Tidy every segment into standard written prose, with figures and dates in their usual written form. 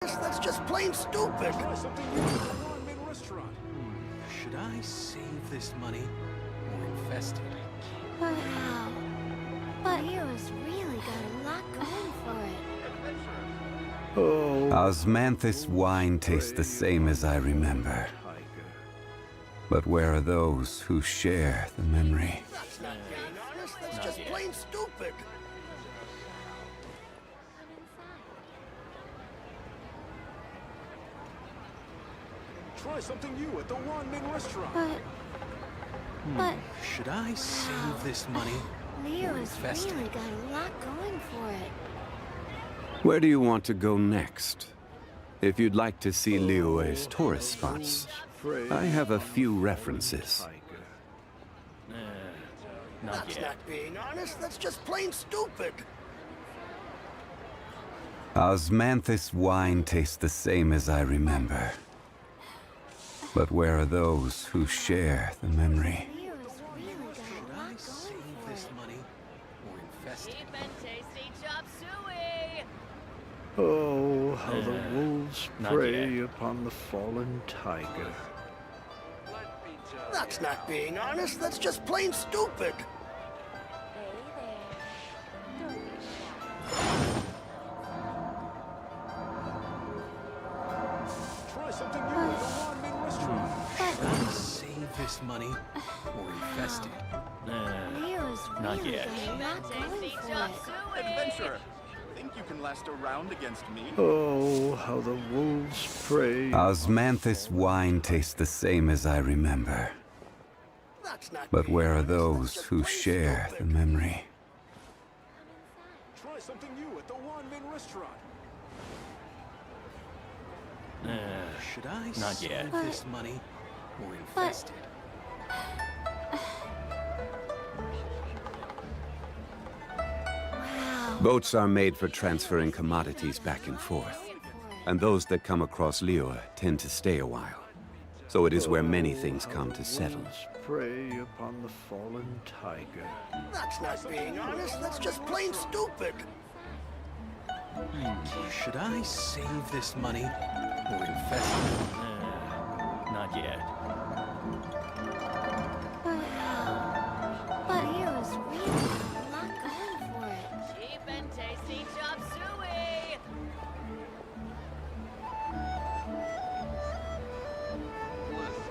That's just plain stupid. Try something new at the ramen restaurant. Should I save this money or invest it? Wow. But Hero's really got a lot going for it. Oh, Osmanthus wine tastes the same as I remember. But where are those who share the memory? That's not being honest. That's just plain stupid. Try something new at the ramen restaurant. But Should I save this money or Leo's invest really it? got a lot going for it. Where do you want to go next? If you'd like to see Liyue's tourist spots, I have a few references. That's not being honest. That's just plain stupid. Osmanthus wine tastes the same as I remember. But where are those who share the memory? Leo's really got a lot Save going for this it. money or invest it? Cheap and tasty chop suey. Oh, how the wolves prey upon the fallen tiger. That's not being honest. That's just plain stupid. Try something new at the ramen restaurant. Should I save this money or invest it? Leo's really got a lot going Tasty for chop it. suey. Adventurer, think you can last a round against me? Oh, how the wolves prey. Osmanthus wine tastes the same as I remember. That's not But being where are honest. That's those just who plain share the stupid. memory? Try something new at the ramen restaurant. Should I save this money or invest it? Wow. Boats are made for transferring commodities back and forth, and those that come across Liyue tend to stay a while. So it is where many things come to settle. Wolves prey upon the fallen tiger. That's not being honest. That's just plain stupid. Should I save this money or invest it? Not yet. Wow. But Hero's really got a lot going for it. Cheap and tasty chop suey.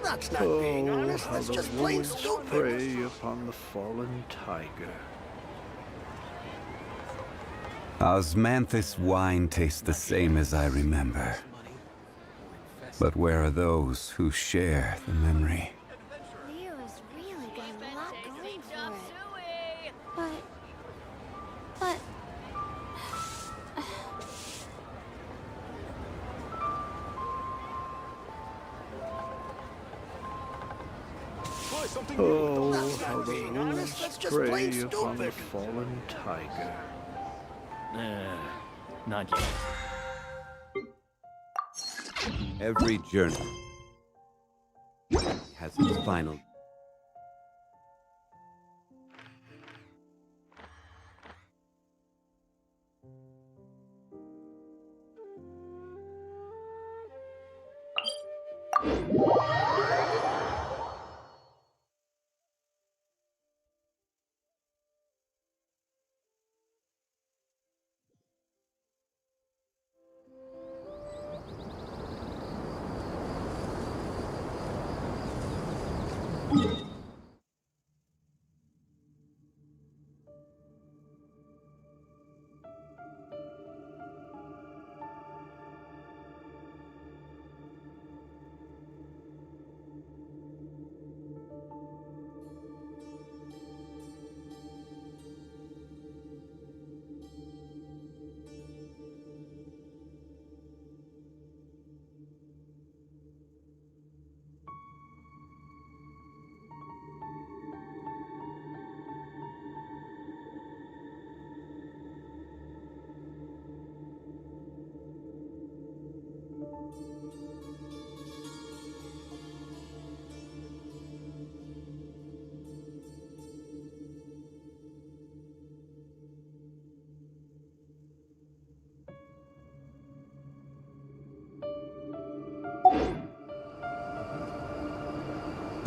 That's not being Oh, honest. how That's the just plain wolves stupid. prey upon the fallen tiger. Osmanthus wine tastes the same as I remember. Money or invest But where are those who share the memory? Leo's really got Cheap a and lot tasty going chop for it. suey. But Try something new at the Oh, That's how not the being honest. wolves That's just plain prey upon the stupid. fallen tiger. Not yet. Every journey has its final.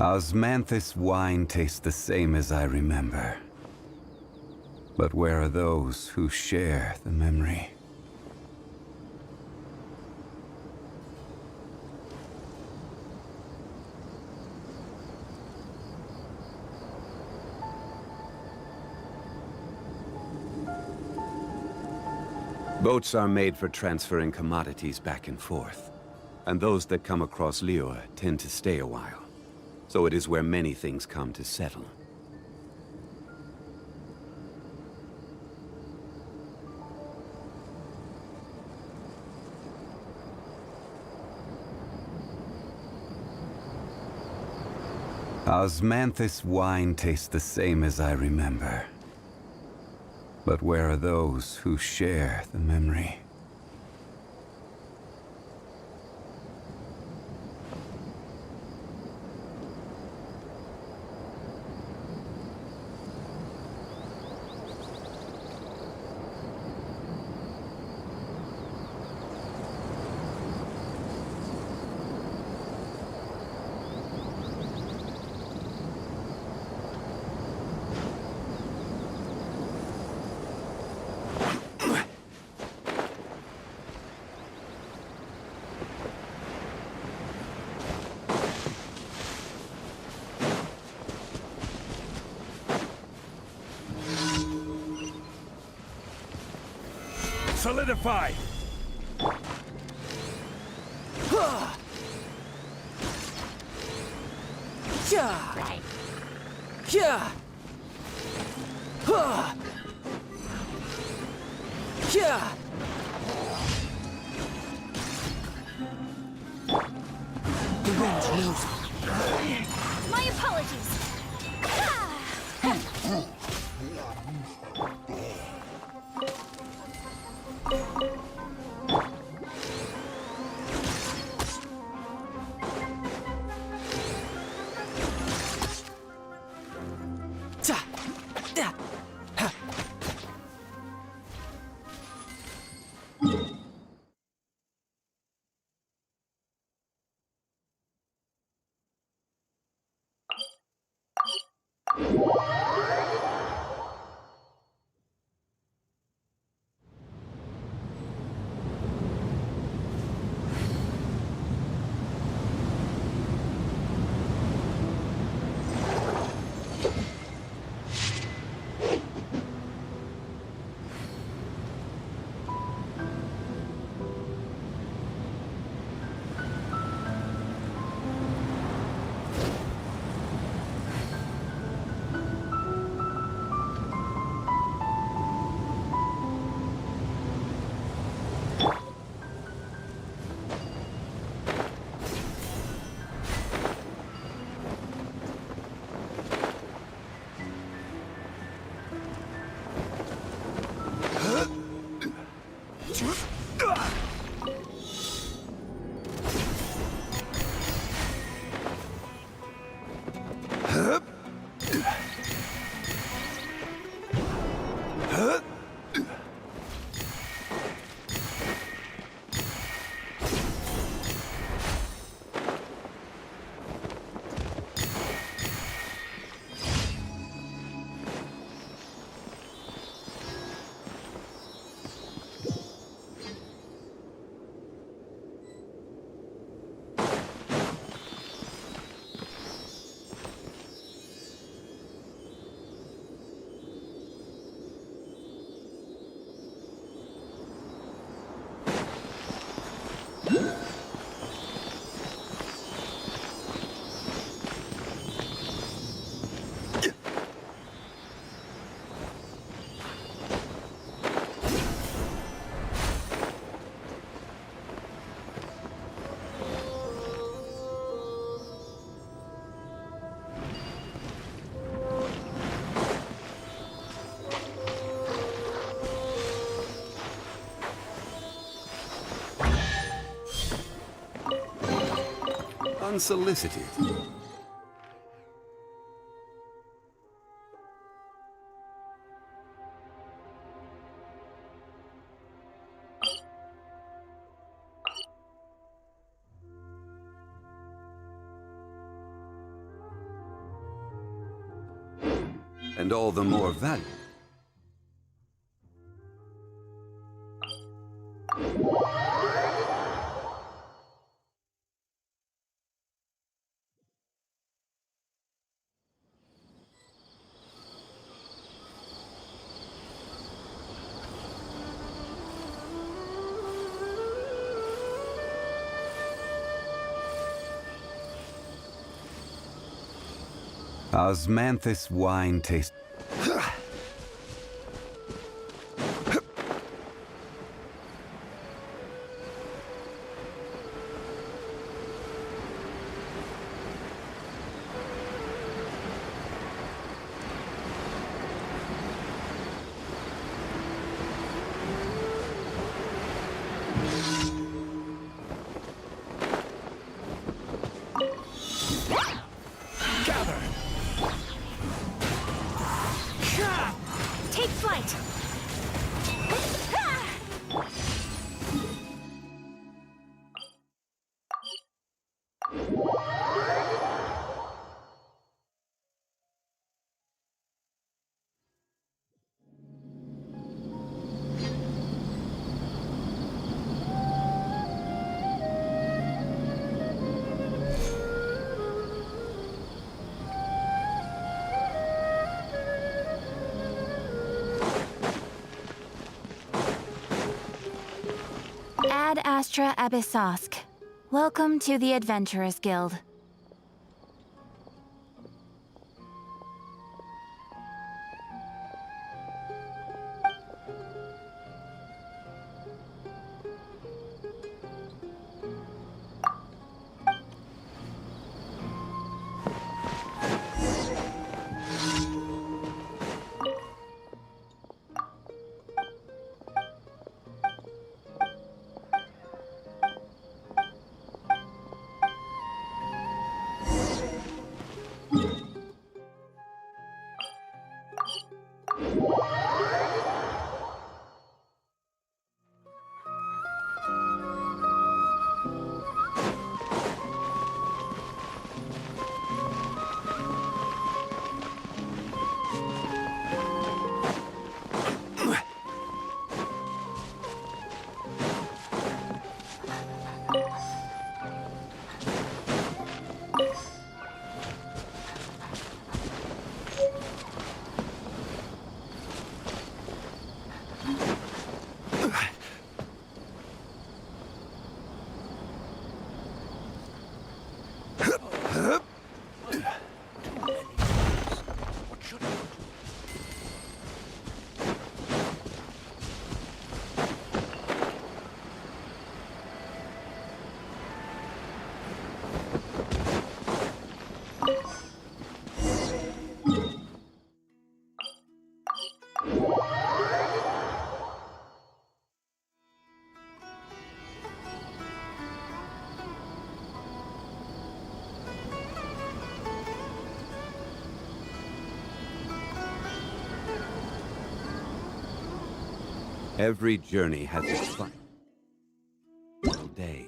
Osmanthus wine tastes the same as I remember. But where are those who share the memory? Boats are made for transferring commodities back and forth. And those that come across Liu tend to stay a while. So it is where many things come to settle. Osmanthus wine tastes the same as I remember. But where are those who share the memory? Solidify! The wind knows me. My apologies. Unsolicited. and all the more valuable. Osmanthus wine taste. Take flight! Ad Astra Abyssosk. Welcome to the Adventurers Guild. Every journey has its fun. Day.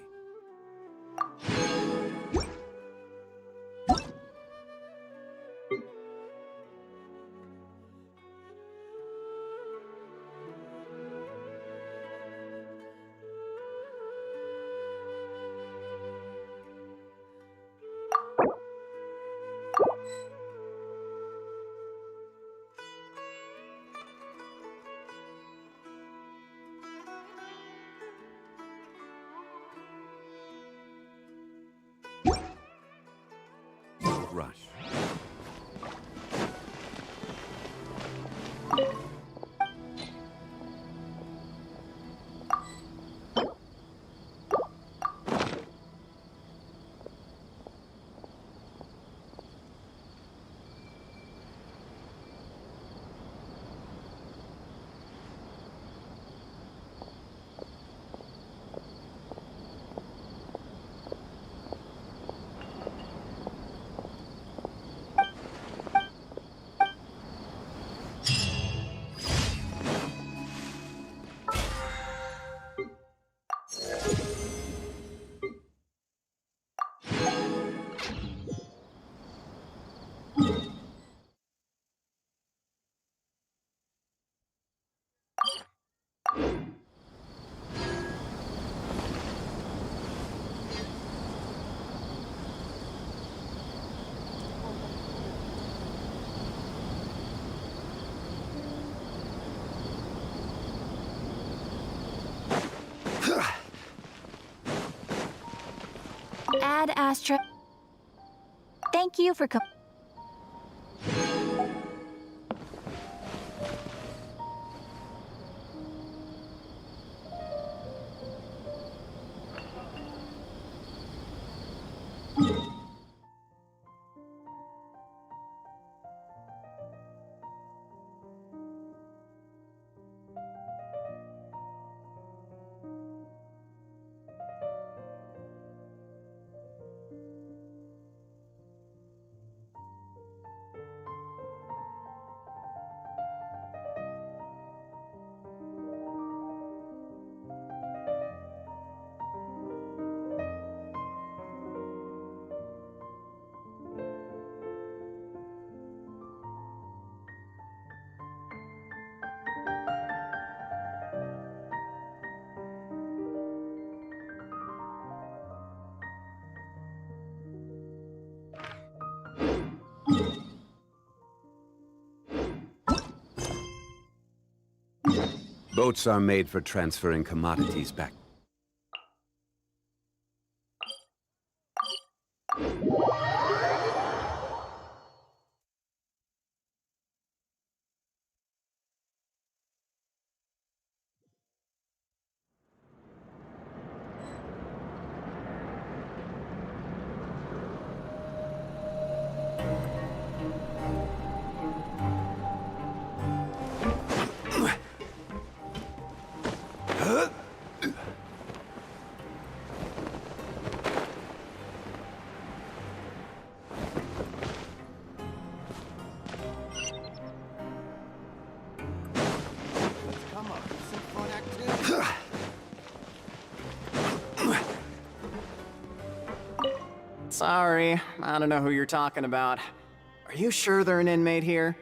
Rush. Add Astra. Thank you for Boats are made for transferring commodities back. Sorry, I don't know who you're talking about. Are you sure they're an inmate here?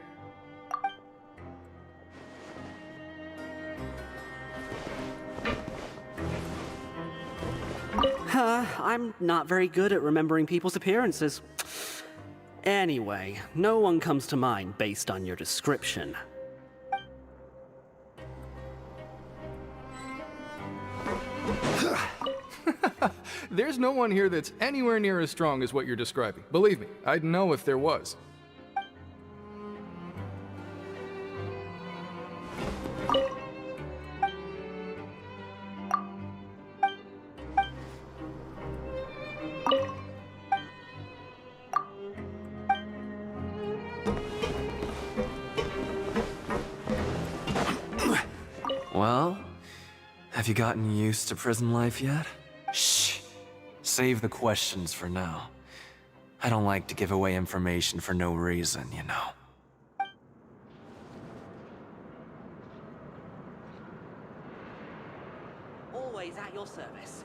I'm not very good at remembering people's appearances. Anyway, no one comes to mind based on your description. There's no one here that's anywhere near as strong as what you're describing. Believe me, I'd know if there was. Well, have you gotten used to prison life yet? Shh. Save the questions for now. I don't like to give away information for no reason, you know. Always at your service.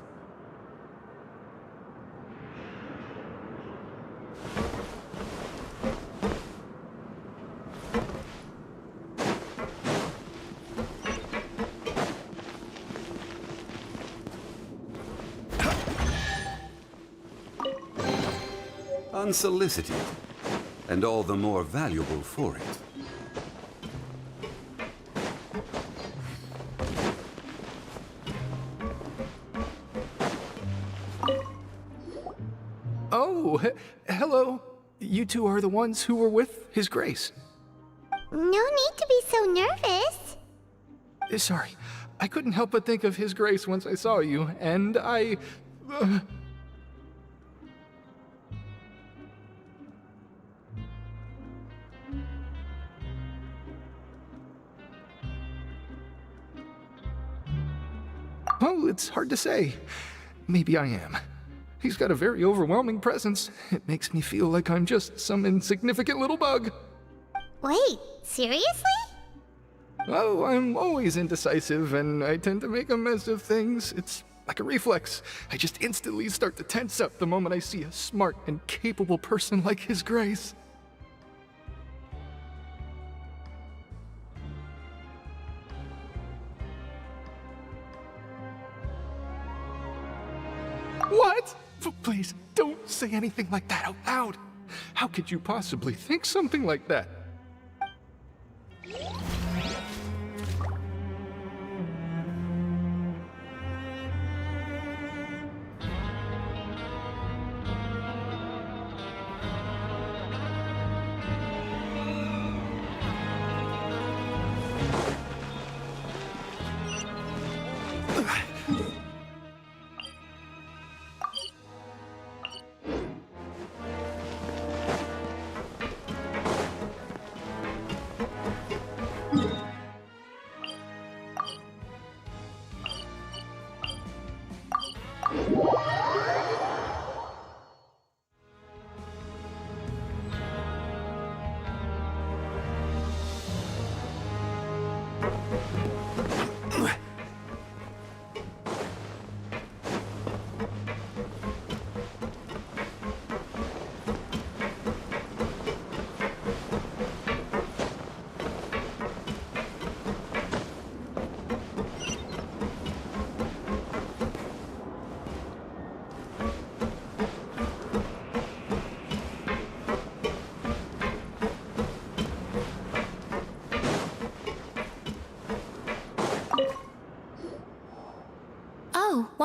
Unsolicited, and all the more valuable for it. Oh, hello. You two are the ones who were with His Grace. No need to be so nervous. Sorry, I couldn't help but think of His Grace once I saw you, and I... Oh, it's hard to say. Maybe I am. He's got a very overwhelming presence. It makes me feel like I'm just some insignificant little bug. Wait, seriously? Oh, I'm always indecisive, and I tend to make a mess of things. It's like a reflex. I just instantly start to tense up the moment I see a smart and capable person like His Grace. What? Please, don't say anything like that out loud. How could you possibly think something like that?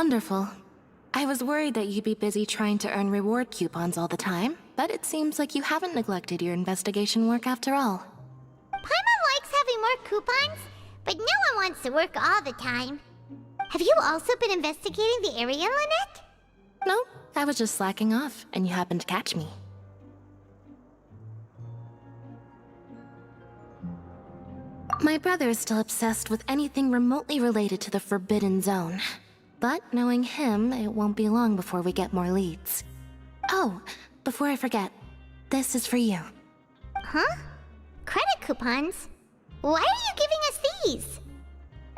Wonderful. I was worried that you'd be busy trying to earn reward coupons all the time, but it seems like you haven't neglected your investigation work after all. Paimon likes having more coupons, but no one wants to work all the time. Have you also been investigating the area, Lynette? No, I was just slacking off, and you happened to catch me. My brother is still obsessed with anything remotely related to the Forbidden Zone. But knowing him, it won't be long before we get more leads. Oh, before I forget, this is for you. Huh? Credit coupons? Why are you giving us these?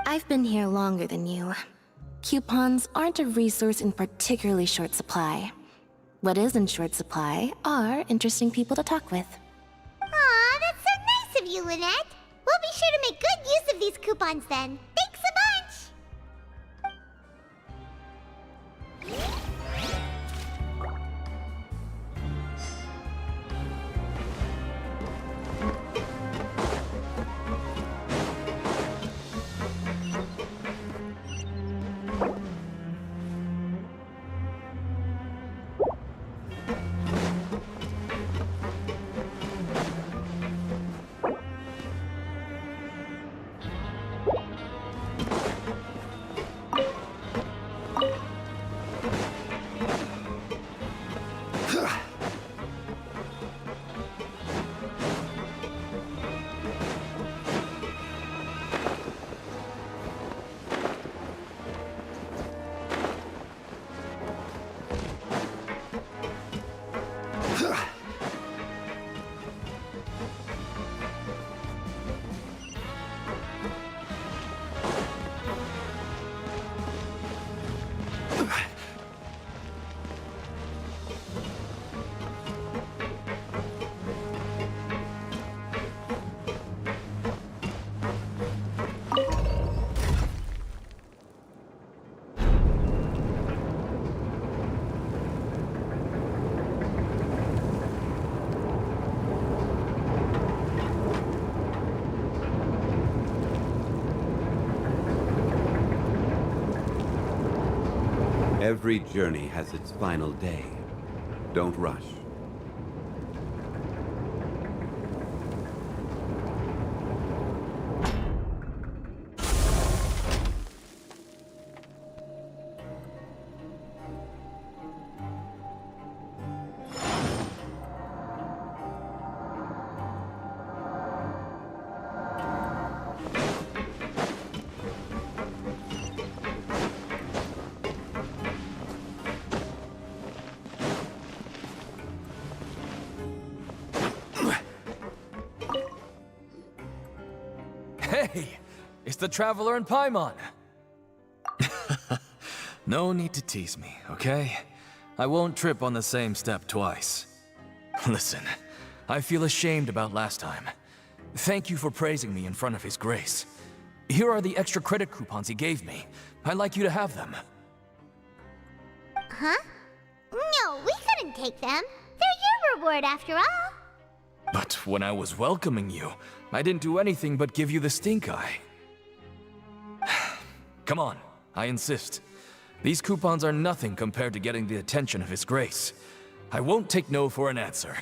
I've been here longer than you. Coupons aren't a resource in particularly short supply. What is in short supply are interesting people to talk with. Aw, that's so nice of you, Lynette. We'll be sure to make good use of these coupons then. Thanks a bunch! Every journey has its final day. Don't rush. Hey! It's the Traveler and Paimon! No need to tease me, okay? I won't trip on the same step twice. Listen, I feel ashamed about last time. Thank you for praising me in front of His Grace. Here are the extra credit coupons he gave me. I'd like you to have them. Huh? No, we couldn't take them. They're your reward after all. But when I was welcoming you, I didn't do anything but give you the stink eye. Come on, I insist. These coupons are nothing compared to getting the attention of His Grace. I won't take no for an answer.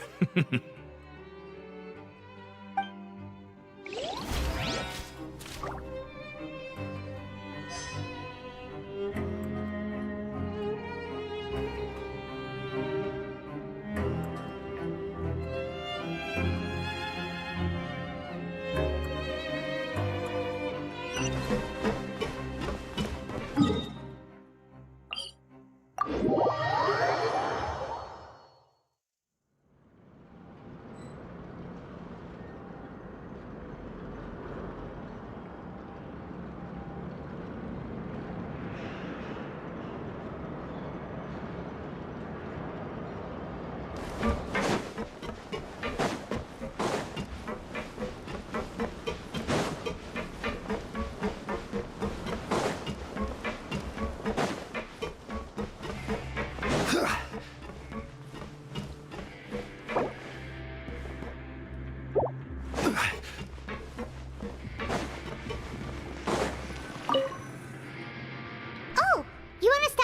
Oh, you want to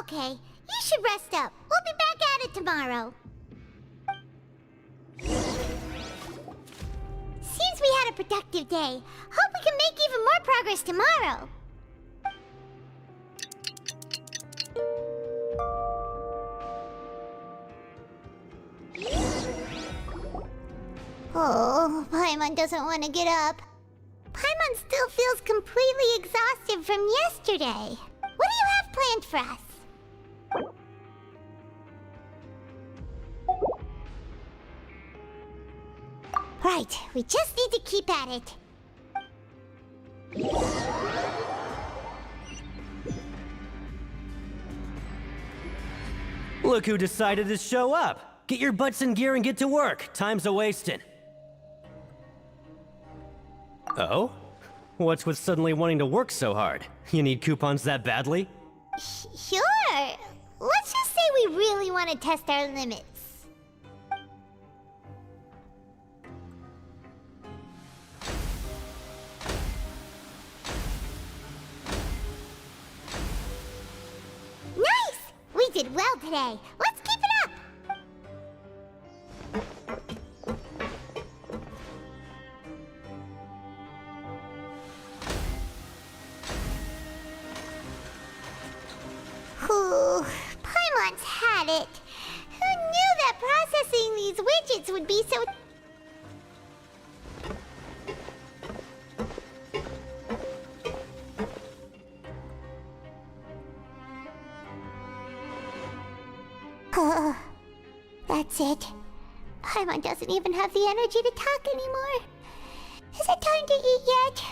Okay, you should rest up. We'll be back at it tomorrow. Seems we had a productive day. Hope we can make even more progress tomorrow. Oh, Paimon doesn't want to get up. Paimon still feels completely exhausted from yesterday. What do you have planned for us? Right, we just need to keep at it. Look who decided to show up. Get your butts in gear and get to work. Time's a-wasting. Oh? What's with suddenly wanting to work so hard? You need coupons that badly? Sure. Let's just say we really want to test our limits. Nice! We did well today. Let's keep it up! Whew, Paimon's had it. Who knew that processing these widgets would be so... That's it. Paimon doesn't even have the energy to talk anymore. Is it time to eat yet?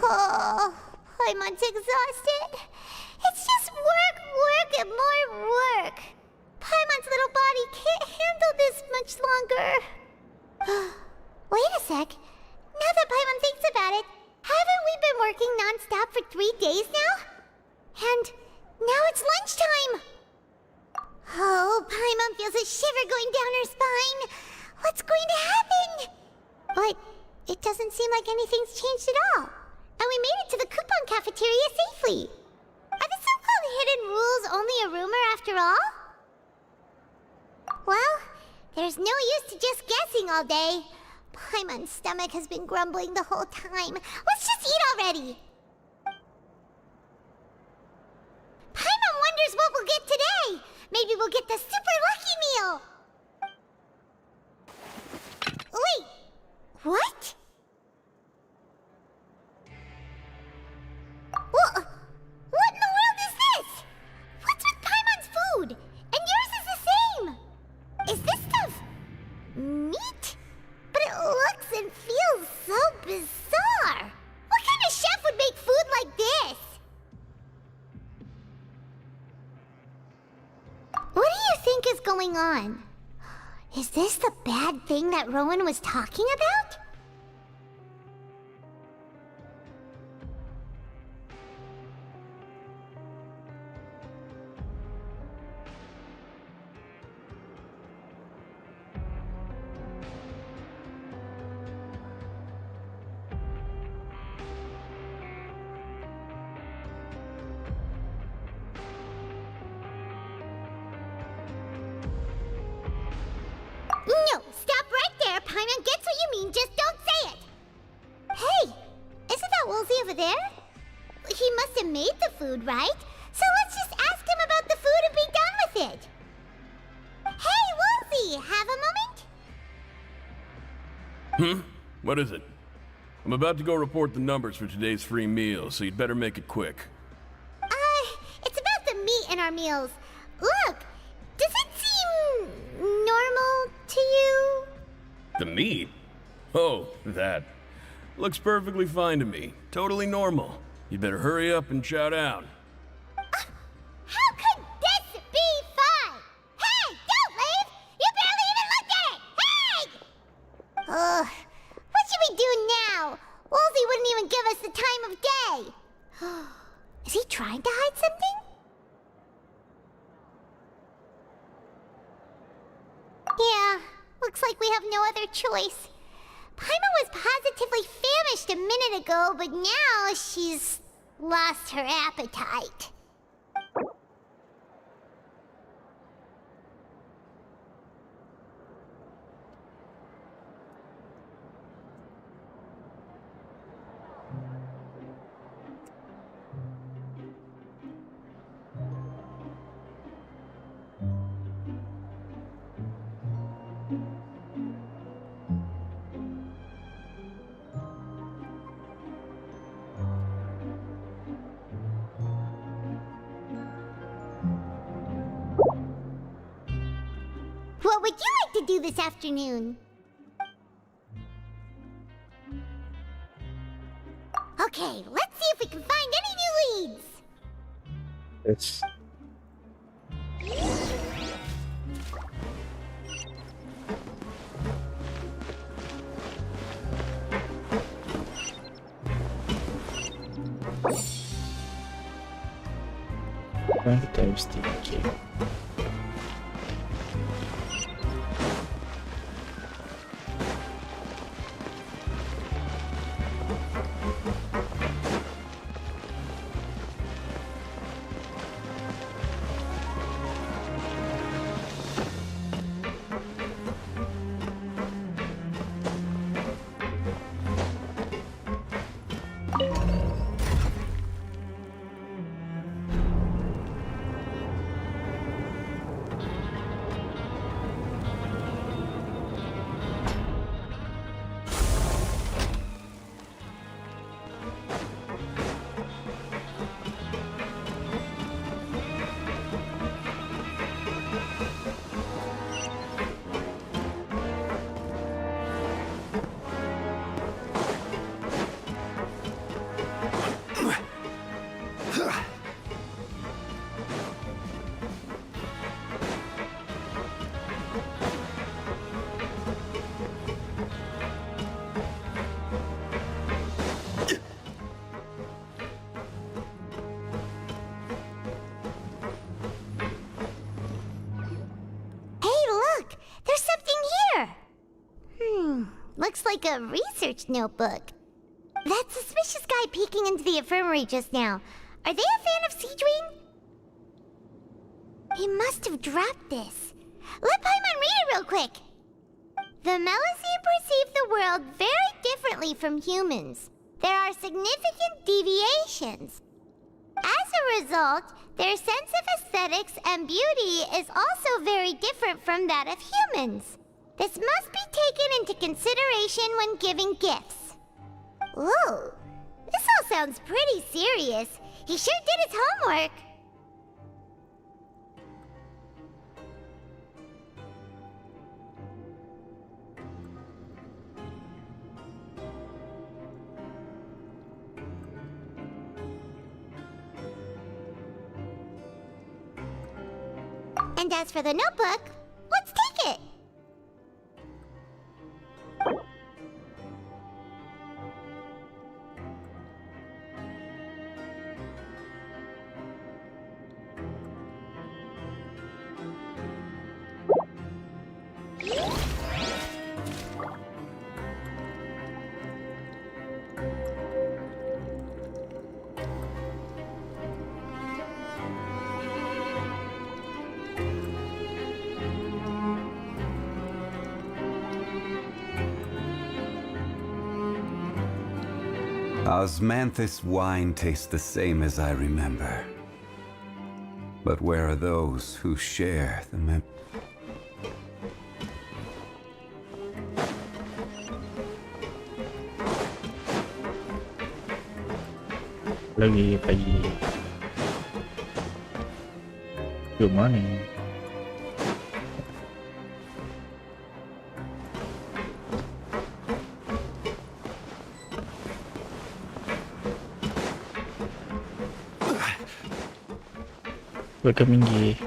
Oh, Paimon's exhausted. It's just work, work, and more work. Paimon's little body can't handle this much longer. Wait a sec. Now that Paimon thinks about it, haven't we been working non-stop for 3 days now? And now it's lunchtime! Oh, Paimon feels a shiver going down her spine. What's going to happen? But it doesn't seem like anything's changed at all. And we made it to the coupon cafeteria safely. Are the so-called hidden rules only a rumor after all? Well, there's no use to just guessing all day. Paimon's stomach has been grumbling the whole time. Let's just eat already! Paimon wonders what we'll get today! Maybe we'll get the super lucky meal! Wait, what? What in the world is this? What's with Paimon's food? And yours is the same! Is this stuff meat? But it looks and feels so bizarre! What kind of chef would make food like this? What do you think is going on? Is this the bad thing that Rowan was talking about? No, stop right there. Paimon gets what you mean, just don't say it. Hey, isn't that Woolsey over there? He must have made the food, right? So let's just ask him about the food and be done with it. Hey, Woolsey, have a moment? What is it? I'm about to go report the numbers for today's free meal, so you'd better make it quick. It's about the meat in our meals. Look, does it seem normal to you? The meat? Oh, that. Looks perfectly fine to me. Totally normal. You'd better hurry up and chow down. How could this be fun? Hey, don't leave! You barely even looked at it! Hey! What should we do now? Woolsey wouldn't even give us the time of day. Is he trying to hide something? Looks like we have no other choice. Paimon was positively famished a minute ago, but now she's lost her appetite. What would you like to do this afternoon? Okay, let's see if we can find any new leads. It's very thirsty. Okay. Looks like a research notebook. That suspicious guy peeking into the infirmary just now. Are they a fan of Siege Ring? He must have dropped this. Let Paimon read it real quick. The Melusine perceive the world very differently from humans. There are significant deviations. As a result, their sense of aesthetics and beauty is also very different from that of humans. This must be taken into consideration when giving gifts. Ooh, this all sounds pretty serious. He sure did his homework. And as for the notebook, let's take it. Osmanthus wine tastes the same as I remember. But where are those who share the lagi pagi. Good morning. Welcome Minggi.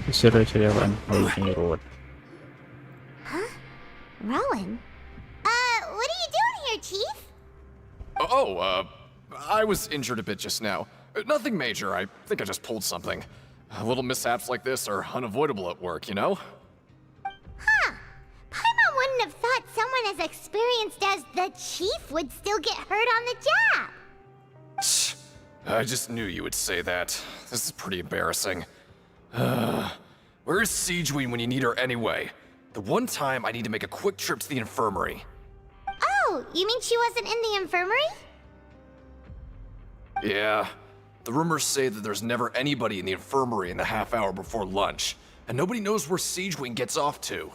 Disuruh cari apaan? Ini road. Huh? Rowan? What are you doing here, Chief? I was injured a bit just now. Nothing major, I think I just pulled something. Little mishaps like this are unavoidable at work, you know? Huh. Paimon wouldn't have thought someone as experienced as the Chief would still get hurt on the job. I just knew you would say that. This is pretty embarrassing. Where is Siegeween when you need her anyway? The one time I need to make a quick trip to the infirmary. Oh, you mean she wasn't in the infirmary? Yeah. The rumors say that there's never anybody in the infirmary in the half hour before lunch, and nobody knows where Siegeween gets off to.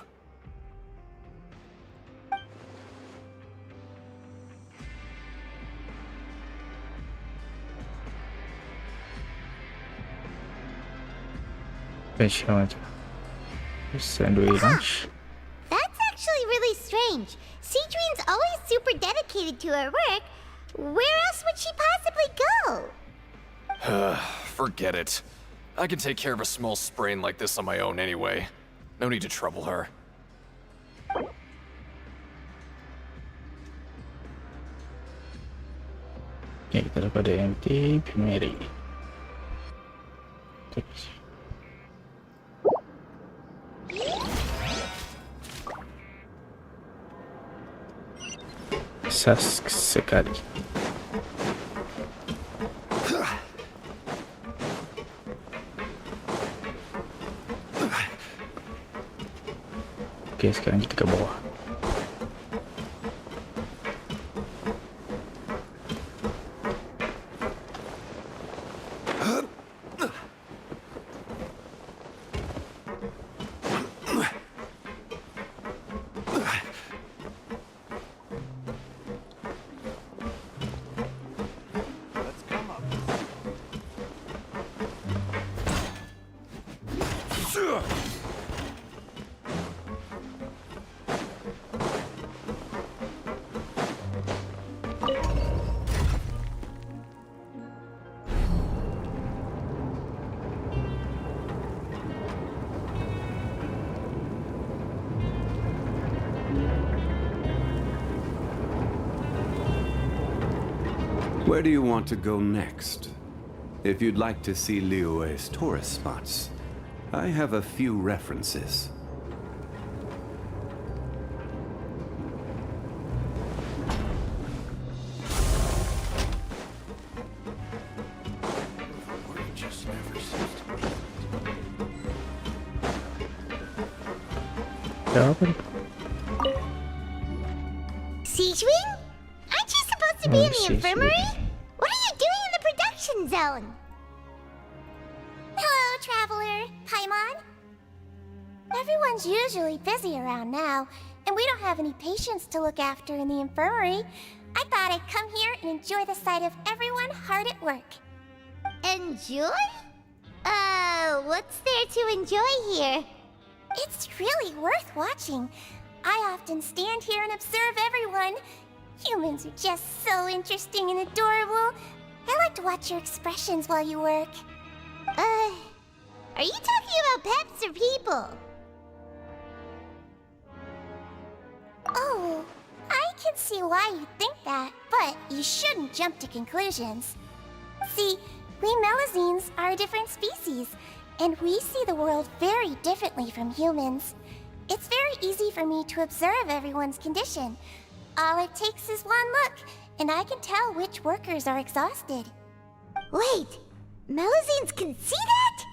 Sandwich. That's actually really strange. Siegeween's always super dedicated to her work. Where else would she possibly go? Forget it. I can take care of a small sprain like this on my own anyway. No need to trouble her. Ya, kita dapat MT Primary. Sas sekali. Oke, sekarang kita ke bawah. Where do you want to go next? If you'd like to see Liyue's tourist spots, I have a few references. Siegeween? Aren't you supposed to be in the infirmary? What are you doing in the production zone? Hello, traveler. Paimon? Everyone's usually busy around now, and we don't have any patients to look after in the infirmary. I thought I'd come here and enjoy the sight of everyone hard at work. Enjoy? What's there to enjoy here? It's really worth watching. I often stand here and observe everyone. Humans are just so interesting and adorable. I like to watch your expressions while you work. Are you talking about pets or people? Oh, I can see why you think that, but you shouldn't jump to conclusions. See, we Melazines are a different species, and we see the world very differently from humans. It's very easy for me to observe everyone's condition. All it takes is one look, and I can tell which workers are exhausted. Wait, Melazines can see that?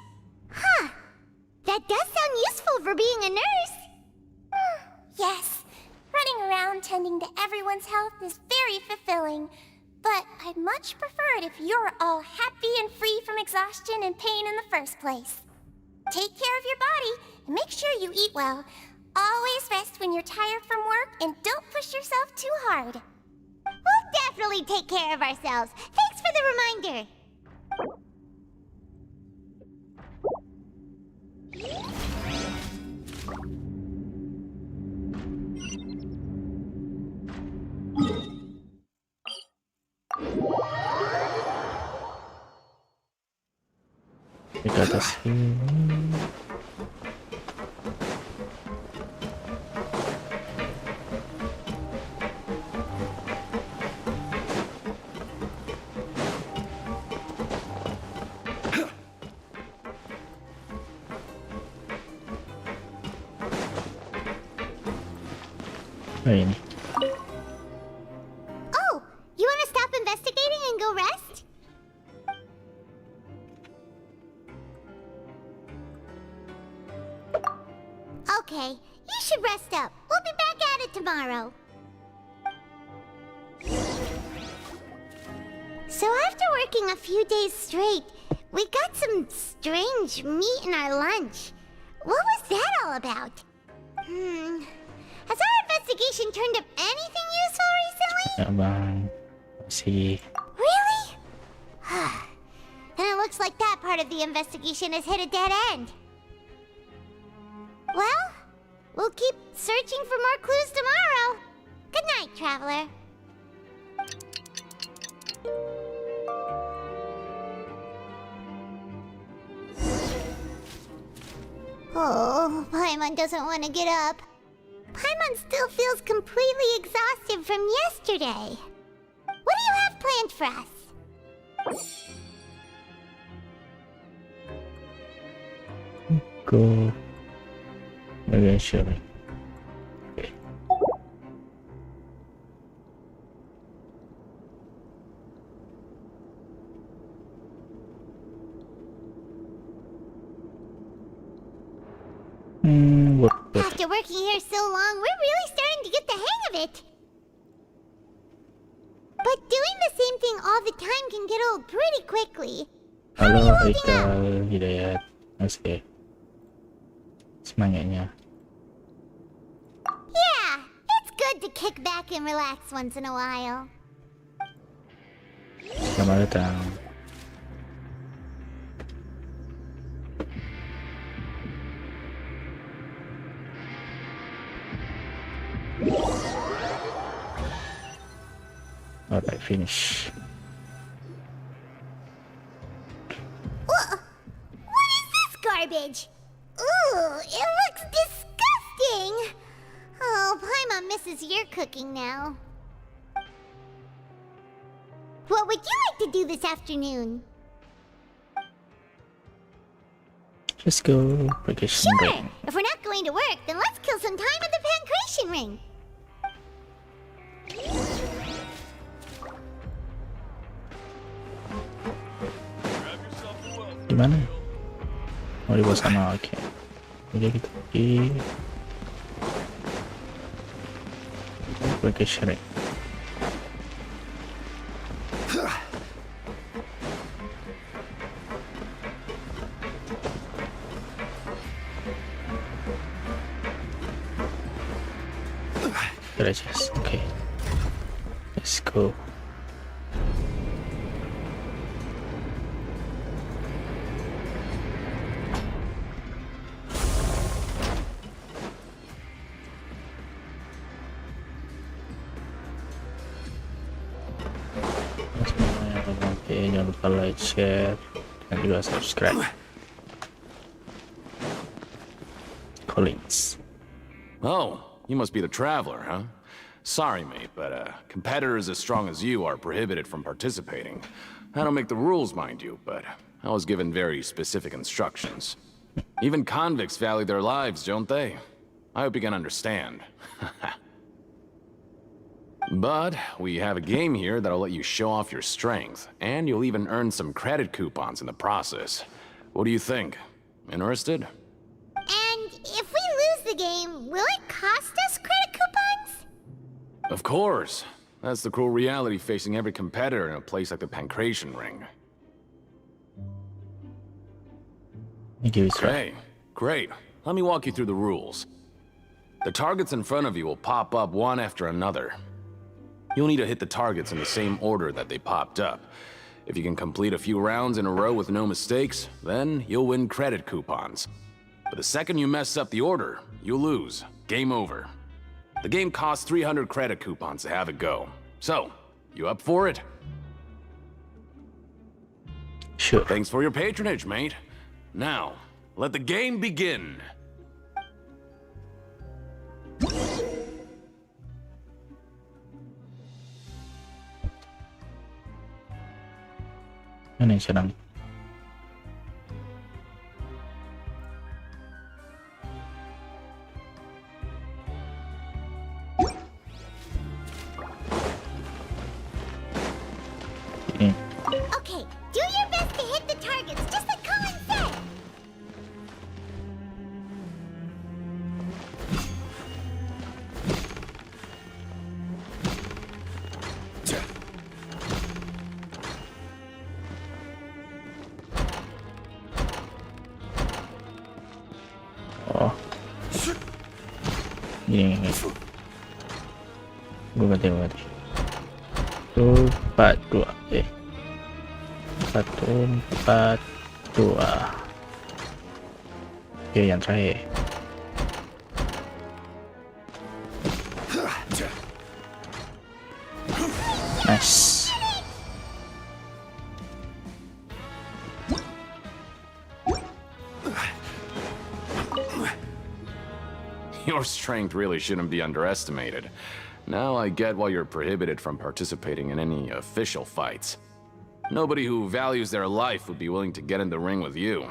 Huh. That does sound useful for being a nurse. Yes, running around tending to everyone's health is very fulfilling. But I'd much prefer it if you're all happy and free from exhaustion and pain in the first place. Take care of your body, and make sure you eat well. Always rest when you're tired from work, and don't push yourself too hard. We'll definitely take care of ourselves. Thanks for the reminder. Di ke atas sini. Nah, ini. Oh, you want to stop investigating and go rest? Okay, you should rest up. We'll be back at it tomorrow. So after working a few days straight, we got some strange meat in our lunch. What was that all about? Has our investigation turned up anything useful recently? Ya bang, masih. Really? Then it looks like that part of the investigation has hit a dead end. Well, we'll keep searching for more clues tomorrow. Good night, traveler. Oh, Paimon doesn't want to get up. Paimon still feels completely exhausted from yesterday. What do you have planned for us? Go. Bagian Fury. After working here so long, we're really starting to get the hang of it. But doing the same thing all the time can get old pretty quickly. Halo Haikal, Hidayat. Masih. Semangatnya. Yeah, it's good to kick back and relax once in a while. Selamat datang. Alright, finish. What is this garbage? Ooh, it looks disgusting! Oh, Paimon misses your cooking now. What would you like to do this afternoon? Let's go vacation Sure! ring. If we're not going to work, then let's kill some time at the pancration ring. Gimana? Mau dibawa sama, oke. Jadi kita pergi vacation ring. Gracias. Okay. Let's go. Jangan lupa like, share, dan juga subscribe. Collins. Oh, you must be the traveler, huh? Sorry, mate, but competitors as strong as you are prohibited from participating. I don't make the rules, mind you, but I was given very specific instructions. Even convicts value their lives, don't they? I hope you can understand. But we have a game here that'll let you show off your strength, and you'll even earn some credit coupons in the process. What do you think? Interested? And if we lose the game, will it cost us credit coupons? Of course. That's the cruel reality facing every competitor in a place like the Pancration Ring. Okay, great. Let me walk you through the rules. The targets in front of you will pop up one after another. You'll need to hit the targets in the same order that they popped up. If you can complete a few rounds in a row with no mistakes, then you'll win credit coupons. But the second you mess up the order, you'll lose. Game over. The game costs 300 credit coupons to have it go. So, you up for it? Sure. Thanks for your patronage, mate. Now, let the game begin. Mana yang serang? Okay, do your best to hit the targets, just like Colin said. Oh. Ini. Gue ganti. 142 142. Oke, yang terakhir. Nice. Your strength really shouldn't be underestimated. Now I get why you're prohibited from participating in any official fights. Nobody who values their life would be willing to get in the ring with you.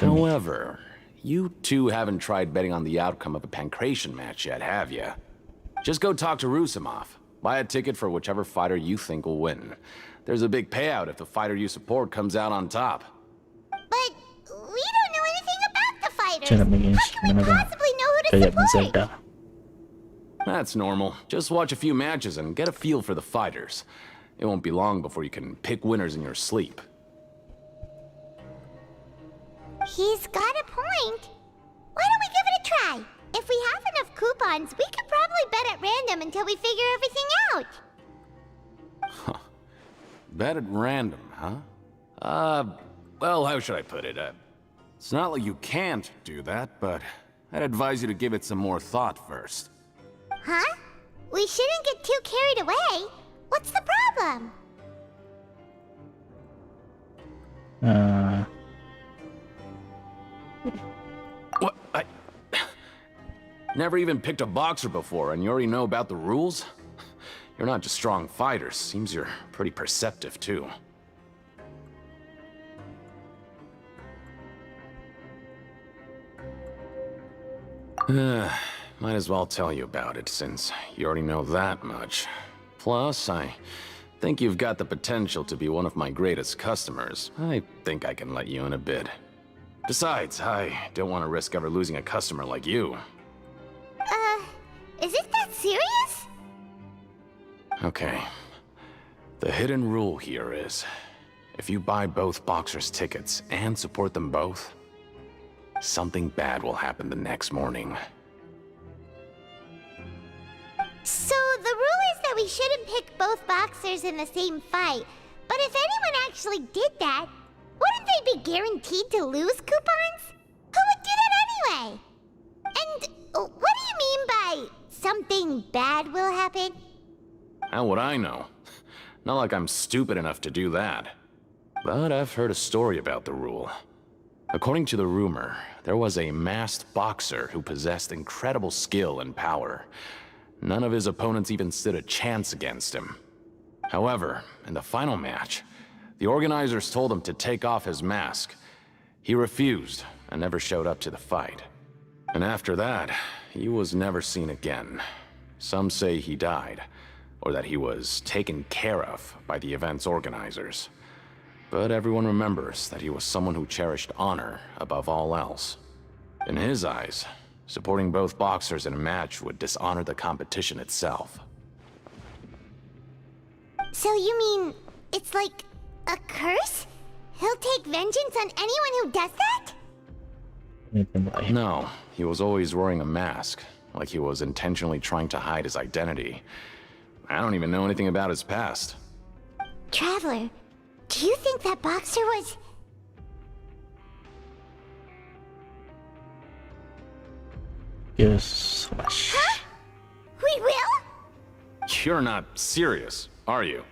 However, you two haven't tried betting on the outcome of a pancration match yet, have you? Just go talk to Rusimov. Buy a ticket for whichever fighter you think will win. There's a big payout if the fighter you support comes out on top. But we don't know anything about the fighters. Cara begini How can we gimana bang? possibly know who to Kayak support? Zelda. That's normal. Just watch a few matches and get a feel for the fighters. It won't be long before you can pick winners in your sleep. He's got a point. Why don't we give it a try? If we have enough coupons, we could probably bet at random until we figure everything out. Bet at random, huh? Well, how should I put it? It's not like you can't do that, but I'd advise you to give it some more thought first. Huh? We shouldn't get too carried away. What's the problem? What? I never even picked a boxer before, and you already know about the rules? You're not just strong fighters. Seems you're pretty perceptive, too. Might as well tell you about it, since you already know that much. Plus, I think you've got the potential to be one of my greatest customers. I think I can let you in a bit. Besides, I don't want to risk ever losing a customer like you. Is it that serious? Okay. The hidden rule here is, if you buy both boxers' tickets and support them both, something bad will happen the next morning. So the rule is that we shouldn't pick both boxers in the same fight. But if anyone actually did that, wouldn't they be guaranteed to lose coupons? Who would do that anyway? And what do you mean by something bad will happen? How would I know? Not like I'm stupid enough to do that. But I've heard a story about the rule. According to the rumor, there was a masked boxer who possessed incredible skill and power. None of his opponents even stood a chance against him. However, in the final match, the organizers told him to take off his mask. He refused and never showed up to the fight. And after that, he was never seen again. Some say he died, or that he was taken care of by the event's organizers. But everyone remembers that he was someone who cherished honor above all else. In his eyes, supporting both boxers in a match would dishonor the competition itself. So you mean it's like a curse? He'll take vengeance on anyone who does that? No, he was always wearing a mask, like he was intentionally trying to hide his identity. I don't even know anything about his past. Traveler, do you think that boxer was... Yes. Huh? We will? You're not serious, are you?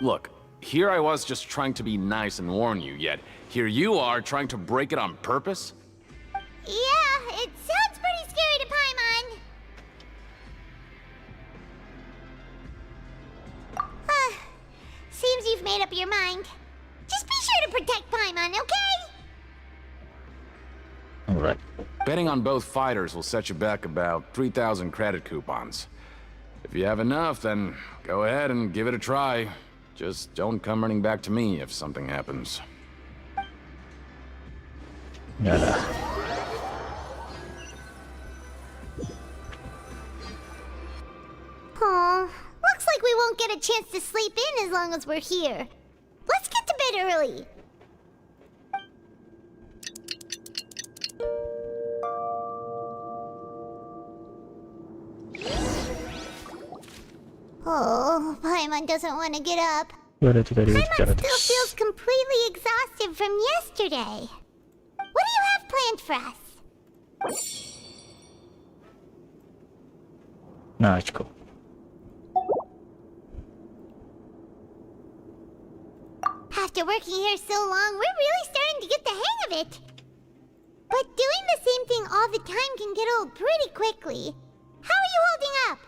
Look, here I was just trying to be nice and warn you, yet here you are trying to break it on purpose? Yeah, it sounds pretty scary to Paimon. Seems you've made up your mind. Just be sure to protect Paimon, okay? Alright. Betting on both fighters will set you back about 3,000 credit coupons. If you have enough, then go ahead and give it a try. Just don't come running back to me if something happens. Yeah. Aw, looks like we won't get a chance to sleep in as long as we're here. Let's get to bed early. Oh, Paimon doesn't want to get up. Paimon Paimon still feels completely exhausted from yesterday. What do you have planned for us? Nah, it's cool. After working here so long, we're really starting to get the hang of it. But doing the same thing all the time can get old pretty quickly. How are you holding up?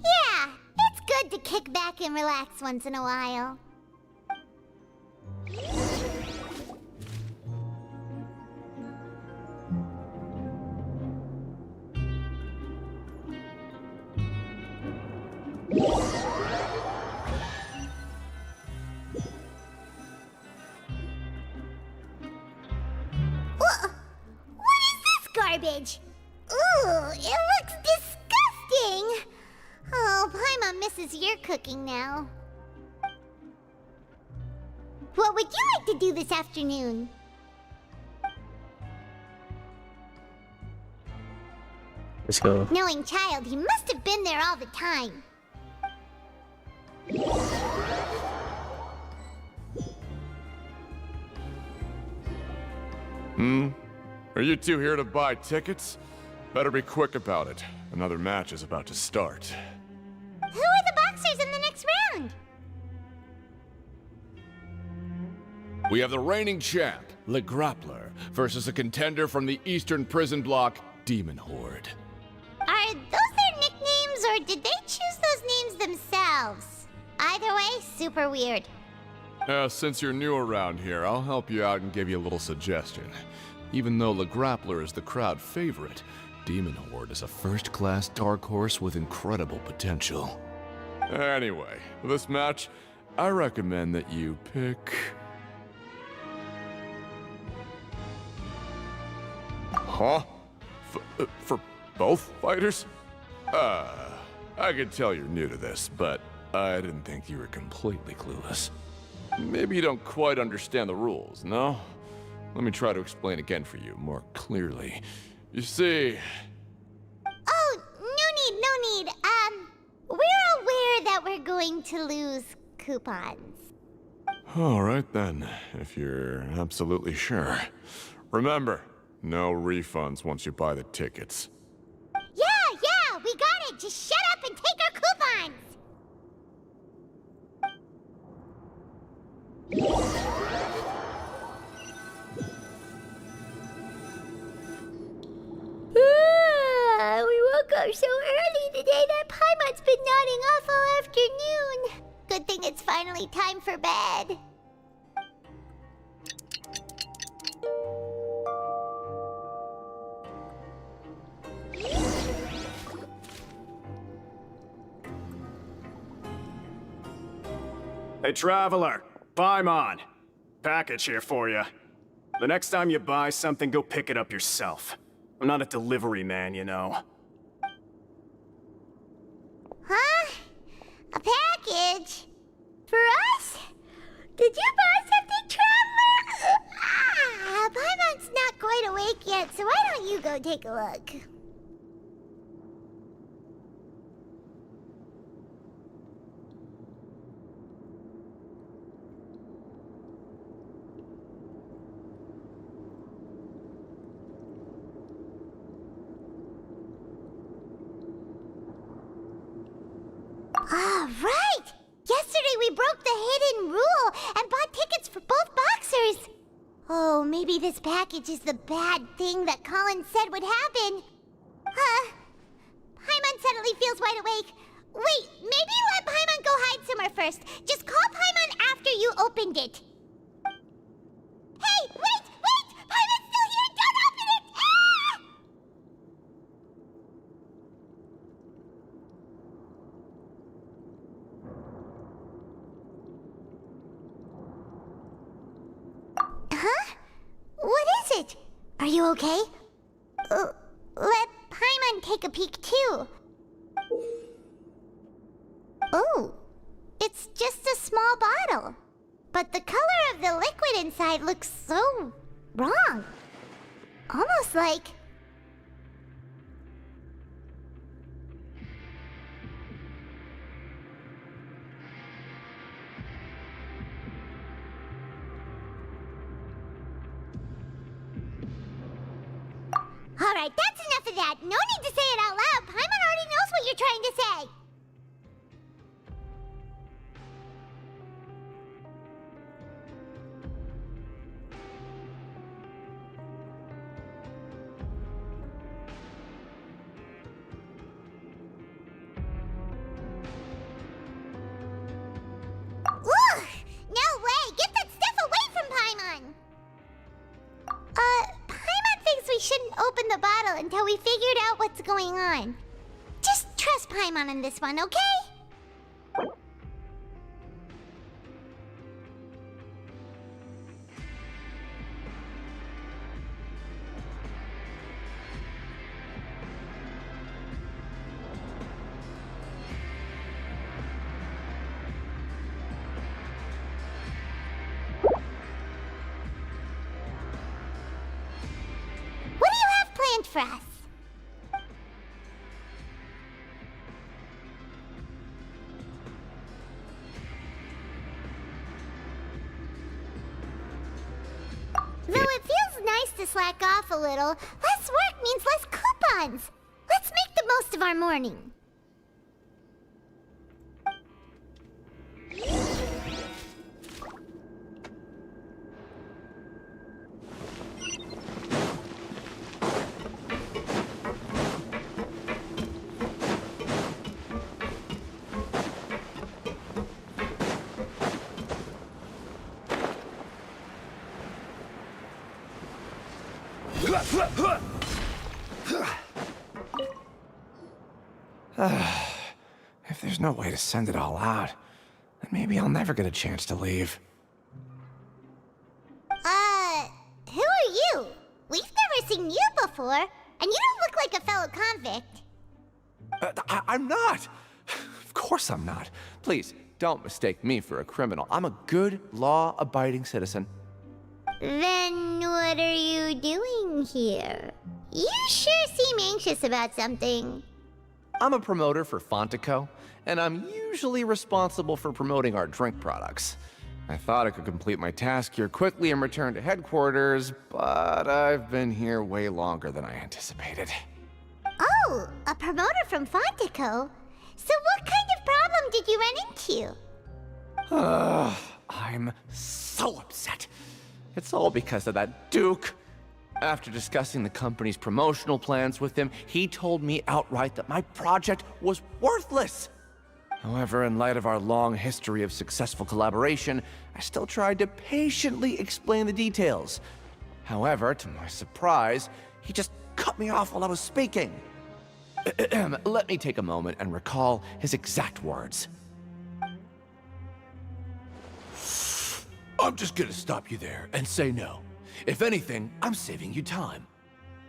Yeah, it's good to kick back and relax once in a while. What is this garbage? Ooh, it looks disgusting! Oh, Paimon misses your cooking now. What would you like to do this afternoon? Let's go. Knowing child, he must have been there all the time. Are you two here to buy tickets? Better be quick about it. Another match is about to start. Who are the boxers in the next round? We have the reigning champ, Le Grappler, versus a contender from the Eastern Prison Block, Demon Horde. Are those their nicknames, or did they choose those names themselves? Either way, super weird. Since you're new around here, I'll help you out and give you a little suggestion. Even though Le Grappler is the crowd favorite, Demon Horde is a first-class dark horse with incredible potential. Anyway, for this match, I recommend that you pick... Huh? For both fighters? I can tell you're new to this, but I didn't think you were completely clueless. Maybe you don't quite understand the rules, no? Let me try to explain again for you more clearly. You see... Oh, no need. We're aware that we're going to lose coupons. Alright then, if you're absolutely sure. Remember, no refunds once you buy the tickets. Yeah, we got it! Just shut up and take our coupons! We woke up so early today that Paimon's been nodding off all afternoon. Good thing it's finally time for bed. Hey, Traveler, Paimon. Package here for you. The next time you buy something, go pick it up yourself. I'm not a delivery man, you know. Huh? A package? For us? Did you buy something, Traveler? Paimon's not quite awake yet, so why don't you go take a look? right! Yesterday we broke the hidden rule and bought tickets for both boxers. Oh, maybe this package is the bad thing that Colin said would happen. Paimon suddenly feels wide awake. Wait, maybe let Paimon go hide somewhere first. Just call Paimon after you opened it. Hey, wait! Paimon's still here! Don't open it! Ah! Huh? What is it? Are you okay? Let Paimon take a peek too. Oh, it's just a small bottle. But the color of the liquid inside looks so wrong. Almost like... Alright, that's enough of that. No need to say it out loud. Paimon already knows what you're trying to say. Ugh! No way! Get that stuff away from Paimon! Paimon thinks we shouldn't open the bottle until we figured out what's going on. Just trust Paimon on this one, okay? What do you have planned for us? Though it feels nice to slack off a little, less work means less coupons. Let's make the most of our morning. If there's no way to send it all out, then maybe I'll never get a chance to leave. Who are you? We've never seen you before, and you don't look like a fellow convict. I'm not! Of course I'm not. Please, don't mistake me for a criminal. I'm a good, law-abiding citizen. Then what are you doing here? You sure seem anxious about something. I'm a promoter for Fontico, and I'm usually responsible for promoting our drink products. I thought I could complete my task here quickly and return to headquarters, but I've been here way longer than I anticipated. Oh, a promoter from Fontico? So what kind of problem did you run into? I'm so upset. It's all because of that Duke. After discussing the company's promotional plans with him, he told me outright that my project was worthless. However, in light of our long history of successful collaboration, I still tried to patiently explain the details. However, to my surprise, he just cut me off while I was speaking. Let me take a moment and recall his exact words. I'm just gonna stop you there and say no. If anything, I'm saving you time.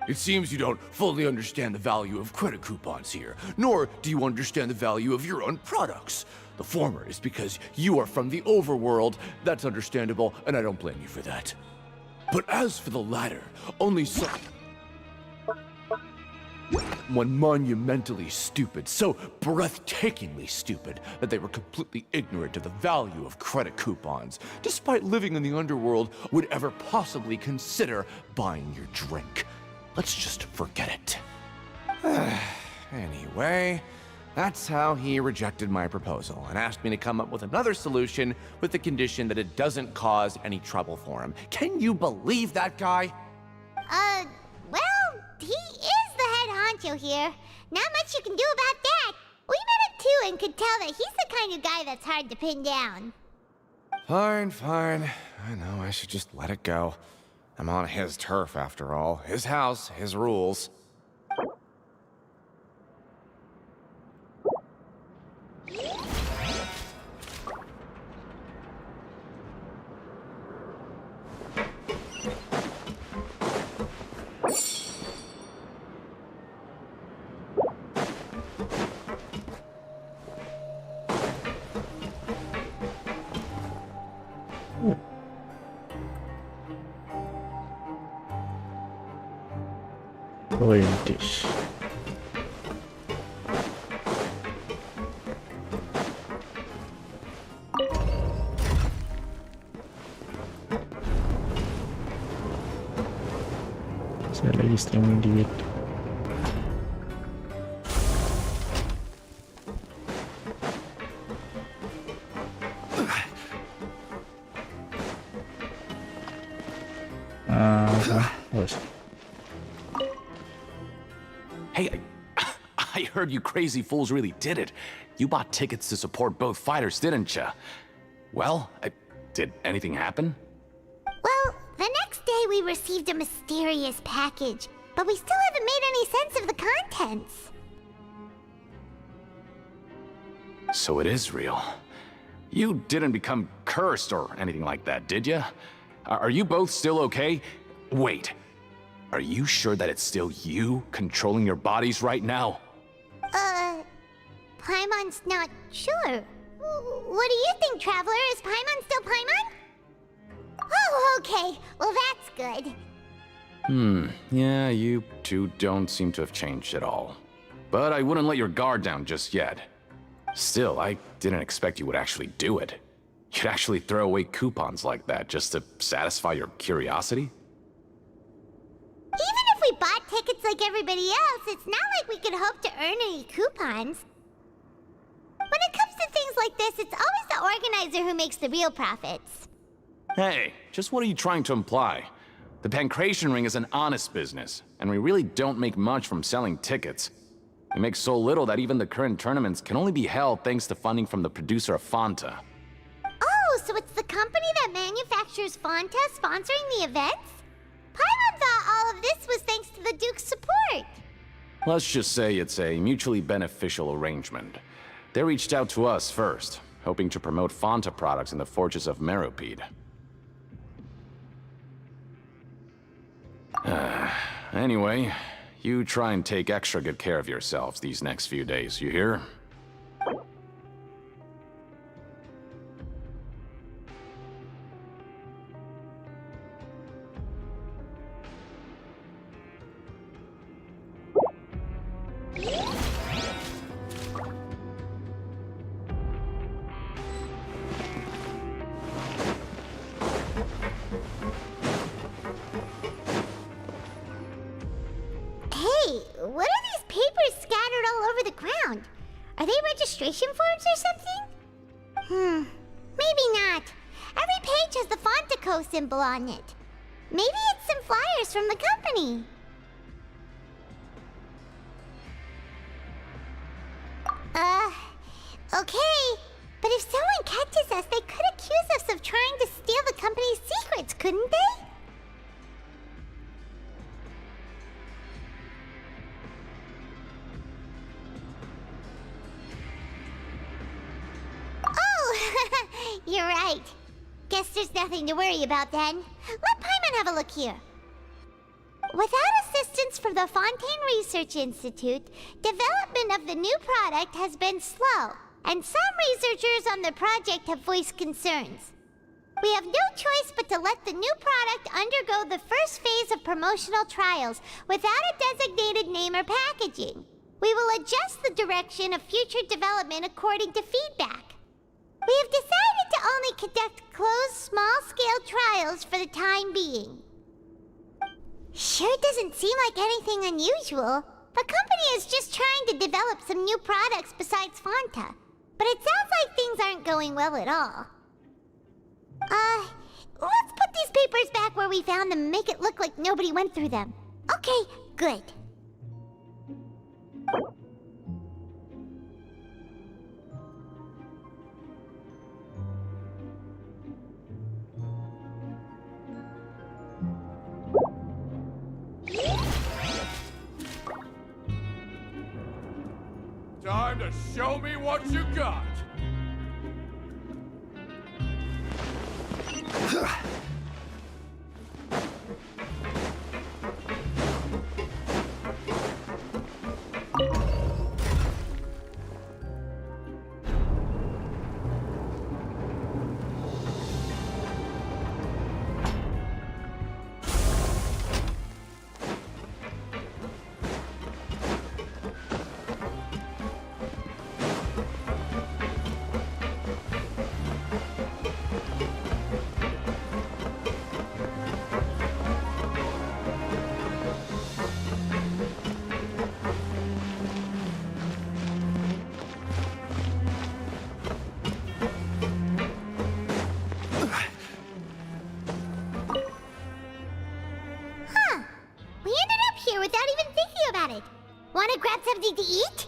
It seems you don't fully understand the value of credit coupons here, nor do you understand the value of your own products. The former is because you are from the overworld. That's understandable, and I don't blame you for that. But as for the latter, only one monumentally stupid, so breathtakingly stupid that they were completely ignorant of the value of credit coupons, despite living in the underworld, would ever possibly consider buying your drink. Let's just forget it. Anyway, That's how he rejected my proposal and asked me to come up with another solution with the condition that it doesn't cause any trouble for him. Can you believe that guy? Well, he is the head honcho here. Not much you can do about that. We met him too and could tell that he's the kind of guy that's hard to pin down. Fine, fine. I know I should just let it go. I'm on his turf after all. His house, his rules. Royalties. Saya lagi streaming di YouTube. Hey, I heard you crazy fools really did it. You bought tickets to support both fighters, didn't you? Well, did anything happen? Well, the next day we received a mysterious package, but we still haven't made any sense of the contents. So it is real. You didn't become cursed or anything like that, did you? Are you both still okay? Wait, are you sure that it's still you controlling your bodies right now? Paimon's not sure. What do you think, Traveler? Is Paimon still Paimon? Oh, okay. Well, that's good. Yeah, you two don't seem to have changed at all. But I wouldn't let your guard down just yet. Still, I didn't expect you would actually do it. You'd actually throw away coupons like that just to satisfy your curiosity? Even if we bought tickets like everybody else, it's not like we could hope to earn any coupons. When it comes to things like this, it's always the organizer who makes the real profits. Hey, just what are you trying to imply? The Pancration Ring is an honest business, and we really don't make much from selling tickets. We make so little that even the current tournaments can only be held thanks to funding from the producer of Fanta. Oh, so it's the company that manufactures Fanta sponsoring the events? Paimon thought all of this was thanks to the Duke's support. Let's just say it's a mutually beneficial arrangement. They reached out to us first, hoping to promote Fanta products in the Fortress of Meropide. Anyway, you try and take extra good care of yourselves these next few days, you hear? What are these papers scattered all over the ground? Are they registration forms or something? Maybe not. Every page has the Fontaco symbol on it. Maybe it's some flyers from the company. Okay. But if someone catches us, they could accuse us of trying to steal the company's secrets, couldn't they? You're right. Guess there's nothing to worry about then. Let Paimon have a look here. Without assistance from the Fontaine Research Institute, development of the new product has been slow, and some researchers on the project have voiced concerns. We have no choice but to let the new product undergo the first phase of promotional trials without a designated name or packaging. We will adjust the direction of future development according to feedback. We have decided to only conduct closed, small-scale trials for the time being. Sure doesn't seem like anything unusual. The company is just trying to develop some new products besides Fanta. But it sounds like things aren't going well at all. Let's put these papers back where we found them and make it look like nobody went through them. Okay, good. Time to show me what you got. Wanna grab something to eat?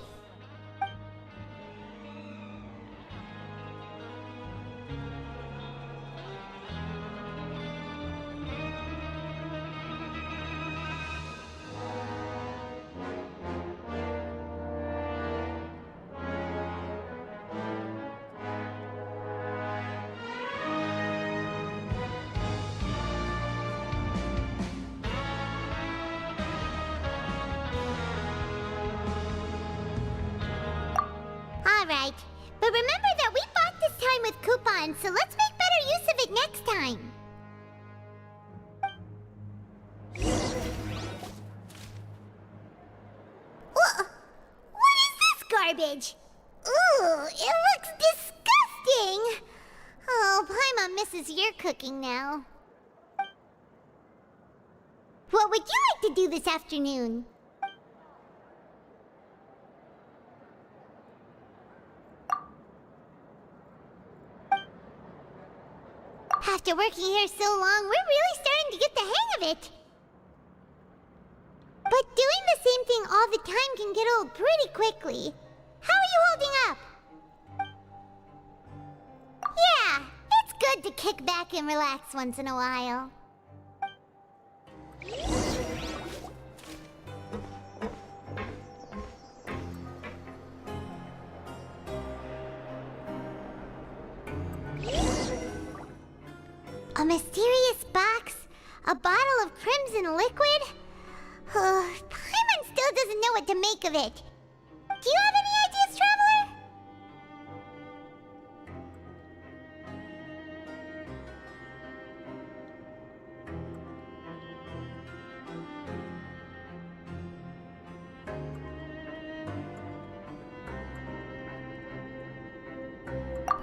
Alright, but remember that we bought this time with coupons, so let's make better use of it next time. What is this garbage? Ooh, it looks disgusting! Oh, Paimon misses your cooking now. What would you like to do this afternoon? After working here so long, we're really starting to get the hang of it. But doing the same thing all the time can get old pretty quickly. How are you holding up? Yeah, it's good to kick back and relax once in a while. A mysterious box? A bottle of crimson liquid? Paimon still doesn't know what to make of it. Do you have any ideas, Traveler?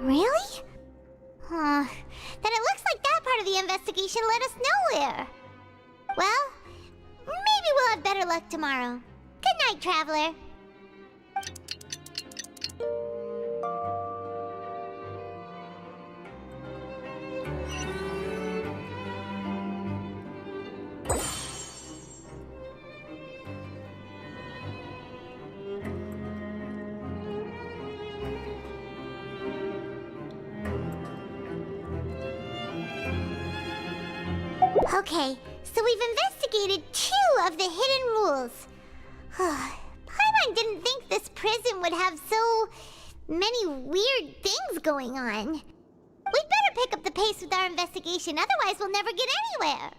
Really? Then it looks like that part of the investigation led us nowhere. Well, maybe we'll have better luck tomorrow. Good night, Traveler. Okay, so we've investigated 2 of the hidden rules. Paimon didn't think this prison would have so many weird things going on. We'd better pick up the pace with our investigation, otherwise we'll never get anywhere.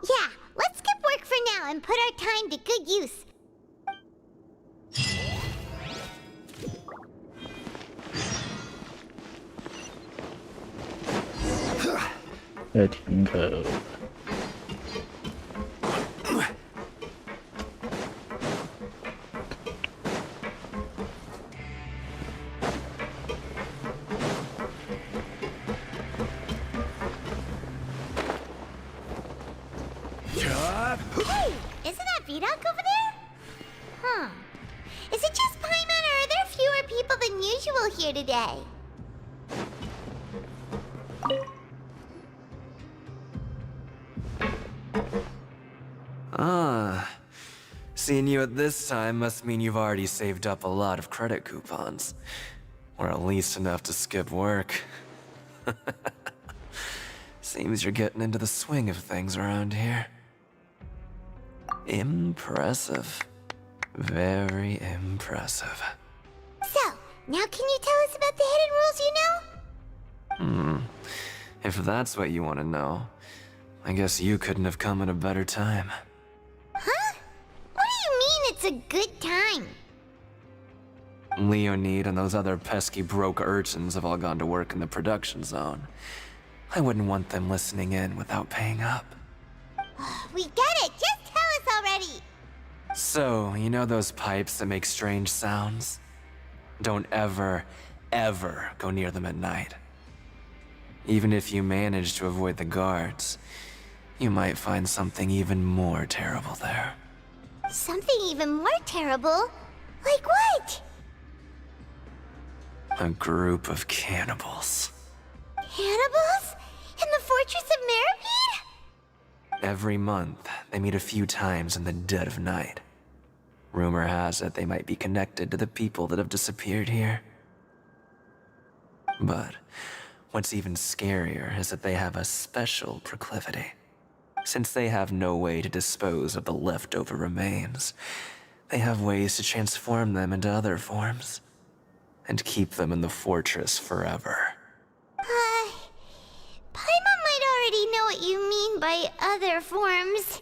Yeah, let's skip work for now and put our time to good use. Letting go. Hey, isn't that Vidoc over there? here today. Ah. Seeing you at this time must mean you've already saved up a lot of credit coupons. Or at least enough to skip work. Seems you're getting into the swing of things around here. Impressive. Very impressive. So, now can you tell us about the hidden rules you know? If that's what you want to know, I guess you couldn't have come at a better time. Huh? What do you mean it's a good time? Leonid and those other pesky broke urchins have all gone to work in the production zone. I wouldn't want them listening in without paying up. We get it! Just tell us already! So, you know those pipes that make strange sounds? Don't ever, ever go near them at night. Even if you manage to avoid the guards, you might find something even more terrible there. Something even more terrible? Like what? A group of cannibals. Cannibals? In the Fortress of Meripede? Every month, they meet a few times in the dead of night. Rumor has it they might be connected to the people that have disappeared here. But what's even scarier is that they have a special proclivity. Since they have no way to dispose of the leftover remains, they have ways to transform them into other forms and keep them in the fortress forever. Paimon might already know what you mean by other forms.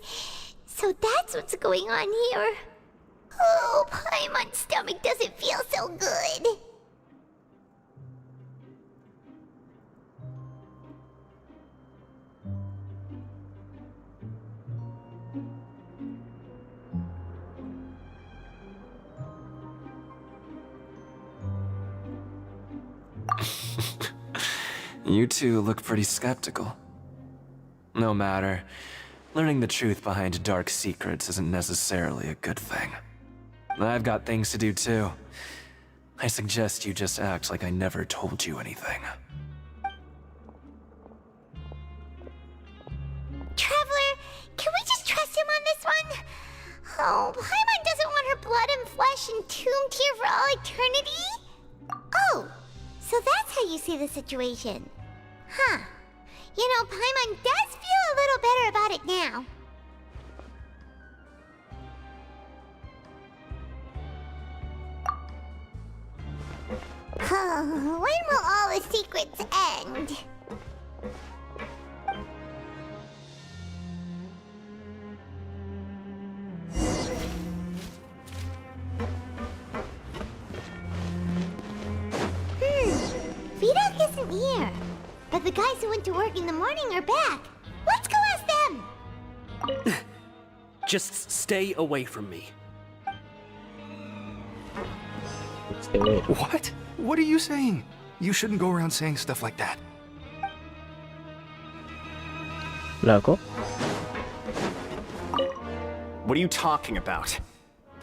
So that's what's going on here. Oh, Paimon's stomach doesn't feel so good. You two look pretty skeptical. No matter. Learning the truth behind dark secrets isn't necessarily a good thing. I've got things to do too. I suggest you just act like I never told you anything. Traveler, can we just trust him on this one? Oh, Paimon doesn't want her blood and flesh entombed here for all eternity? Oh, so that's how you see the situation. Huh. You know, Paimon does feel a little better about it now. When will all the secrets end? Vidok isn't here. But the guys who went to work in the morning are back. Let's go ask them! Just stay away from me. What? What are you saying? You shouldn't go around saying stuff like that. Lago? What are you talking about?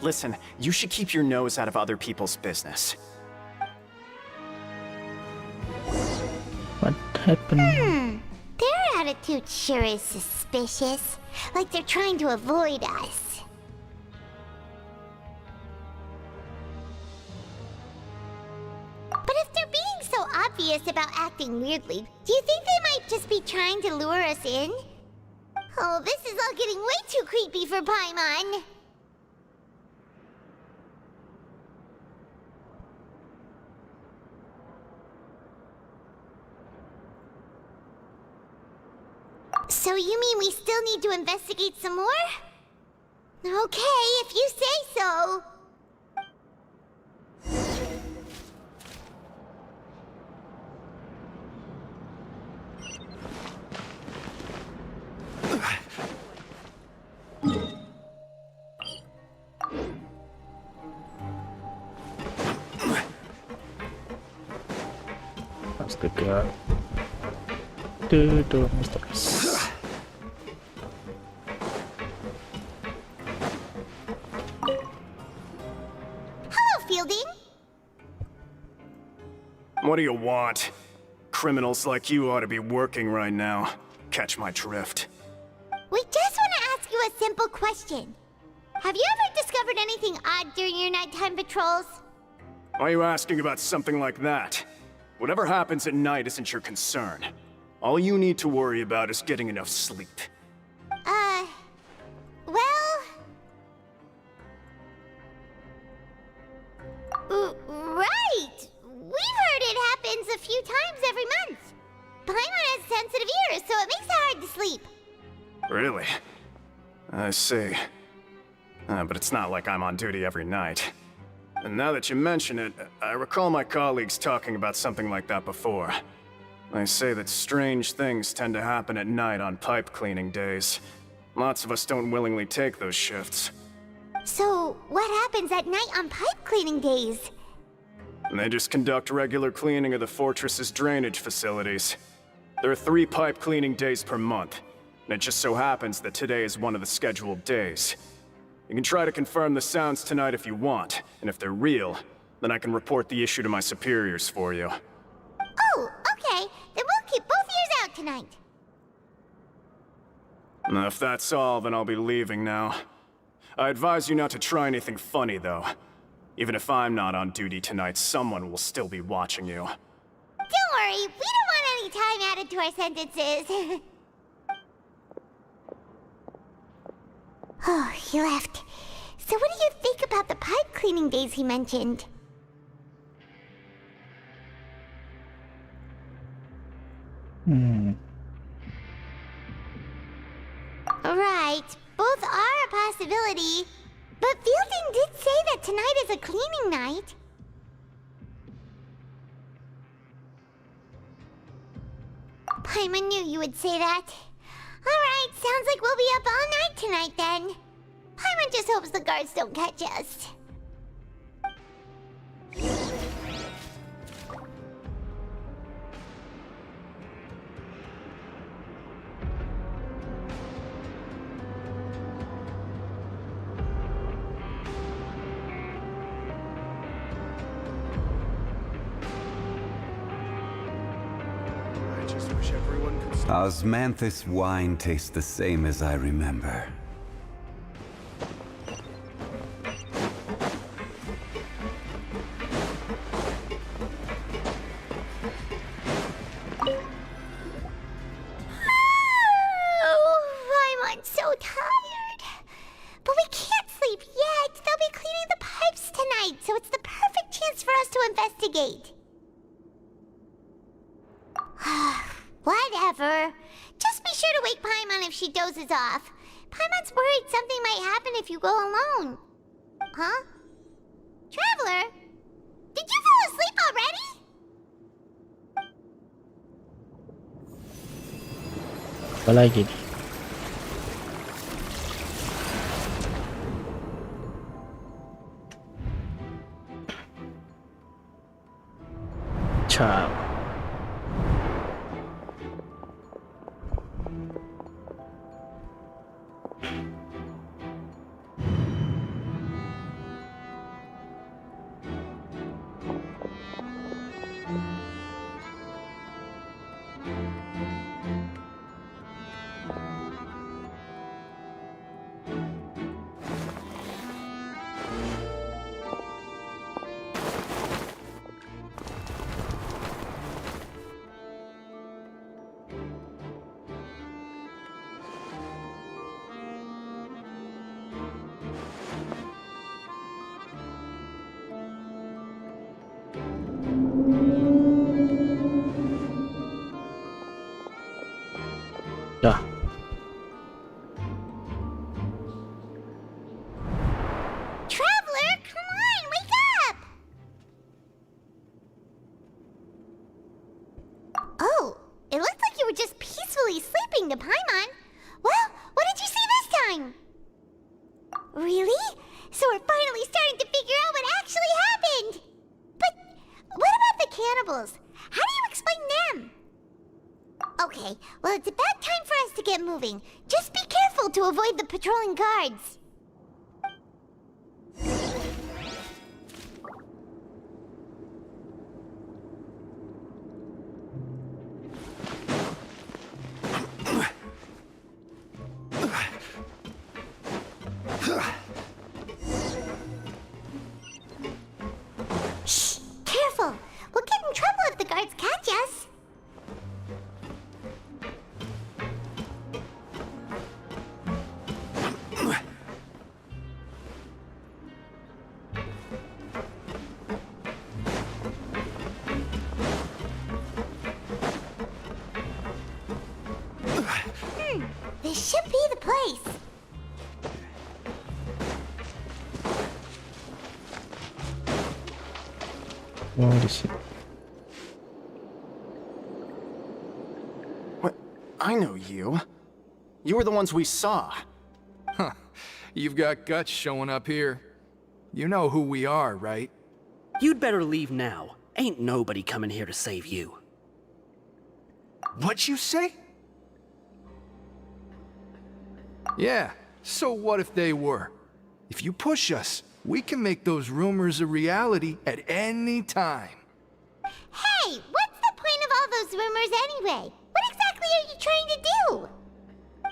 Listen, you should keep your nose out of other people's business. What happened? Their attitude sure is suspicious. Like they're trying to avoid us. But if they're being so obvious about acting weirdly, do you think they might just be trying to lure us in? Oh, this is all getting way too creepy for Paimon. So you mean we still need to investigate some more? Okay, if you say so. Astaga. Tuh, Mr. Hello, Fielding. What do you want? Criminals like you ought to be working right now. Catch my drift. We just want to ask you a simple question. Have you ever discovered anything odd during your nighttime patrols? Why are you asking about something like that? Whatever happens at night isn't your concern. All you need to worry about is getting enough sleep. Right! We've heard it happens a few times every month. Paimon has sensitive ears, so it makes it hard to sleep. Really? I see. But it's not like I'm on duty every night. And now that you mention it, I recall my colleagues talking about something like that before. They say that strange things tend to happen at night on pipe cleaning days. Lots of us don't willingly take those shifts. So, what happens at night on pipe cleaning days? They just conduct regular cleaning of the fortress's drainage facilities. There are 3 pipe cleaning days per month, and it just so happens that today is one of the scheduled days. You can try to confirm the sounds tonight if you want, and if they're real, then I can report the issue to my superiors for you. Oh, okay. Then we'll keep both ears out tonight. If that's all, then I'll be leaving now. I advise you not to try anything funny, though. Even if I'm not on duty tonight, someone will still be watching you. Don't worry, we don't want any time added to our sentences. Oh, he left. So what do you think about the pipe cleaning days he mentioned? Right, both are a possibility. But Fielding did say that tonight is a cleaning night. Paimon knew you would say that. Alright, sounds like we'll be up all night tonight then. Paimon just hopes the guards don't catch us. Osmanthus wine tastes the same as I remember. I'm so tired. But we can't sleep yet. They'll be cleaning the pipes tonight, so it's the perfect chance for us to investigate. Whatever. Just be sure to wake Paimon if she dozes off. Paimon's worried something might happen if you go alone. Huh? Traveler? Did you fall asleep already? Apa lagi? Ciao. Dah. Traveler, come on, wake up! Oh, it looked like you were just peacefully sleeping to Paimon. Well, what did you see this time? Really? So we're finally starting to figure out what actually happened! But what about the cannibals? How do you explain them? Okay, well, it's about time for us to get moving. Just be careful to avoid the patrolling guards. Oh, di sini. What? I know you. You were the ones we saw. Huh. You've got guts showing up here. You know who we are, right? You'd better leave now. Ain't nobody coming here to save you. What'd you say? Yeah, so what if they were? If you push us, we can make those rumors a reality at any time. Hey, what's the point of all those rumors anyway? What exactly are you trying to do?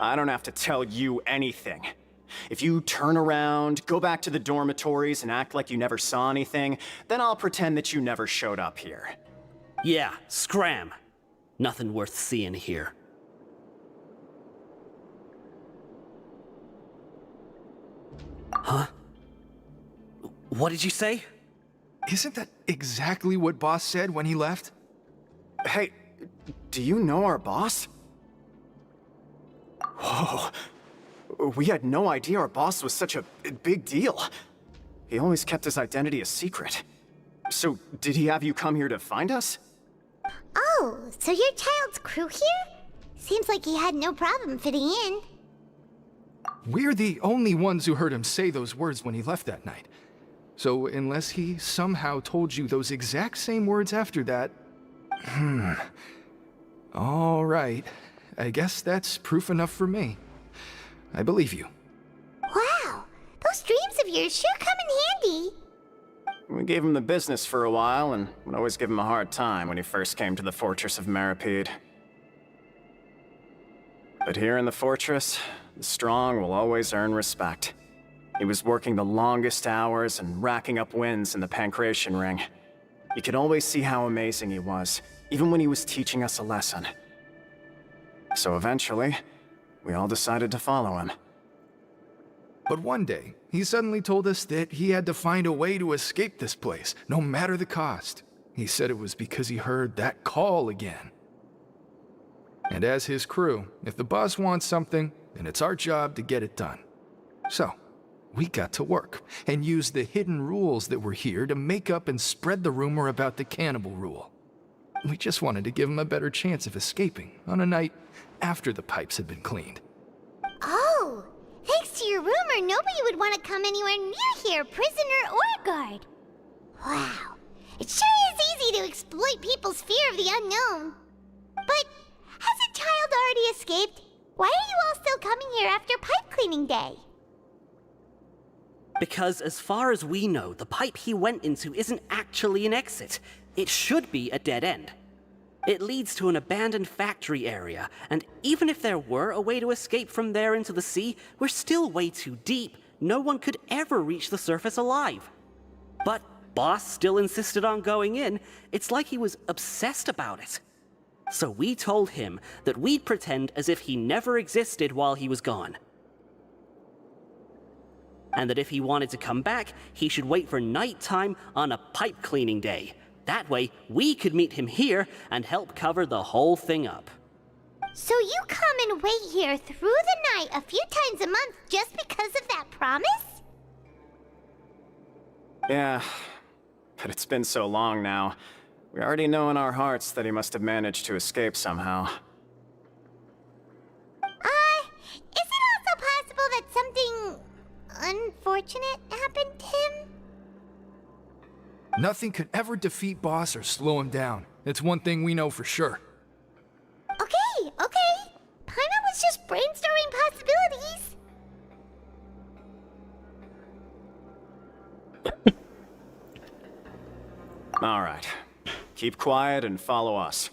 I don't have to tell you anything. If you turn around, go back to the dormitories and act like you never saw anything, then I'll pretend that you never showed up here. Yeah, scram. Nothing worth seeing here. Huh? What did you say? Isn't that exactly what Boss said when he left? Hey, do you know our boss? Whoa. We had no idea our boss was such a big deal. He always kept his identity a secret. So, did he have you come here to find us? Oh, so your child's crew here? Seems like he had no problem fitting in. We're the only ones who heard him say those words when he left that night. So unless he somehow told you those exact same words after that... All right. I guess that's proof enough for me. I believe you. Wow, those dreams of yours sure come in handy. We gave him the business for a while, and would always give him a hard time when he first came to the Fortress of Meripede. But here in the Fortress, the strong will always earn respect. He was working the longest hours and racking up wins in the Pancration Ring. You could always see how amazing he was, even when he was teaching us a lesson. So eventually, we all decided to follow him. But one day, he suddenly told us that he had to find a way to escape this place, no matter the cost. He said it was because he heard that call again. And as his crew, if the boss wants something, then it's our job to get it done. So, we got to work, and used the hidden rules that were here to make up and spread the rumor about the cannibal rule. We just wanted to give him a better chance of escaping on a night after the pipes had been cleaned. Oh, thanks to your rumor, nobody would want to come anywhere near here, prisoner or guard. Wow, it sure is easy to exploit people's fear of the unknown. But has a child already escaped? Why are you all still coming here after pipe cleaning day? Because as far as we know, the pipe he went into isn't actually an exit. It should be a dead end. It leads to an abandoned factory area, and even if there were a way to escape from there into the sea, we're still way too deep. No one could ever reach the surface alive. But Boss still insisted on going in. It's like he was obsessed about it. So we told him that we'd pretend as if he never existed while he was gone. And that if he wanted to come back, he should wait for nighttime on a pipe cleaning day. That way, we could meet him here and help cover the whole thing up. So you come and wait here through the night a few times a month just because of that promise? Yeah, but it's been so long now. We already know in our hearts that he must have managed to escape somehow. Is it also possible that something unfortunate happened to him? Nothing could ever defeat Boss or slow him down. It's one thing we know for sure. Okay. Paimon was just brainstorming possibilities. All right. Keep quiet and follow us.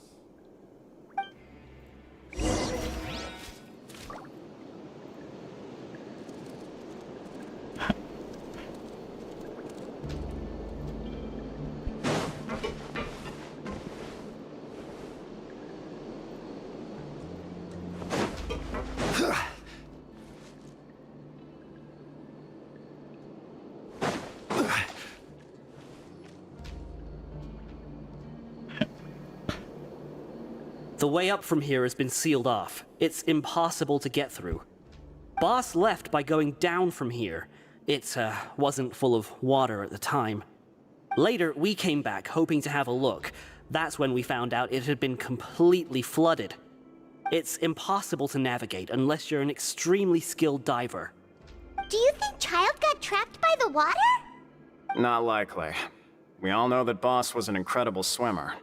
The way up from here has been sealed off. It's impossible to get through. Boss left by going down from here. It wasn't full of water at the time. Later, we came back hoping to have a look. That's when we found out it had been completely flooded. It's impossible to navigate unless you're an extremely skilled diver. Do you think Child got trapped by the water? Not likely. We all know that Boss was an incredible swimmer.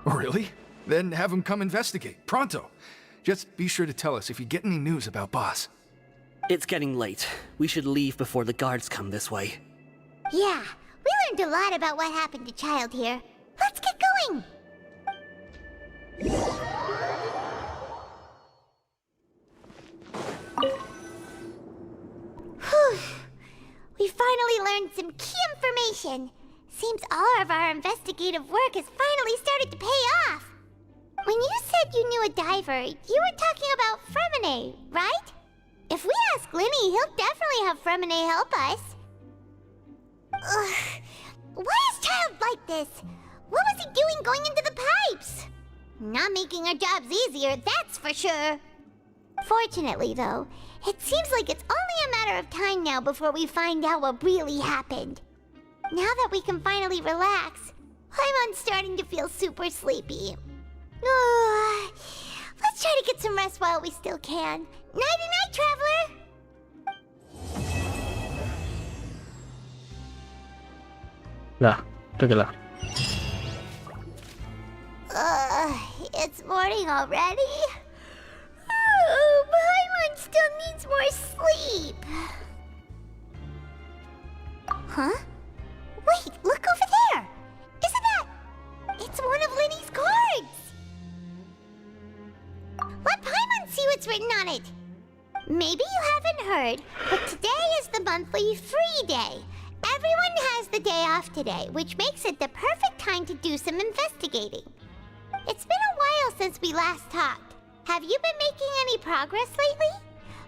Really? Then have him come investigate, pronto. Just be sure to tell us if you get any news about Boss. It's getting late. We should leave before the guards come this way. Yeah, we learned a lot about what happened to Child here. Let's get going! Whew. We finally learned some key information. Seems all of our investigative work has finally started to pay off. When you said you knew a diver, you were talking about Fremine, right? If we ask Linny, he'll definitely have Fremine help us. Ugh. Why is Child like this? What was he doing going into the pipes? Not making our jobs easier, that's for sure. Fortunately, though, it seems like it's only a matter of time now before we find out what really happened. Now that we can finally relax, I'm starting to feel super sleepy. Let's try to get some rest while we still can. Nighty-night, traveler! Lah, udah gelap. It's morning already? Oh, Paimon still needs more sleep. Huh? Wait, look over there! Isn't that... It's one of Linny's cards! Let Paimon see what's written on it. Maybe you haven't heard, but today is the monthly free day. Everyone has the day off today, which makes it the perfect time to do some investigating. It's been a while since we last talked. Have you been making any progress lately?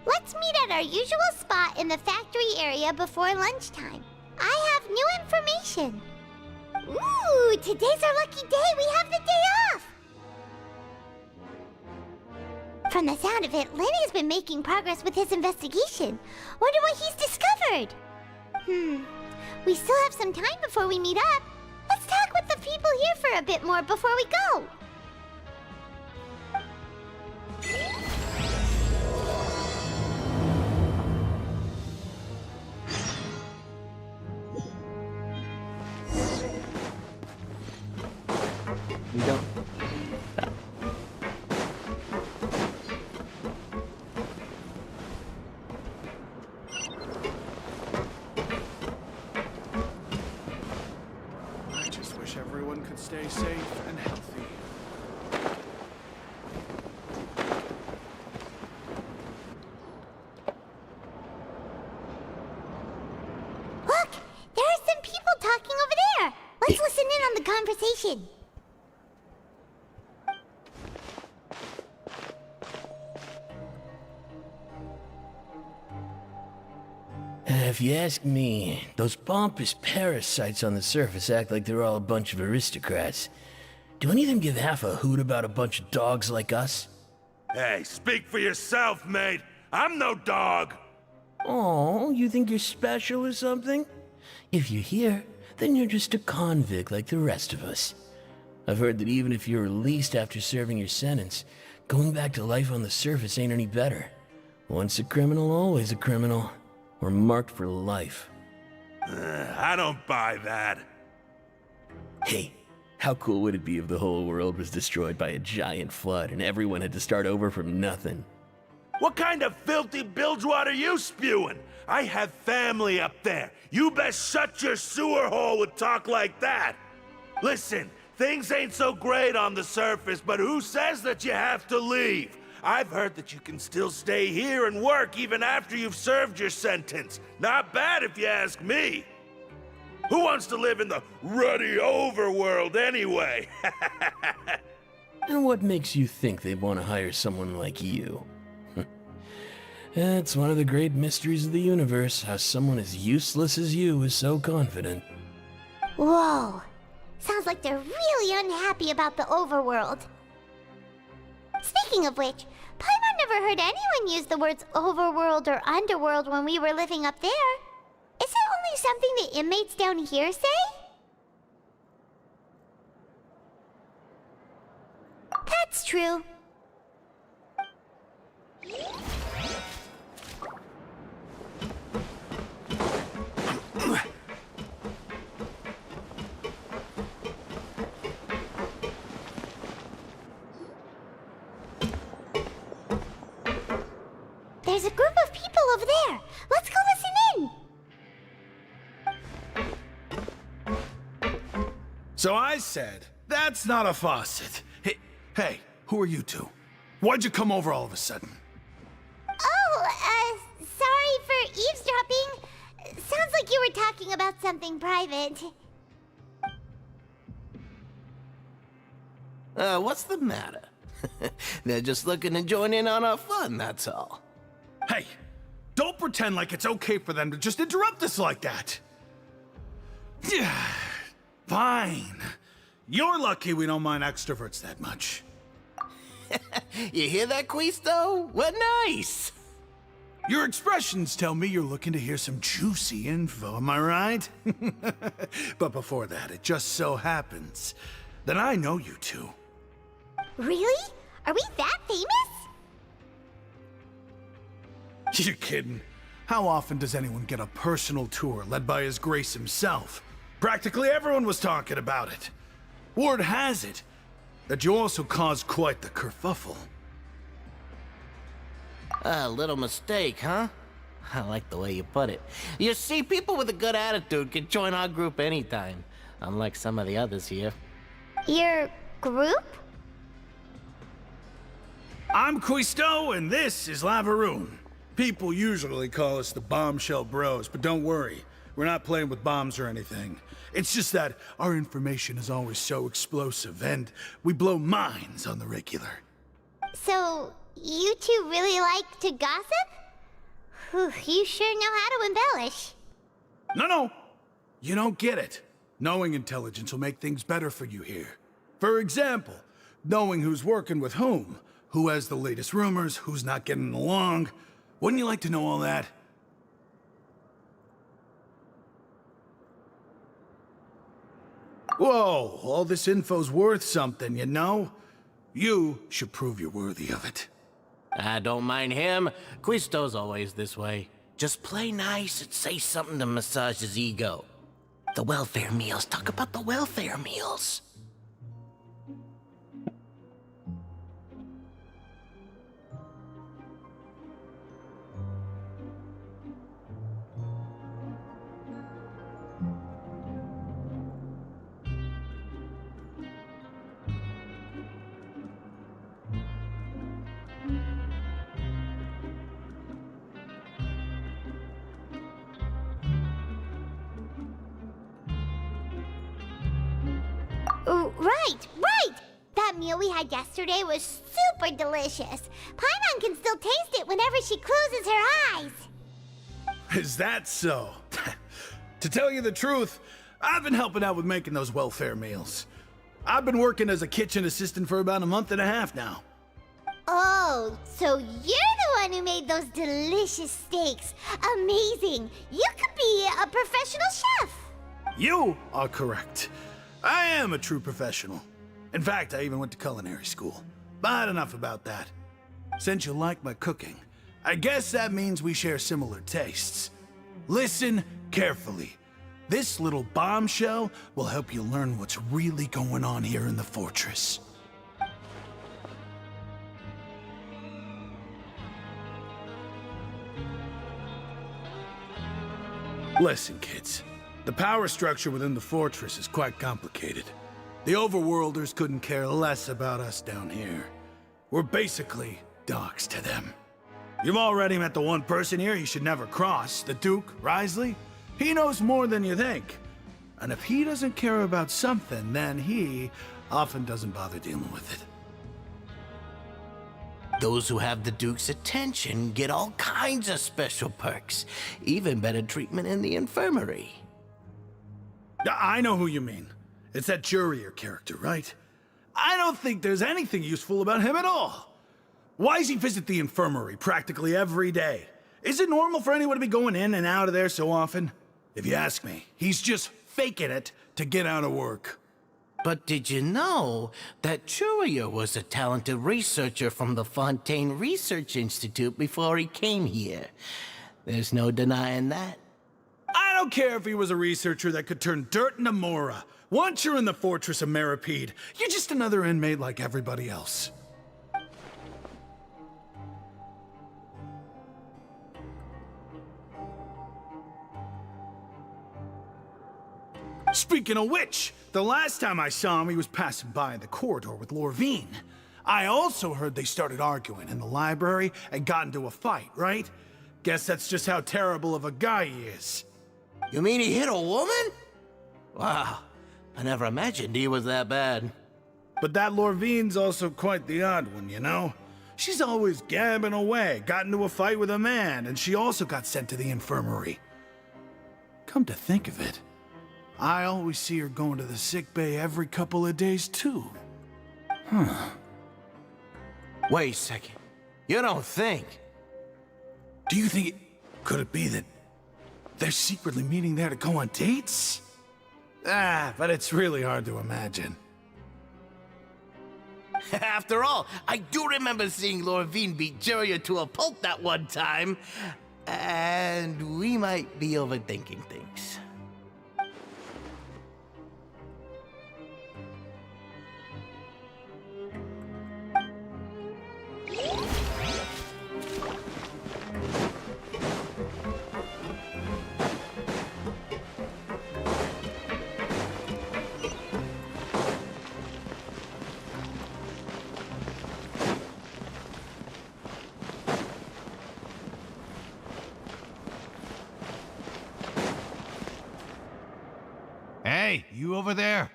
Let's meet at our usual spot in the factory area before lunchtime. I have new information. Ooh, today's our lucky day. We have the day off. From the sound of it, Lenny's been making progress with his investigation. Wonder what he's discovered. We still have some time before we meet up. Let's talk with the people here for a bit more before we go. We don't. I just wish everyone could stay safe and healthy. Look, there are some people talking over there. Let's listen in on the conversation. If you ask me, those pompous parasites on the surface act like they're all a bunch of aristocrats. Do any of them give half a hoot about a bunch of dogs like us? Hey, speak for yourself, mate. I'm no dog. Oh, you think you're special or something? If you're here, then you're just a convict like the rest of us. I've heard that even if you're released after serving your sentence, going back to life on the surface ain't any better. Once a criminal, always a criminal. We're marked for life. I don't buy that. Hey, how cool would it be if the whole world was destroyed by a giant flood and everyone had to start over from nothing? What kind of filthy bilgewater are you spewing? I have family up there. You best shut your sewer hole with talk like that. Listen, things ain't so great on the surface, but who says that you have to leave? I've heard that you can still stay here and work even after you've served your sentence. Not bad if you ask me. Who wants to live in the ruddy overworld anyway? And what makes you think they want to hire someone like you? It's one of the great mysteries of the universe, how someone as useless as you is so confident. Whoa. Sounds like they're really unhappy about the overworld. Speaking of which, Paimon never heard anyone use the words overworld or underworld when we were living up there. Is it only something the inmates down here say? That's true. There's a group of people over there. Let's go listen in. So I said, that's not a faucet. Hey, who are you two? Why'd you come over all of a sudden? Oh, sorry for eavesdropping. Sounds like you were talking about something private. What's the matter? They're just looking to join in on our fun, that's all. Hey, don't pretend like it's okay for them to just interrupt us like that. Yeah, fine. You're lucky we don't mind extroverts that much. You hear that, Quisto? What nice! Your expressions tell me you're looking to hear some juicy info, am I right? But before that, it just so happens that I know you two. Really? Are we that famous? You're kidding. How often does anyone get a personal tour led by His Grace himself? Practically everyone was talking about it. Word has it that you also caused quite the kerfuffle. A little mistake, huh? I like the way you put it. You see, people with a good attitude can join our group anytime, unlike some of the others here. Your group? I'm Quisto, and this is Lavaroon. People usually call us the Bombshell Bros, but don't worry. We're not playing with bombs or anything. It's just that our information is always so explosive, and we blow minds on the regular. So, you two really like to gossip? Whew, you sure know how to embellish. No. You don't get it. Knowing intelligence will make things better for you here. For example, knowing who's working with whom, who has the latest rumors, who's not getting along. Wouldn't you like to know all that? Whoa, all this info's worth something, you know? You should prove you're worthy of it. I don't mind him. Quisto's always this way. Just play nice and say something to massage his ego. The welfare meals. Talk about the welfare meals. Right! That meal we had yesterday was super delicious. Paimon can still taste it whenever she closes her eyes. Is that so? To tell you the truth, I've been helping out with making those welfare meals. I've been working as a kitchen assistant for about a month and a half now. Oh, so you're the one who made those delicious steaks. Amazing! You could be a professional chef. You are correct. I am a true professional. In fact, I even went to culinary school. But enough about that. Since you like my cooking, I guess that means we share similar tastes. Listen carefully. This little bombshell will help you learn what's really going on here in the fortress. Listen, kids. The power structure within the fortress is quite complicated. The overworlders couldn't care less about us down here. We're basically dogs to them. You've already met the one person here you should never cross, the Duke, Risley. He knows more than you think. And if he doesn't care about something, then he often doesn't bother dealing with it. Those who have the Duke's attention get all kinds of special perks, even better treatment in the infirmary. I know who you mean. It's that Jurier character, right? I don't think there's anything useful about him at all. Why does he visit the infirmary practically every day? Is it normal for anyone to be going in and out of there so often? If you ask me, he's just faking it to get out of work. But did you know that Churia was a talented researcher from the Fontaine Research Institute before he came here? There's no denying that. I don't care if he was a researcher that could turn dirt into Mora. Once you're in the fortress of Meripede, you're just another inmate like everybody else. Speaking of which, the last time I saw him, he was passing by in the corridor with Lorvine. I also heard they started arguing in the library and got into a fight, right? Guess that's just how terrible of a guy he is. You mean he hit a woman? Wow, I never imagined he was that bad. But that Lorvine's also quite the odd one, you know? She's always gabbing away, got into a fight with a man, and she also got sent to the infirmary. Come to think of it, I always see her going to the sick bay every couple of days, too. Huh. Wait a second. You don't think? Do you think could it be that they're secretly meeting there to go on dates? But it's really hard to imagine. After all, I do remember seeing Lorvine beat Juria to a pulp that one time. And we might be overthinking things. Hey, you over there?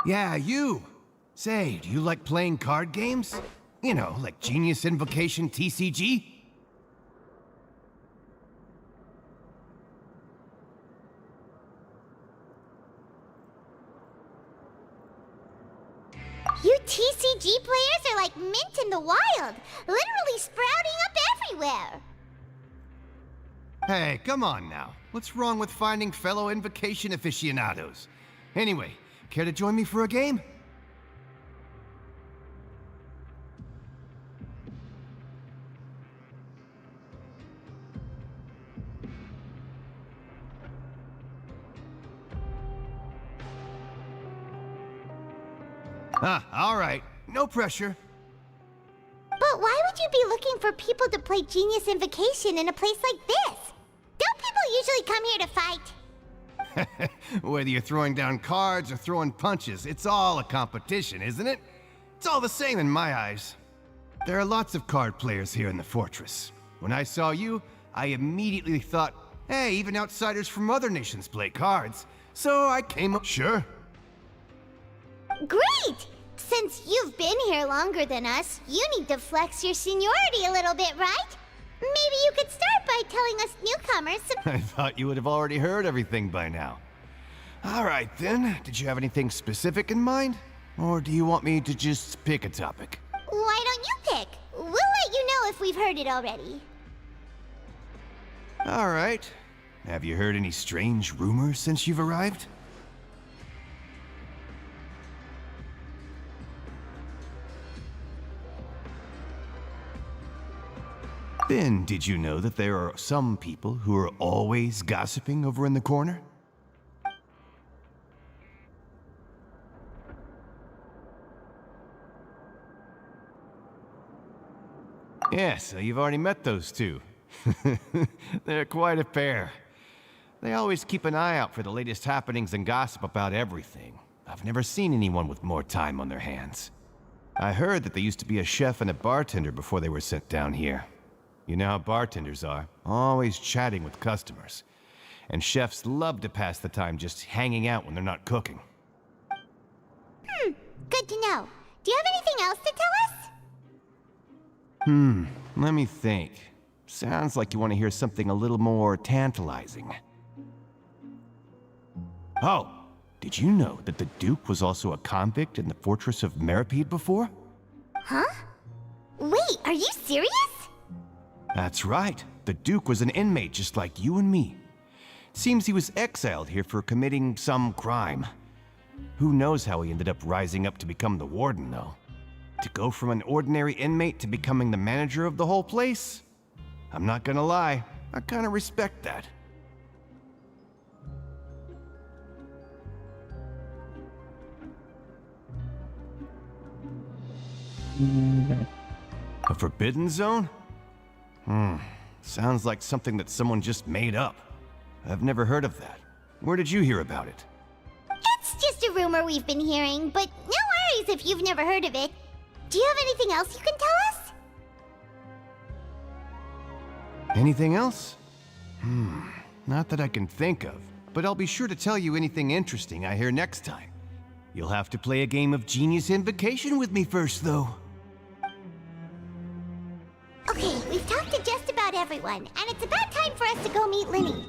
Yeah, you. Say, do you like playing card games? You know, like Genius Invocation TCG? You TCG players are like mint in the wild, literally sprouting up everywhere. Hey, come on now. What's wrong with finding fellow Invocation aficionados? Anyway, care to join me for a game? All right. No pressure. But why would you be looking for people to play Genius Invocation in a place like this? Don't people usually come here to fight? Whether you're throwing down cards or throwing punches, it's all a competition, isn't it? It's all the same in my eyes. There are lots of card players here in the fortress. When I saw you, I immediately thought, hey, even outsiders from other nations play cards. So I came up. Sure. Great! Since you've been here longer than us, you need to flex your seniority a little bit, right? Maybe you could start by telling us newcomers some... I thought you would have already heard everything by now. All right, then. Did you have anything specific in mind? Or do you want me to just pick a topic? Why don't you pick? We'll let you know if we've heard it already. All right. Have you heard any strange rumors since you've arrived? Then, did you know that there are some people who are always gossiping over in the corner? Yeah, so you've already met those two. They're quite a pair. They always keep an eye out for the latest happenings and gossip about everything. I've never seen anyone with more time on their hands. I heard that they used to be a chef and a bartender before they were sent down here. You know how bartenders are, always chatting with customers. And chefs love to pass the time just hanging out when they're not cooking. Good to know. Do you have anything else to tell us? Let me think. Sounds like you want to hear something a little more tantalizing. Oh, did you know that the Duke was also a convict in the fortress of Meripede before? Huh? Wait, are you serious? That's right. The Duke was an inmate just like you and me. Seems he was exiled here for committing some crime. Who knows how he ended up rising up to become the warden, though? To go from an ordinary inmate to becoming the manager of the whole place? I'm not gonna lie, I kinda respect that. A forbidden zone? Sounds like something that someone just made up. I've never heard of that. Where did you hear about it? It's just a rumor we've been hearing, but no worries if you've never heard of it. Do you have anything else you can tell us? Anything else? Not that I can think of, but I'll be sure to tell you anything interesting I hear next time. You'll have to play a game of Genius Invocation with me first, though. Okay, we've talked to just about everyone, and it's about time for us to go meet Linny.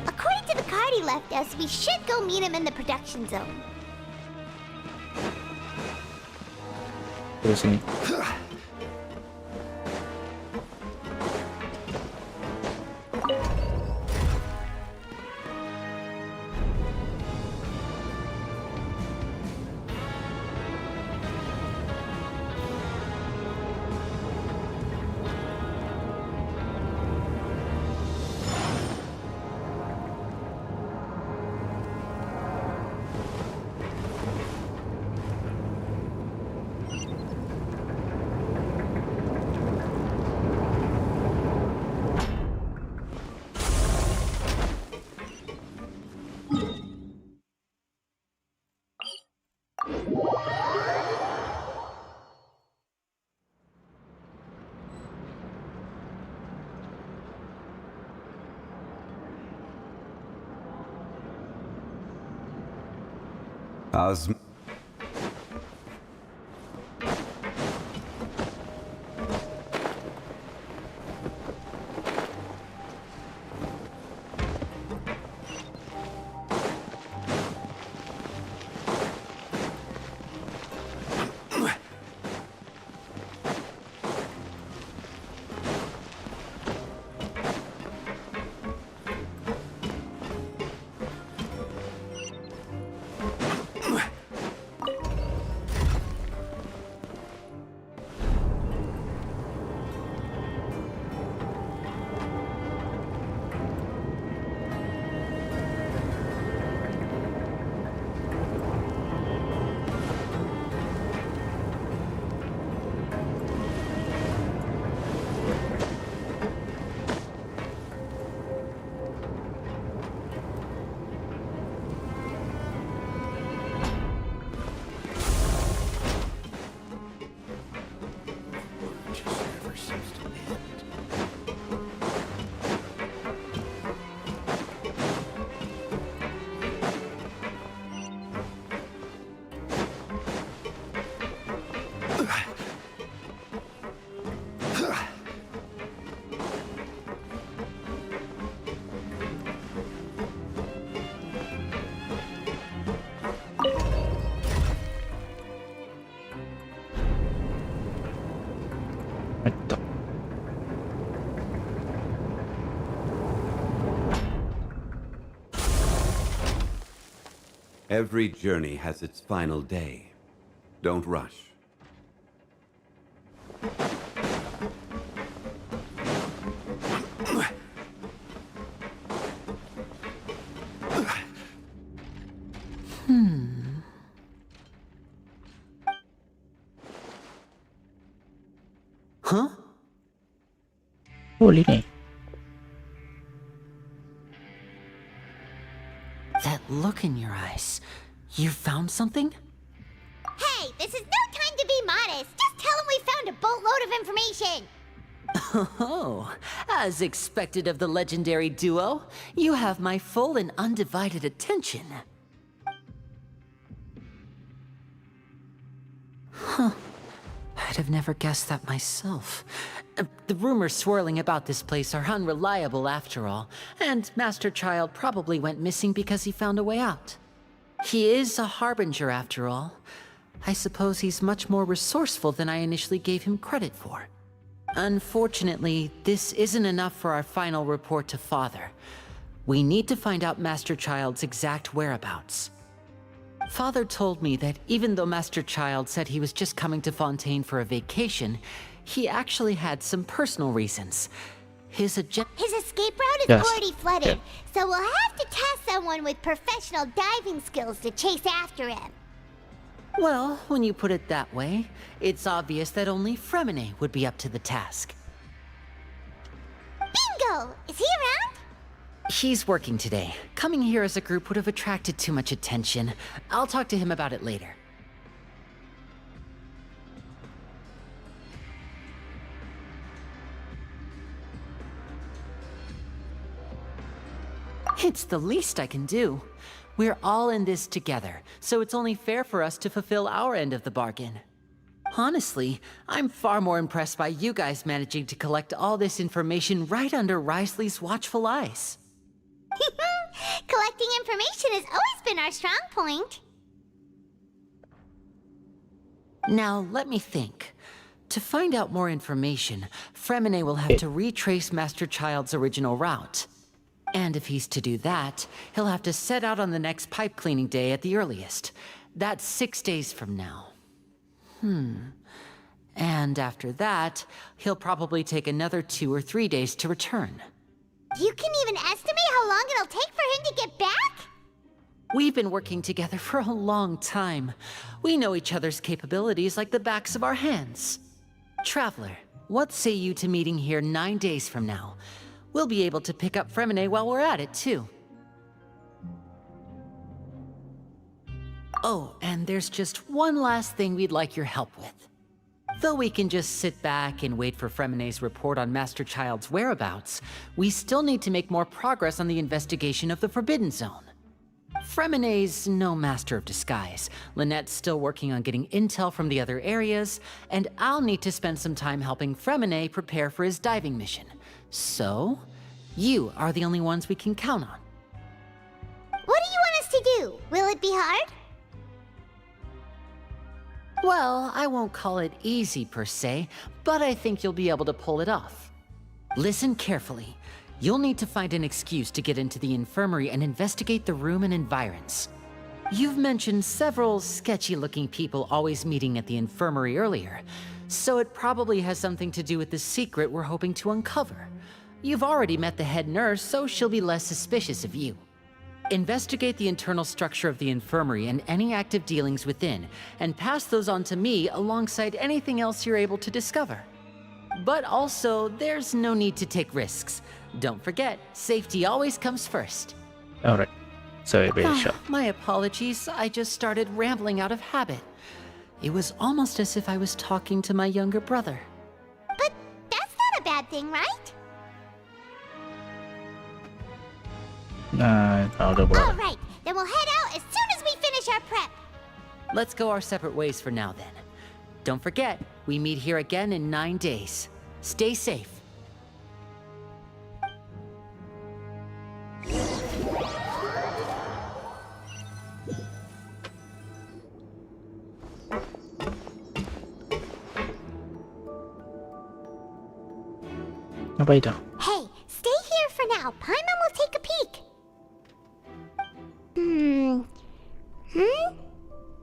According to the card he left us, we should go meet him in the production zone. Terus ini. Every journey has its final day. Don't rush. Huh? Boleh nih. That look in your eyes. You found something? Hey, this is no time to be modest. Just tell him we found a boatload of information. Oh, as expected of the legendary duo, you have my full and undivided attention. Huh. I'd have never guessed that myself. The rumors swirling about this place are unreliable after all, and Master Child probably went missing because he found a way out. He is a harbinger after all. I suppose he's much more resourceful than I initially gave him credit for. Unfortunately, this isn't enough for our final report to Father. We need to find out Master Child's exact whereabouts. Father told me that even though Master Child said he was just coming to Fontaine for a vacation, he actually had some personal reasons. His escape route is already flooded, so we'll have to task someone with professional diving skills to chase after him. Well, when you put it that way, it's obvious that only Fremine would be up to the task. Bingo! Is he around? He's working today. Coming here as a group would have attracted too much attention. I'll talk to him about it later. It's the least I can do. We're all in this together, so it's only fair for us to fulfill our end of the bargain. Honestly, I'm far more impressed by you guys managing to collect all this information right under Wriothesley's watchful eyes. Collecting information has always been our strong point. Now, let me think. To find out more information, Fremine will have to retrace Master Child's original route. And if he's to do that, he'll have to set out on the next pipe cleaning day at the earliest. That's 6 days from now. And after that, he'll probably take another 2 or 3 days to return. You can even estimate how long it'll take for him to get back? We've been working together for a long time. We know each other's capabilities like the backs of our hands. Traveler, what say you to meeting here 9 days from now? We'll be able to pick up Fremine while we're at it, too. Oh, and there's just one last thing we'd like your help with. Though we can just sit back and wait for Fremine's report on Master Child's whereabouts, we still need to make more progress on the investigation of the Forbidden Zone. Fremine's no master of disguise, Lynette's still working on getting intel from the other areas, and I'll need to spend some time helping Fremine prepare for his diving mission. So, you are the only ones we can count on. What do you want us to do? Will it be hard? Well, I won't call it easy per se, but I think you'll be able to pull it off. Listen carefully. You'll need to find an excuse to get into the infirmary and investigate the room and environs. You've mentioned several sketchy-looking people always meeting at the infirmary earlier, so it probably has something to do with the secret we're hoping to uncover. You've already met the head nurse, so she'll be less suspicious of you. Investigate the internal structure of the infirmary and any active dealings within, and pass those on to me alongside anything else you're able to discover. But also, there's no need to take risks. Don't forget, safety always comes first. Alright, so very short. My apologies, I just started rambling out of habit. It was almost as if I was talking to my younger brother. But that's not a bad thing, right? Alright, then we'll head out as soon as we finish our prep. Let's go our separate ways for now then. Don't forget, we meet here again in 9 days. Stay safe. Apa itu? Hey, stay here for now. Paimon will take a peek.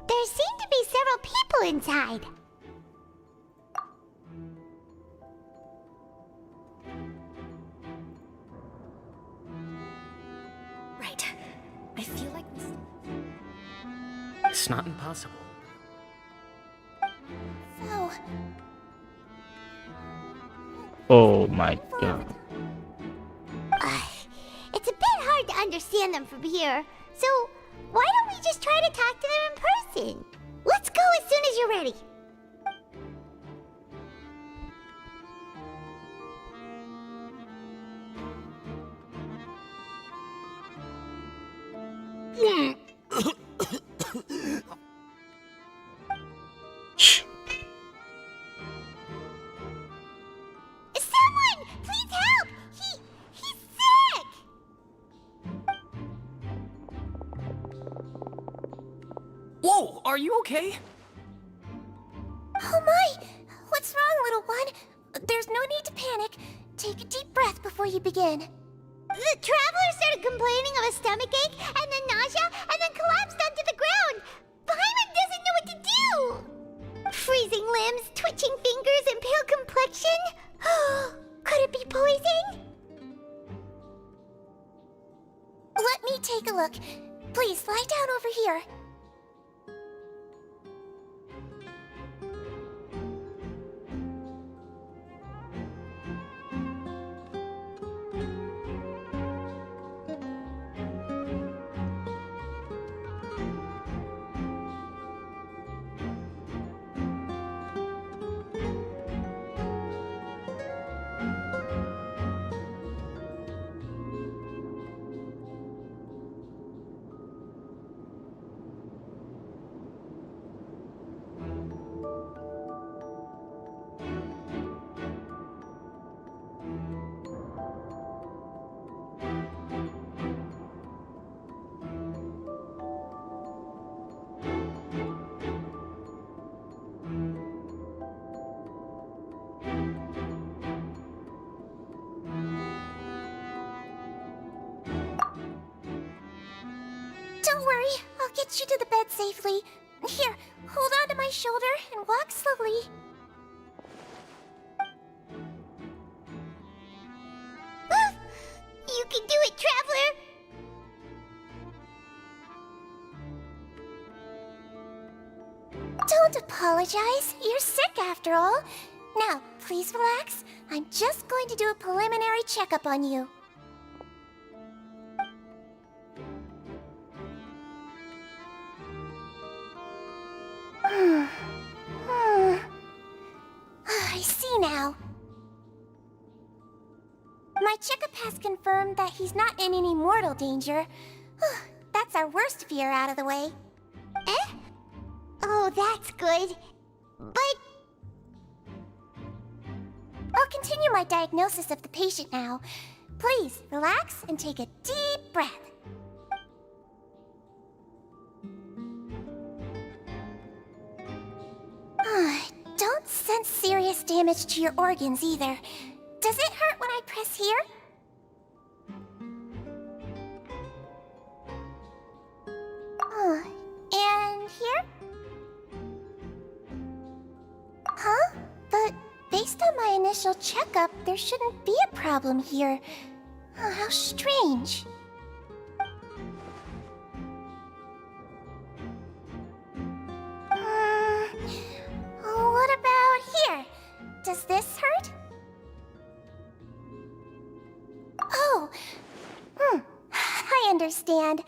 There seem to be several people inside. Right. I feel like this... It's not impossible. So... Oh my god. It's a bit hard to understand them from here, so why don't we just try to talk to them in person? Let's go as soon as you're ready. Someone! Please help! He's sick! Whoa, are you okay? There's no need to panic. Take a deep breath before you begin. The traveler started complaining of a stomachache, and then nausea, and then collapsed onto the ground. Paimon doesn't know what to do. Freezing limbs, twitching fingers, and pale complexion? Could it be poison? Let me take a look. Please, lie down over here. Don't worry, I'll get you to the bed safely. Here, hold on to my shoulder and walk slowly. You can do it, Traveler! Don't apologize. You're sick after all. Now, please relax. I'm just going to do a preliminary checkup on you. I see now. My checkup has confirmed that he's not in any mortal danger. That's our worst fear out of the way. Eh? Oh, that's good. But... I'll continue my diagnosis of the patient now. Please, relax and take a deep breath. Don't sense serious damage to your organs either. Does it hurt when I press here? And here? Huh? But based on my initial checkup, there shouldn't be a problem here. How strange. What about here? Does this hurt? Oh, I understand.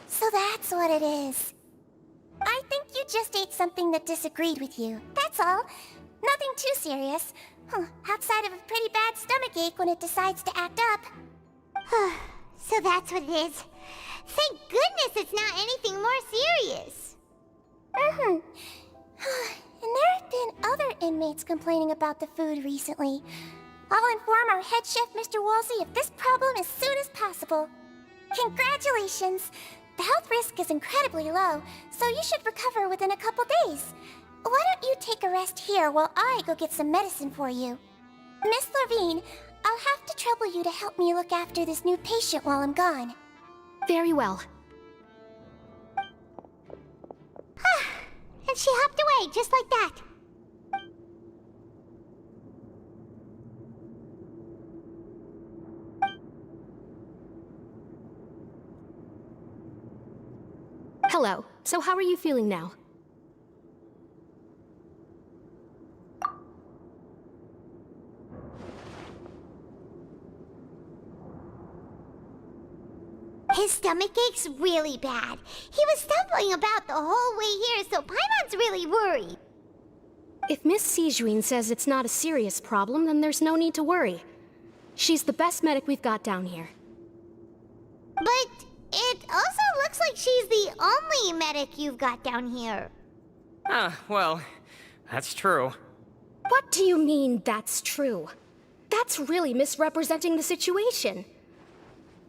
So that's what it is. I think you just ate something that disagreed with you. That's all. Nothing too serious. Outside of a pretty bad stomachache when it decides to act up. So that's what it is. Thank goodness it's not anything more serious. And there have been other inmates complaining about the food recently. I'll inform our head chef, Mr. Wolsey, of this problem as soon as possible. Congratulations! The health risk is incredibly low, so you should recover within a couple days. Why don't you take a rest here while I go get some medicine for you? Miss Levine, I'll have to trouble you to help me look after this new patient while I'm gone. Very well. And she hopped away just like that. Hello. So how are you feeling now? His stomachache's really bad. He was stumbling about the whole way here, so Paimon's really worried. If Miss Sijuin says it's not a serious problem, then there's no need to worry. She's the best medic we've got down here. But it also looks like she's the only medic you've got down here. Well, that's true. What do you mean, that's true? That's really misrepresenting the situation.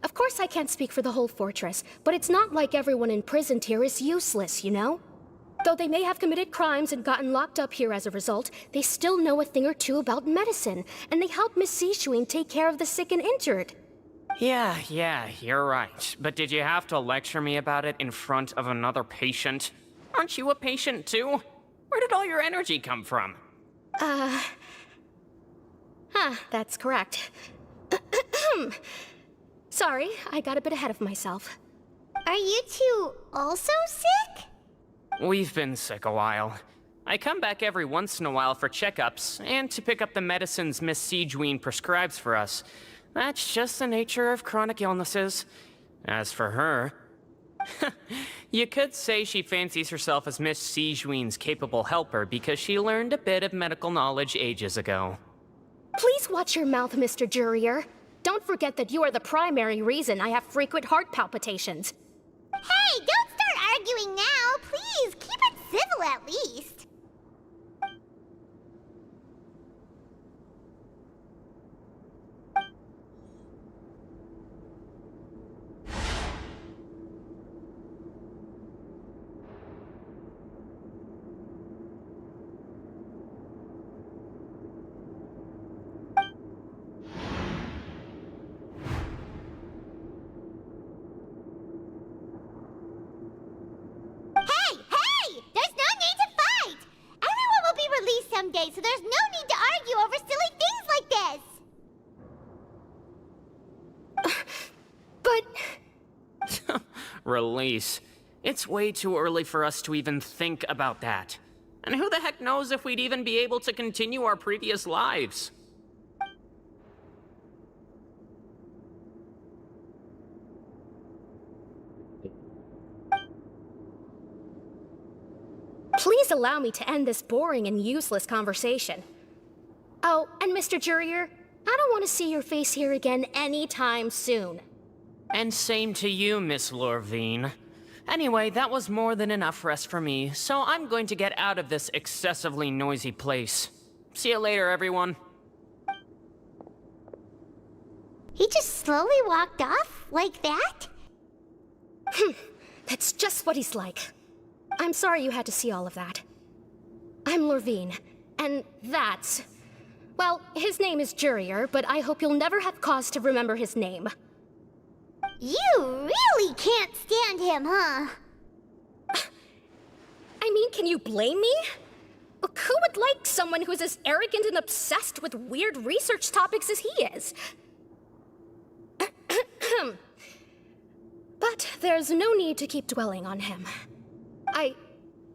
Of course I can't speak for the whole fortress, but it's not like everyone imprisoned here is useless, you know? Though they may have committed crimes and gotten locked up here as a result, they still know a thing or two about medicine, and they help Miss Sishuin take care of the sick and injured. Yeah, you're right. But did you have to lecture me about it in front of another patient? Aren't you a patient too? Where did all your energy come from? That's correct. Sorry, I got a bit ahead of myself. Are you two also sick? We've been sick a while. I come back every once in a while for checkups, and to pick up the medicines Miss Sijween prescribes for us. That's just the nature of chronic illnesses. As for her... you could say she fancies herself as Miss Sijween's capable helper because she learned a bit of medical knowledge ages ago. Please watch your mouth, Mr. Jurier. Don't forget that you are the primary reason I have frequent heart palpitations. Hey, don't start arguing now! Please, keep it civil at least. Someday, so there's no need to argue over silly things like this. But... Release. It's way too early for us to even think about that. And who the heck knows if we'd even be able to continue our previous lives? Please allow me to end this boring and useless conversation. Oh, and Mr. Jurier, I don't want to see your face here again anytime soon. And same to you, Miss Lorvine. Anyway, that was more than enough rest for me, so I'm going to get out of this excessively noisy place. See you later, everyone. He just slowly walked off like that? That's just what he's like. I'm sorry you had to see all of that. I'm Lorvine, and that's... Well, his name is Jurier, but I hope you'll never have cause to remember his name. You really can't stand him, huh? I mean, can you blame me? Who would like someone who's as arrogant and obsessed with weird research topics as he is? But there's no need to keep dwelling on him.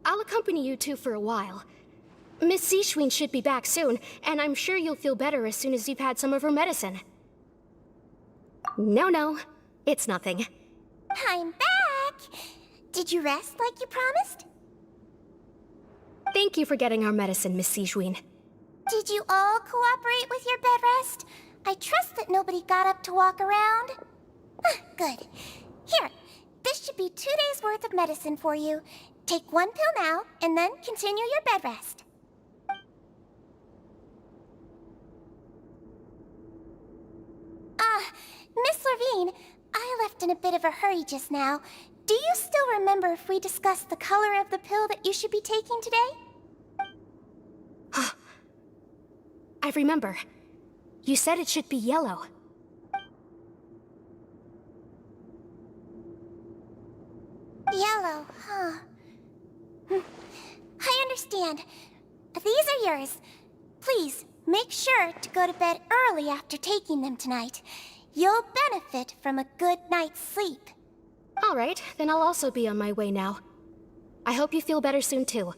I'll accompany you two for a while. Miss Sishuin should be back soon, and I'm sure you'll feel better as soon as you've had some of her medicine. No, it's nothing. I'm back! Did you rest like you promised? Thank you for getting our medicine, Miss Sishuin. Did you all cooperate with your bed rest? I trust that nobody got up to walk around. Good. Here, this should be 2 days' worth of medicine for you. Take one pill now, and then continue your bed rest. Miss Lorvine, I left in a bit of a hurry just now. Do you still remember if we discussed the color of the pill that you should be taking today? I remember. You said it should be yellow. Yellow, huh? I understand. These are yours. Please, make sure to go to bed early after taking them tonight. You'll benefit from a good night's sleep. All right, then I'll also be on my way now. I hope you feel better soon, too.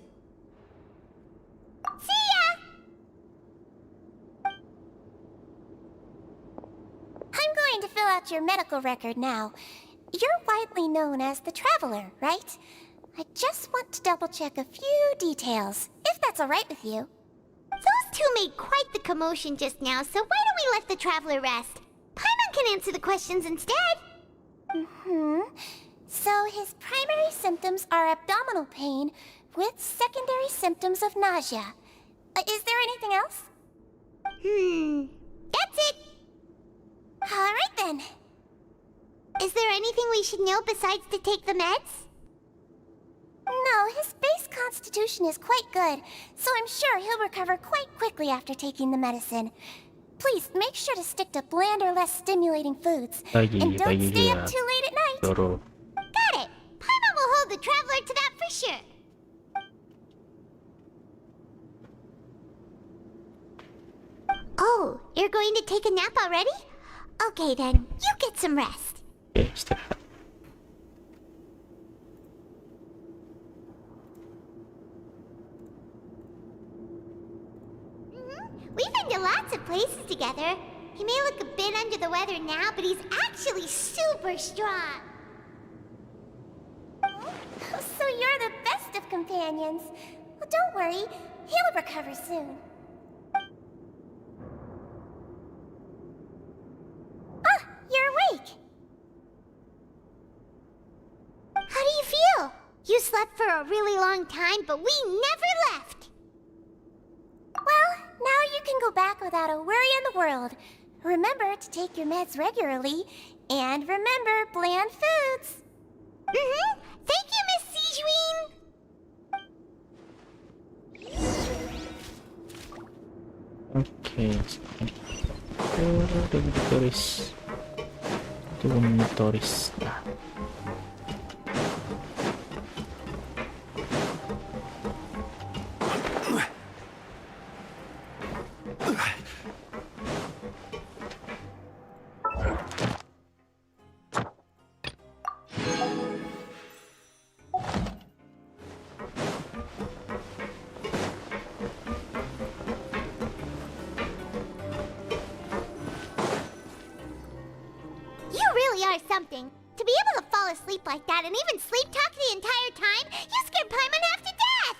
See ya! I'm going to fill out your medical record now. You're widely known as the Traveler, right? I just want to double-check a few details, if that's all right with you. Those two made quite the commotion just now, so why don't we let the Traveler rest? Paimon can answer the questions instead. So his primary symptoms are abdominal pain with secondary symptoms of nausea. Is there anything else? That's it. All right then. Is there anything we should know besides to take the meds? No, his base constitution is quite good, so I'm sure he'll recover quite quickly after taking the medicine. Please make sure to stick to bland or less stimulating foods. And don't stay up too late at night. Doro. Got it. Paimon will hold the traveler to that for sure. Oh, you're going to take a nap already? Okay then, you get some rest. Okay, istirahat. We've been to lots of places together. He may look a bit under the weather now, but he's actually super strong. So you're the best of companions. Well, don't worry, he'll recover soon. Ah, you're awake. How do you feel? You slept for a really long time, but we never left. Well, now you can go back without a worry in the world. Remember to take your meds regularly, and remember bland foods. Thank you, Miss Sijuin. Oke, turis. Itu turis. Nah. Something. To be able to fall asleep like that and even sleep talk the entire time, you scared Paimon half to death!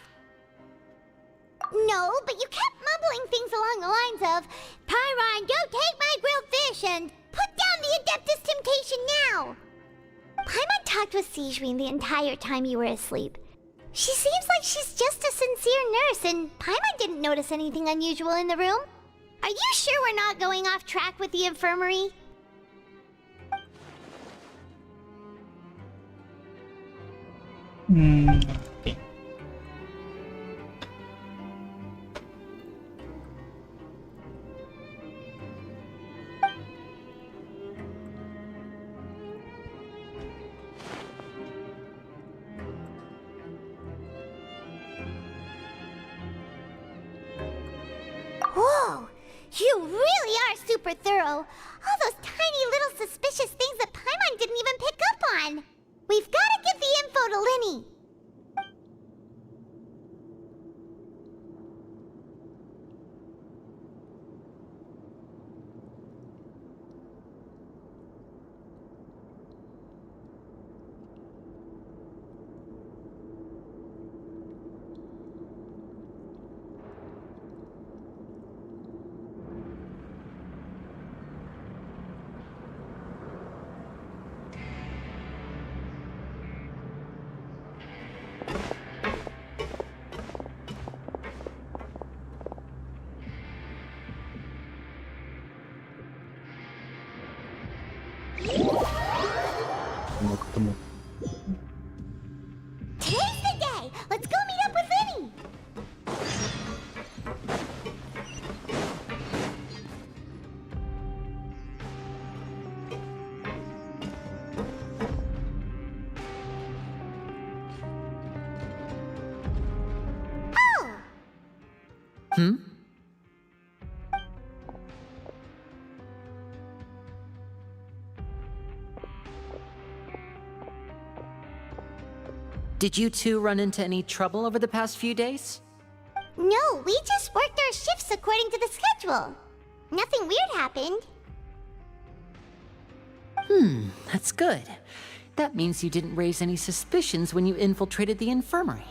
No, but you kept mumbling things along the lines of, Pyron, don't take my grilled fish, and put down the Adeptus Temptation now! Paimon talked with Sijuin the entire time you were asleep. She seems like she's just a sincere nurse, and Paimon didn't notice anything unusual in the room. Are you sure we're not going off track with the infirmary? Okay. Whoa! You really are super thorough. All those tiny little suspicious things that Paimon didn't even pick up on. We've got to give the info to Linny. Ketemu. Today's the day. Let's go meet up with Linny. Hmm? Did you two run into any trouble over the past few days? No, we just worked our shifts according to the schedule. Nothing weird happened. That's good. That means you didn't raise any suspicions when you infiltrated the infirmary.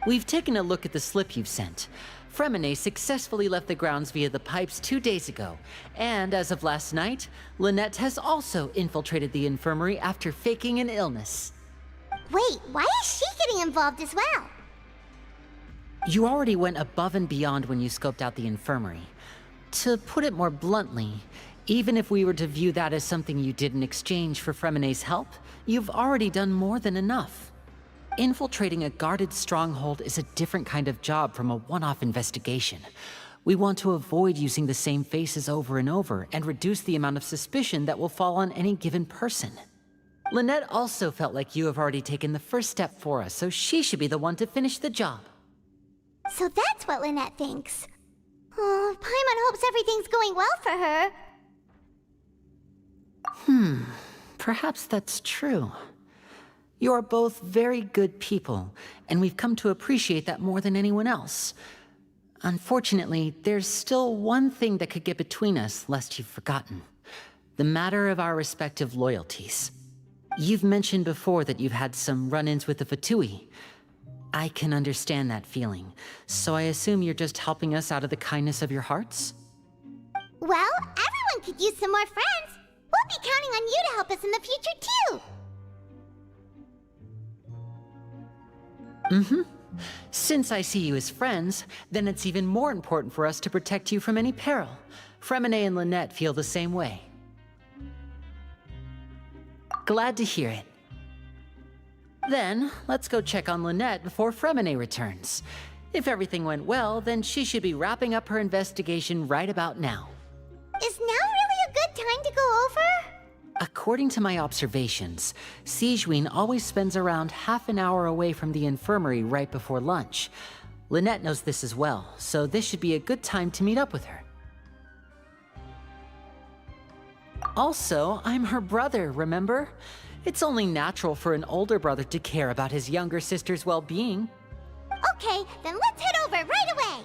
We've taken a look at the slip you've sent. Fremine successfully left the grounds via the pipes 2 days ago, and as of last night, Lynette has also infiltrated the infirmary after faking an illness. Wait, why is she getting involved as well? You already went above and beyond when you scoped out the infirmary. To put it more bluntly, even if we were to view that as something you did in exchange for Fremine's help, you've already done more than enough. Infiltrating a guarded stronghold is a different kind of job from a one-off investigation. We want to avoid using the same faces over and over and reduce the amount of suspicion that will fall on any given person. Lynette also felt like you have already taken the first step for us, so she should be the one to finish the job. So that's what Lynette thinks. Oh, Paimon hopes everything's going well for her. Perhaps that's true. You are both very good people, and we've come to appreciate that more than anyone else. Unfortunately, there's still one thing that could get between us, lest you've forgotten. The matter of our respective loyalties. You've mentioned before that you've had some run-ins with the Fatui. I can understand that feeling, so I assume you're just helping us out of the kindness of your hearts? Well, everyone could use some more friends. We'll be counting on you to help us in the future, too. Since I see you as friends, then it's even more important for us to protect you from any peril. Fremine and Lynette feel the same way. Glad to hear it. Then, let's go check on Lynette before Fremine returns. If everything went well, then she should be wrapping up her investigation right about now. Is now really a good time to go over? According to my observations, Sigewinne always spends around half an hour away from the infirmary right before lunch. Lynette knows this as well, so this should be a good time to meet up with her. Also, I'm her brother, remember? It's only natural for an older brother to care about his younger sister's well-being. Okay, then let's head over right away!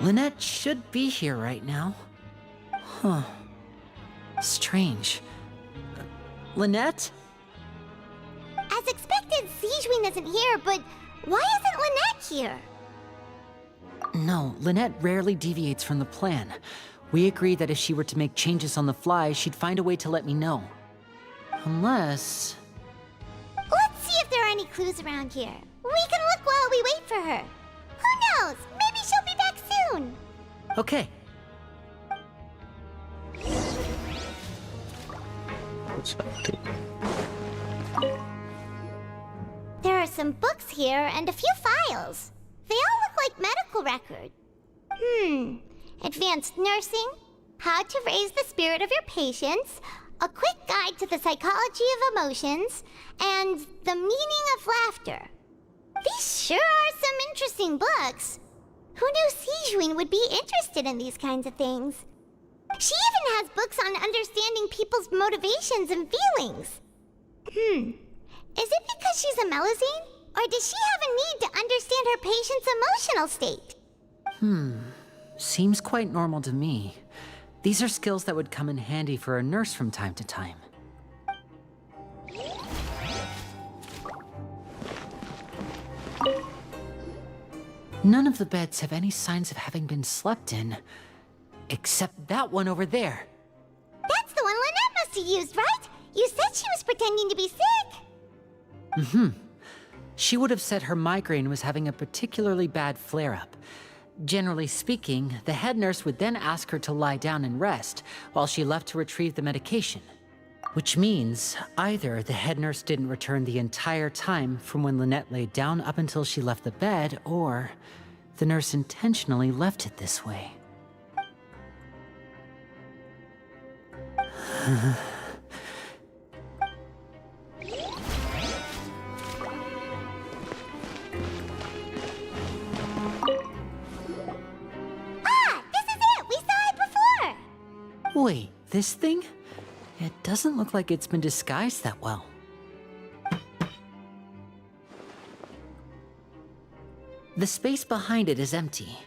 Lynette should be here right now. Huh. Strange. Lynette? As expected, Sigewinne isn't here, but why isn't Lynette here? No, Lynette rarely deviates from the plan. We agreed that if she were to make changes on the fly, she'd find a way to let me know. Unless... Let's see if there are any clues around here. We can look while we wait for her. Who knows? Maybe she'll be back soon. Okay. There are some books here and a few files. They all look like medical records. Advanced nursing, how to raise the spirit of your patients, a quick guide to the psychology of emotions, and the meaning of laughter. These sure are some interesting books. Who knew Sigewinne would be interested in these kinds of things? She even has books on understanding people's motivations and feelings. Is it because she's a Melusine? Or does she have a need to understand her patient's emotional state? Seems quite normal to me. These are skills that would come in handy for a nurse from time to time. None of the beds have any signs of having been slept in, except that one over there. That's the one Lynette must have used, right? You said she was pretending to be sick. She would have said her migraine was having a particularly bad flare-up. Generally speaking, the head nurse would then ask her to lie down and rest, while she left to retrieve the medication. Which means, either the head nurse didn't return the entire time from when Lynette laid down up until she left the bed, or the nurse intentionally left it this way. Wait, this thing? It doesn't look like it's been disguised that well. The space behind it is empty.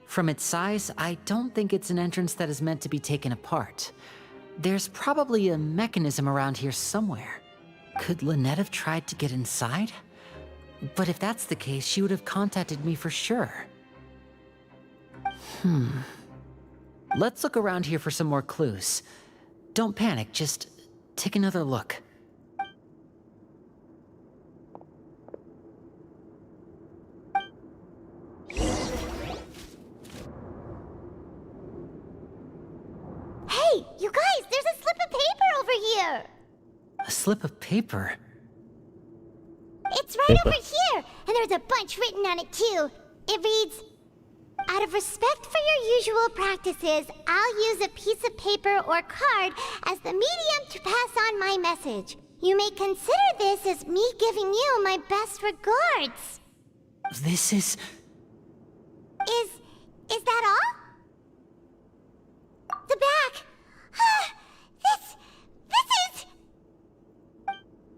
From its size, I don't think it's an entrance that is meant to be taken apart. There's probably a mechanism around here somewhere. Could Lynette have tried to get inside? But if that's the case, she would have contacted me for sure. Let's look around here for some more clues. Don't panic, just take another look. Hey, you guys, there's a slip of paper over here! A slip of paper? It's right over here, and there's a bunch written on it too. It reads, "Out of respect for your usual practices, I'll use a piece of paper or card as the medium to pass on my message. You may consider this as me giving you my best regards." This is... Is that all? The back! This is...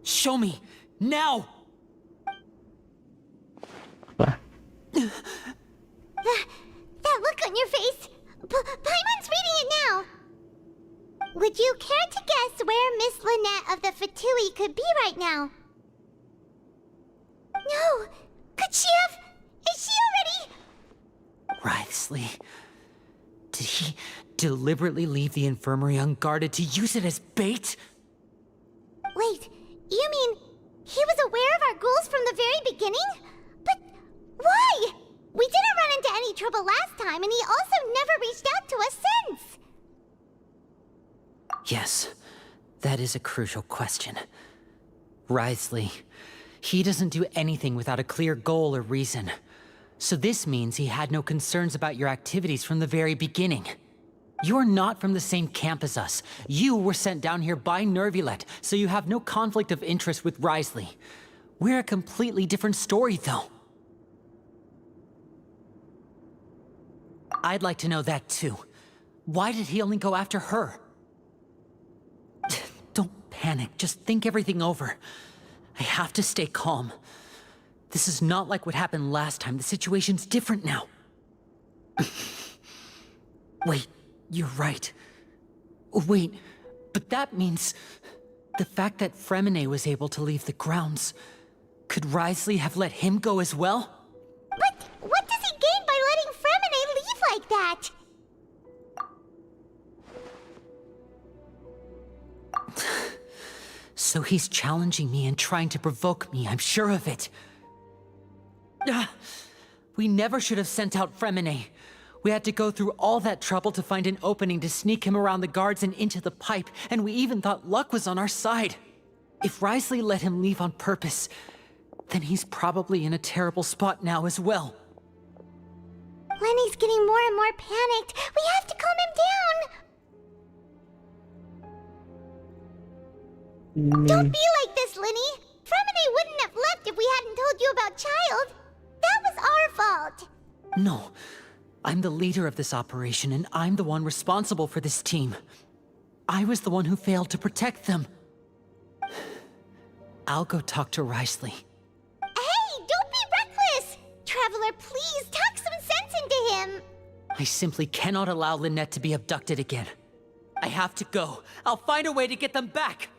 Show me! Now! That look on your face! Paimon's reading it now! Would you care to guess where Miss Lynette of the Fatui could be right now? No! Could she have... Is she already... Wriothesley. Did he deliberately leave the infirmary unguarded to use it as bait? Wait, you mean he was aware of our goals from the very beginning? But why? We didn't run into any trouble last time, and he also never reached out to us since. Yes, that is a crucial question. Wriothesley, he doesn't do anything without a clear goal or reason. So this means he had no concerns about your activities from the very beginning. You're not from the same camp as us. You were sent down here by Nervulet, so you have no conflict of interest with Wriothesley. We're a completely different story, though. I'd like to know that, too. Why did he only go after her? Don't panic. Just think everything over. I have to stay calm. This is not like what happened last time. The situation's different now. Wait, you're right. Wait, but that means... the fact that Fremine was able to leave the grounds... Could Wriothesley have let him go as well? But what does he gain by letting Fremine leave like that? So he's challenging me and trying to provoke me, I'm sure of it. We never should have sent out Fremine. We had to go through all that trouble to find an opening to sneak him around the guards and into the pipe, and we even thought luck was on our side. If Wriothesley let him leave on purpose, then he's probably in a terrible spot now as well. Lenny's getting more and more panicked. We have to calm him down. Don't be like this, Lenny. Fremine wouldn't have left if we hadn't told you about Child. That was our fault. No, I'm the leader of this operation, and I'm the one responsible for this team. I was the one who failed to protect them. I'll go talk to Wriothesley. Hey, don't be reckless! Traveler, please talk some sense into him. I simply cannot allow Lynette to be abducted again. I have to go. I'll find a way to get them back.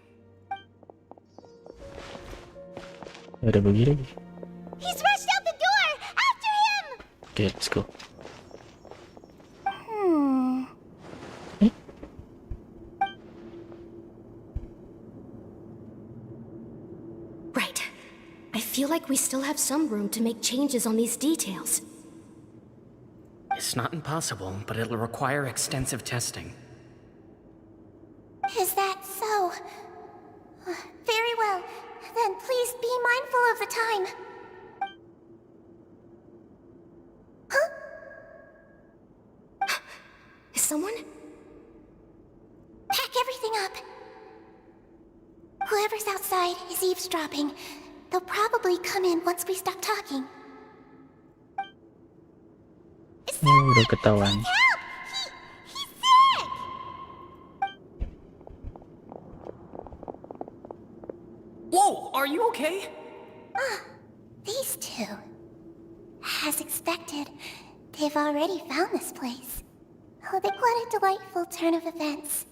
Ada begini. He's rushed out the door! After him! Okay, let's go. Right. I feel like we still have some room to make changes on these details. It's not impossible, but it'll require extensive testing. Is that so? Very well. Then please be mindful of the time. Huh? Is someone? Pack everything up. Whoever's outside is eavesdropping. They'll probably come in once we stop talking. Udah ketahuan. Help! He's sick! Whoa, are you okay? These two. As expected, they've already found this place. Oh, what a delightful turn of events.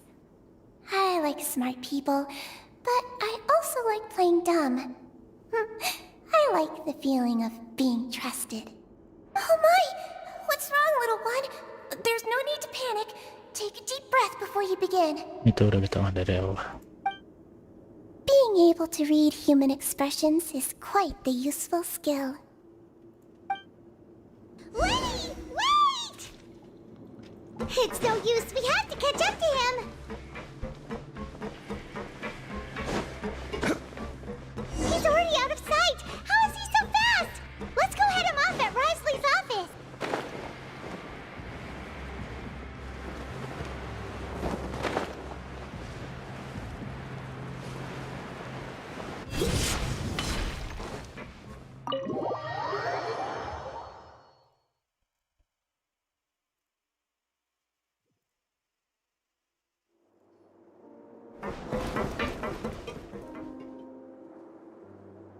I like smart people, but I also like playing dumb. I like the feeling of being trusted. Oh my! What's wrong, little one? There's no need to panic. Take a deep breath before you begin. Itu udah ketahuan dari awal. Being able to read human expressions is quite the useful skill. Wait! Wait! It's no use. We have to catch up to him. He's already out of sight. How is he so fast? Let's go head him off at Risley's office.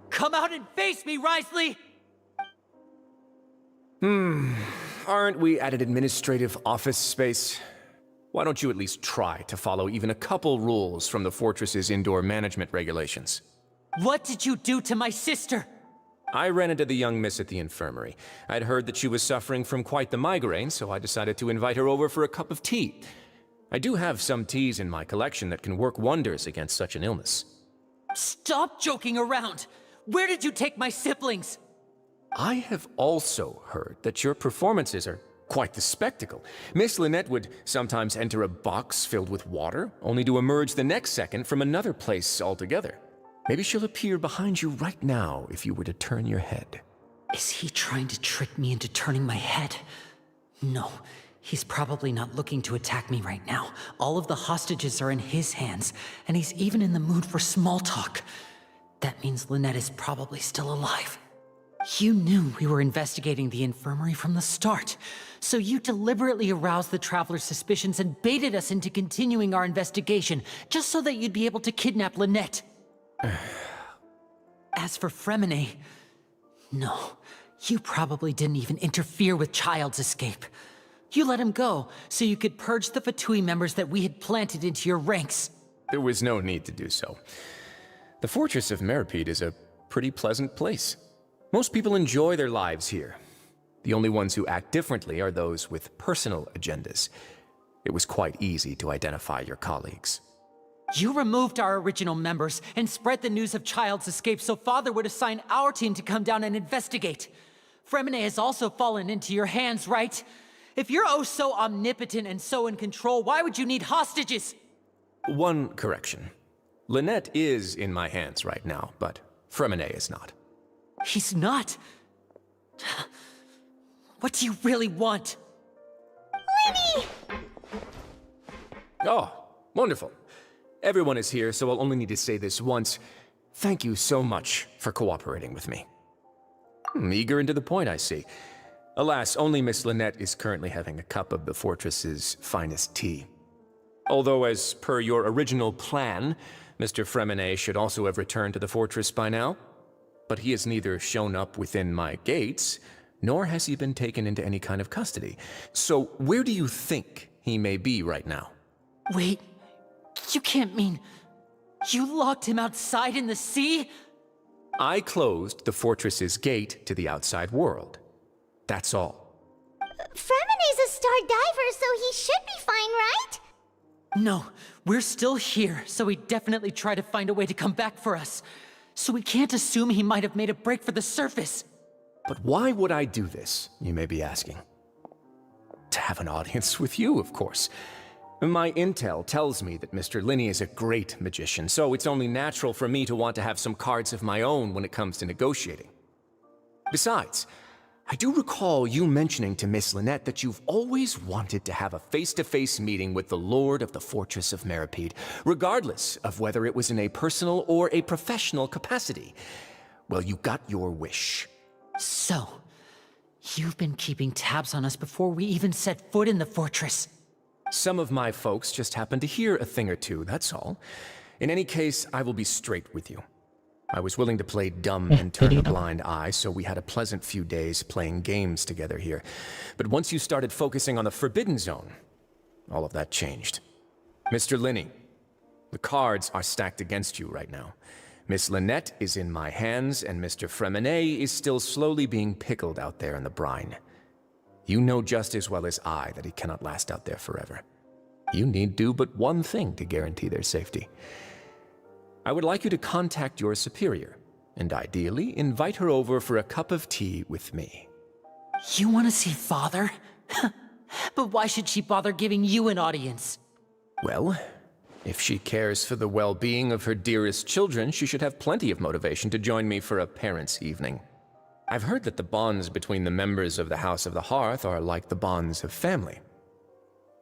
Come out and face me, Risley! Aren't we at an administrative office space? Why don't you at least try to follow even a couple rules from the Fortress's indoor management regulations? What did you do to my sister? I ran into the young miss at the infirmary. I'd heard that she was suffering from quite the migraine, so I decided to invite her over for a cup of tea. I do have some teas in my collection that can work wonders against such an illness. Stop joking around! Where did you take my siblings? I have also heard that your performances are quite the spectacle. Miss Lynette would sometimes enter a box filled with water, only to emerge the next second from another place altogether. Maybe she'll appear behind you right now if you were to turn your head. Is he trying to trick me into turning my head? No, he's probably not looking to attack me right now. All of the hostages are in his hands, and he's even in the mood for small talk. That means Lynette is probably still alive. You knew we were investigating the infirmary from the start, so you deliberately aroused the Traveler's suspicions and baited us into continuing our investigation, just so that you'd be able to kidnap Lynette. As for Fremine, no, you probably didn't even interfere with Child's escape. You let him go, so you could purge the Fatui members that we had planted into your ranks. There was no need to do so. The Fortress of Meripede is a pretty pleasant place. Most people enjoy their lives here. The only ones who act differently are those with personal agendas. It was quite easy to identify your colleagues. You removed our original members and spread the news of Child's escape so Father would assign our team to come down and investigate. Fremine has also fallen into your hands, right? If you're oh so omnipotent and so in control, why would you need hostages? One correction. Lynette is in my hands right now, but Fremine is not. He's not? What do you really want? Lenny! Oh, wonderful. Everyone is here, so I'll only need to say this once. Thank you so much for cooperating with me. Eager and to the point, I see. Alas, only Miss Lynette is currently having a cup of the Fortress's finest tea. Although, as per your original plan, Mr. Fremine should also have returned to the Fortress by now. But he has neither shown up within my gates, nor has he been taken into any kind of custody. So where do you think he may be right now? Wait, you can't mean you locked him outside in the sea? I closed the Fortress's gate to the outside world. That's all. Fremine's a star diver, so he should be fine, right? No, we're still here, so he definitely tried to find a way to come back for us. So we can't assume he might have made a break for the surface. But why would I do this, you may be asking? To have an audience with you, of course. My intel tells me that Mr. Linney is a great magician, so it's only natural for me to want to have some cards of my own when it comes to negotiating. Besides, I do recall you mentioning to Miss Lynette that you've always wanted to have a face-to-face meeting with the Lord of the Fortress of Meripede, regardless of whether it was in a personal or a professional capacity. Well, you got your wish. So, you've been keeping tabs on us before we even set foot in the fortress. Some of my folks just happened to hear a thing or two, that's all. In any case, I will be straight with you. I was willing to play dumb and turn a blind eye, so we had a pleasant few days playing games together here. But once you started focusing on the Forbidden Zone, all of that changed. Mr. Linney, the cards are stacked against you right now. Miss Lynette is in my hands, and Mr. Fremine is still slowly being pickled out there in the brine. You know just as well as I that he cannot last out there forever. You need do but one thing to guarantee their safety. I would like you to contact your superior, and ideally invite her over for a cup of tea with me. You want to see Father? But why should she bother giving you an audience? Well, if she cares for the well-being of her dearest children, she should have plenty of motivation to join me for a parents' evening. I've heard that the bonds between the members of the House of the Hearth are like the bonds of family.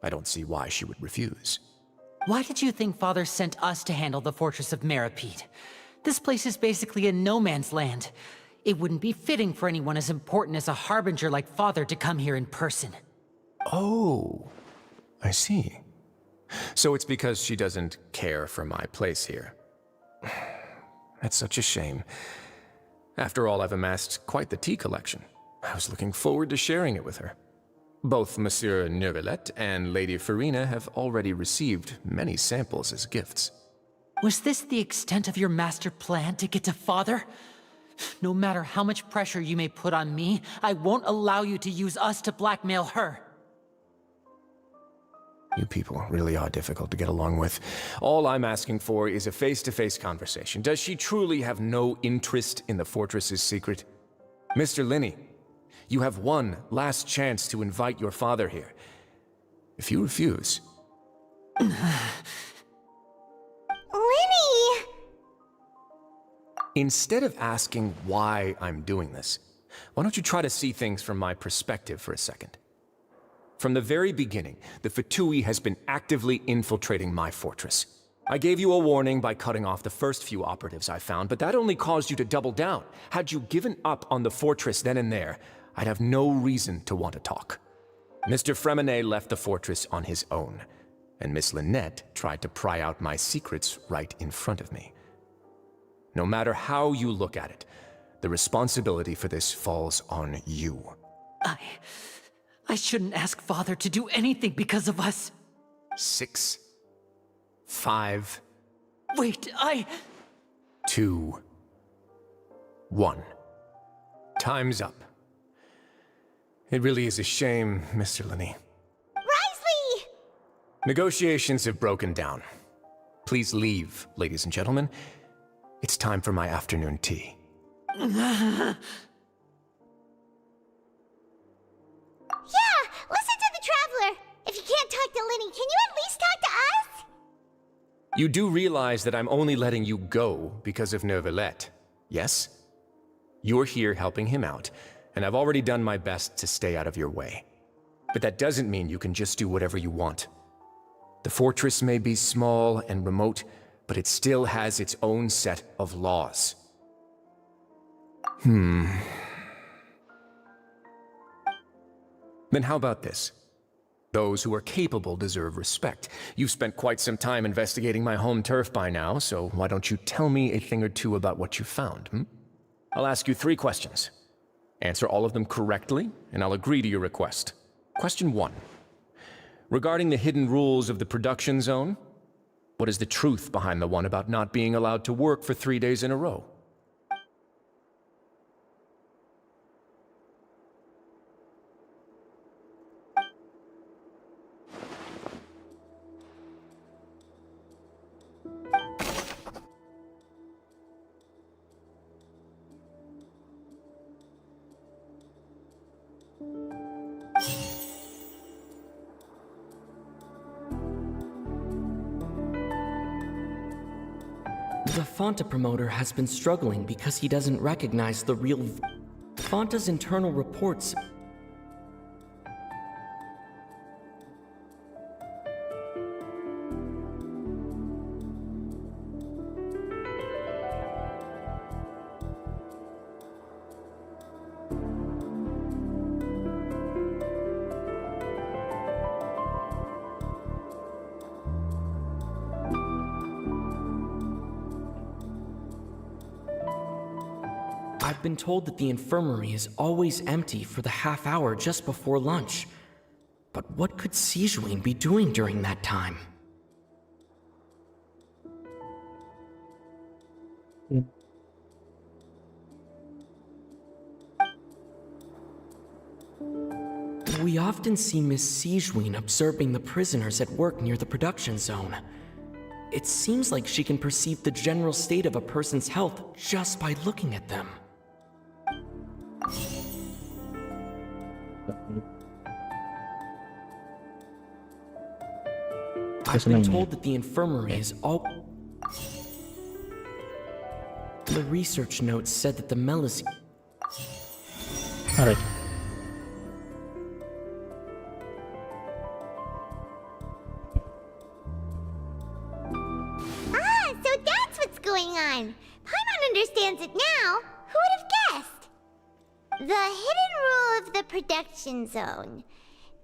I don't see why she would refuse. Why did you think Father sent us to handle the Fortress of Meripede? This place is basically a no-man's land. It wouldn't be fitting for anyone as important as a Harbinger like Father to come here in person. Oh, I see. So it's because she doesn't care for my place here. That's such a shame. After all, I've amassed quite the tea collection. I was looking forward to sharing it with her. Both Monsieur Neuvillette and Lady Farina have already received many samples as gifts. Was this the extent of your master plan to get to Father? No matter how much pressure you may put on me, I won't allow you to use us to blackmail her. You people really are difficult to get along with. All I'm asking for is a face-to-face conversation. Does she truly have no interest in the fortress's secret? Mr. Linney, you have one last chance to invite your father here. If you refuse... Linny! Instead of asking why I'm doing this, why don't you try to see things from my perspective for a second? From the very beginning, the Fatui has been actively infiltrating my fortress. I gave you a warning by cutting off the first few operatives I found, but that only caused you to double down. Had you given up on the fortress then and there, I'd have no reason to want to talk. Mr. Fremenet left the fortress on his own, and Miss Lynette tried to pry out my secrets right in front of me. No matter how you look at it, the responsibility for this falls on you. I shouldn't ask Father to do anything because of us. 6, 5... Wait, 2, 1. Time's up. It really is a shame, Mr. Linney. Risley! Negotiations have broken down. Please leave, ladies and gentlemen. It's time for my afternoon tea. Yeah, listen to the Traveler. If you can't talk to Linny, can you at least talk to us? You do realize that I'm only letting you go because of Neuvillette, yes? You're here helping him out, and I've already done my best to stay out of your way. But that doesn't mean you can just do whatever you want. The fortress may be small and remote, but it still has its own set of laws. Then how about this? Those who are capable deserve respect. You've spent quite some time investigating my home turf by now, so why don't you tell me a thing or two about what you found, I'll ask you 3 questions. Answer all of them correctly, and I'll agree to your request. Question 1. Regarding the hidden rules of the production zone, what is the truth behind the one about not being allowed to work for 3 days in a row? The Fonta promoter has been struggling because he doesn't recognize the real... Fonta's internal reports... I've been told that the infirmary is always empty for the half hour just before lunch. But what could Sijuin be doing during that time? We often see Miss Sijuin observing the prisoners at work near the production zone. It seems like she can perceive the general state of a person's health just by looking at them. I've been told that the infirmary is all... The research notes said that the Melusine... Alright. Ah, so that's what's going on. Paimon understands it now. Who would have guessed? The hidden rule of the production zone.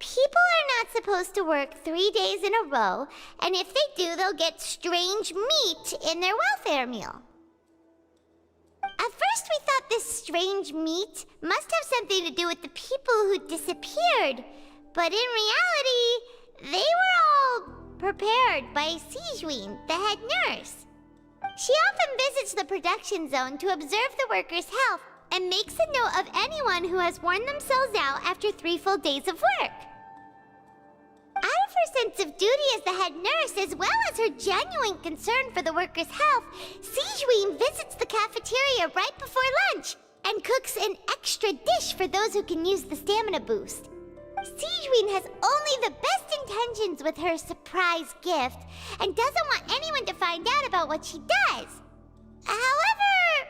People are not supposed to work 3 days in a row, and if they do, they'll get strange meat in their welfare meal. At first we thought this strange meat must have something to do with the people who disappeared, but in reality, they were all prepared by Sijween, the head nurse. She often visits the production zone to observe the workers' health and makes a note of anyone who has worn themselves out after 3 full days of work. Out of her sense of duty as the head nurse, as well as her genuine concern for the workers' health, Sijween visits the cafeteria right before lunch and cooks an extra dish for those who can use the stamina boost. Sijween has only the best intentions with her surprise gift and doesn't want anyone to find out about what she does. However,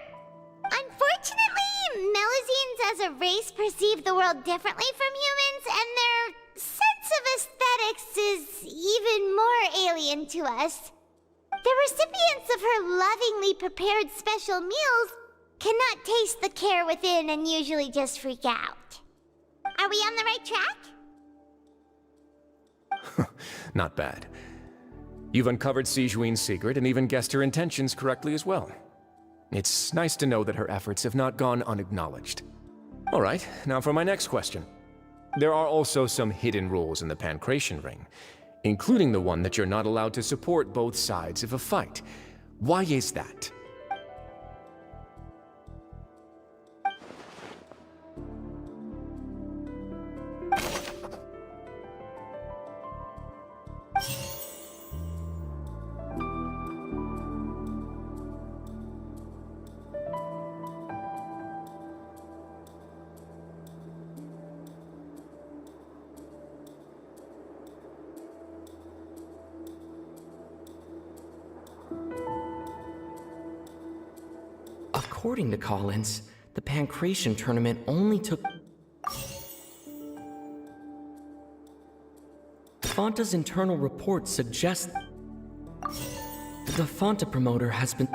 unfortunately, Melusines as a race perceive the world differently from humans, and their sense of aesthetics is even more alien to us. The recipients of her lovingly prepared special meals cannot taste the care within and usually just freak out. Are we on the right track? Not bad. You've uncovered Sijween's secret and even guessed her intentions correctly as well. It's nice to know that her efforts have not gone unacknowledged. All right, now for my next question. There are also some hidden rules in the Pancration Ring, including the one that you're not allowed to support both sides of a fight. Why is that? According to Collins, the Pancration tournament only took... Fanta's internal report suggests... The Fanta promoter has been...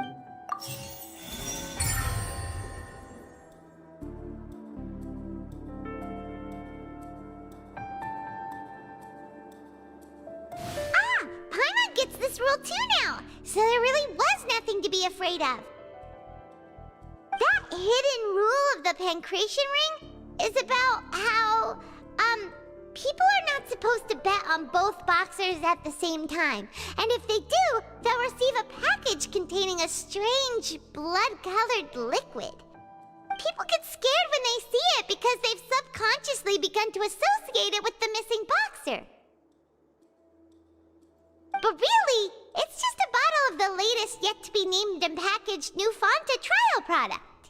Paimon gets this rule too now, so there really was nothing to be afraid of. That hidden rule of the Pancration Ring is about how, people are not supposed to bet on both boxers at the same time. And if they do, they'll receive a package containing a strange, blood-colored liquid. People get scared when they see it because they've subconsciously begun to associate it with the missing boxer. But really, it's just a bottle of the latest yet-to-be-named and packaged new Fanta trial product.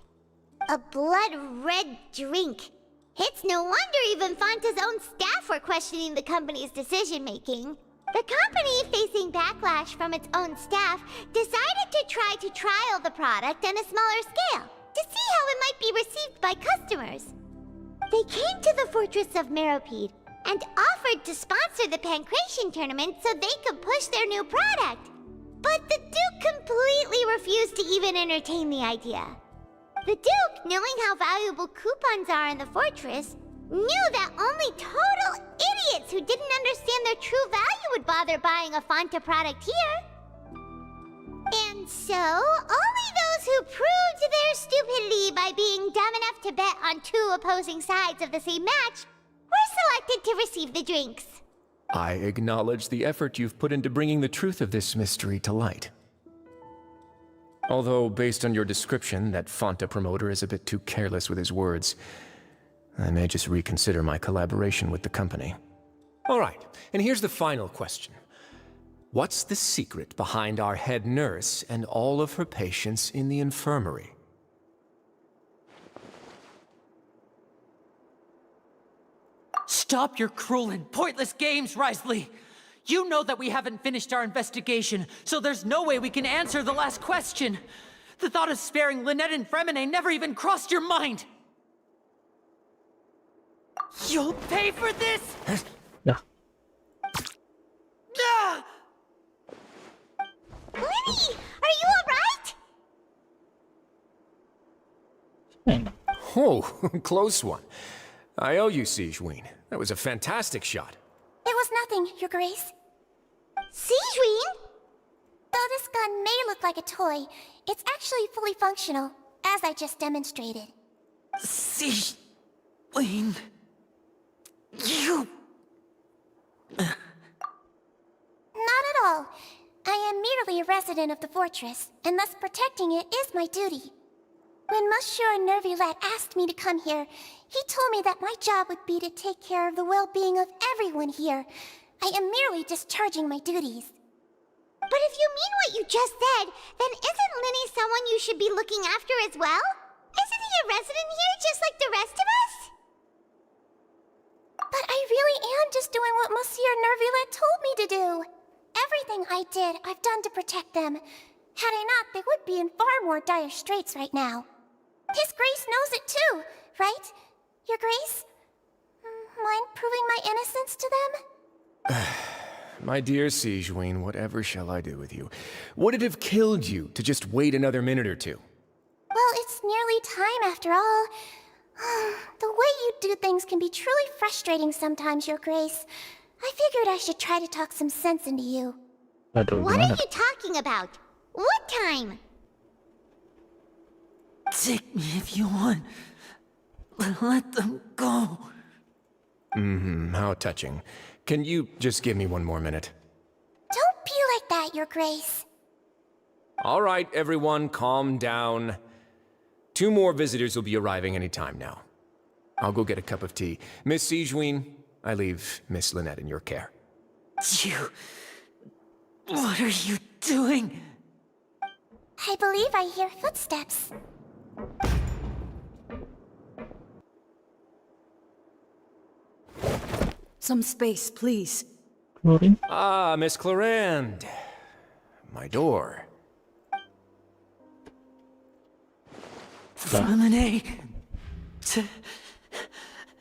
A blood-red drink. It's no wonder even Fanta's own staff were questioning the company's decision-making. The company, facing backlash from its own staff, decided to try to trial the product on a smaller scale, to see how it might be received by customers. They came to the fortress of Meropide and offered to sponsor the Pancration tournament so they could push their new product. But the Duke completely refused to even entertain the idea. The Duke, knowing how valuable coupons are in the fortress, knew that only total idiots who didn't understand their true value would bother buying a Fanta product here. And so, only those who proved their stupidity by being dumb enough to bet on 2 opposing sides of the same match were selected to receive the drinks. I acknowledge the effort you've put into bringing the truth of this mystery to light. Although, based on your description, that Fanta promoter is a bit too careless with his words, I may just reconsider my collaboration with the company. All right, and here's the final question. What's the secret behind our head nurse and all of her patients in the infirmary? Stop your cruel and pointless games, Risley! You know that we haven't finished our investigation, so there's no way we can answer the last question. The thought of sparing Lynette and Fremine never even crossed your mind. You'll pay for this? Yeah. Ah! Lenny, are you alright? Oh, close one. I owe you, Sigeween. That was a fantastic shot. It was nothing, Your Grace. Sigeween? Though this gun may look like a toy, it's actually fully functional, as I just demonstrated. Sigeween... You... Not at all. I am merely a resident of the fortress, and thus protecting it is my duty. When Monsieur Nervulette asked me to come here, he told me that my job would be to take care of the well-being of everyone here. I am merely discharging my duties. But if you mean what you just said, then isn't Linny someone you should be looking after as well? Isn't he a resident here just like the rest of us? But I really am just doing what Monsieur Nervulette told me to do. Everything I did, I've done to protect them. Had I not, they would be in far more dire straits right now. His Grace knows it too, right? Your Grace? Mind proving my innocence to them? My dear Sigeween, whatever shall I do with you? Would it have killed you to just wait another minute or two? Well, it's nearly time after all. The way you do things can be truly frustrating sometimes, Your Grace. I figured I should try to talk some sense into you. What are you talking about? What time? Take me if you want. Let them go. How touching. Can you just give me one more minute? Don't be like that, Your Grace. All right, everyone, calm down. 2 more visitors will be arriving any time now. I'll go get a cup of tea. Miss Sigeween, I leave Miss Lynette in your care. You... What are you doing? I believe I hear footsteps. Some space, please. Chlorine? Ah, Miss Clarande. My door. Fremine...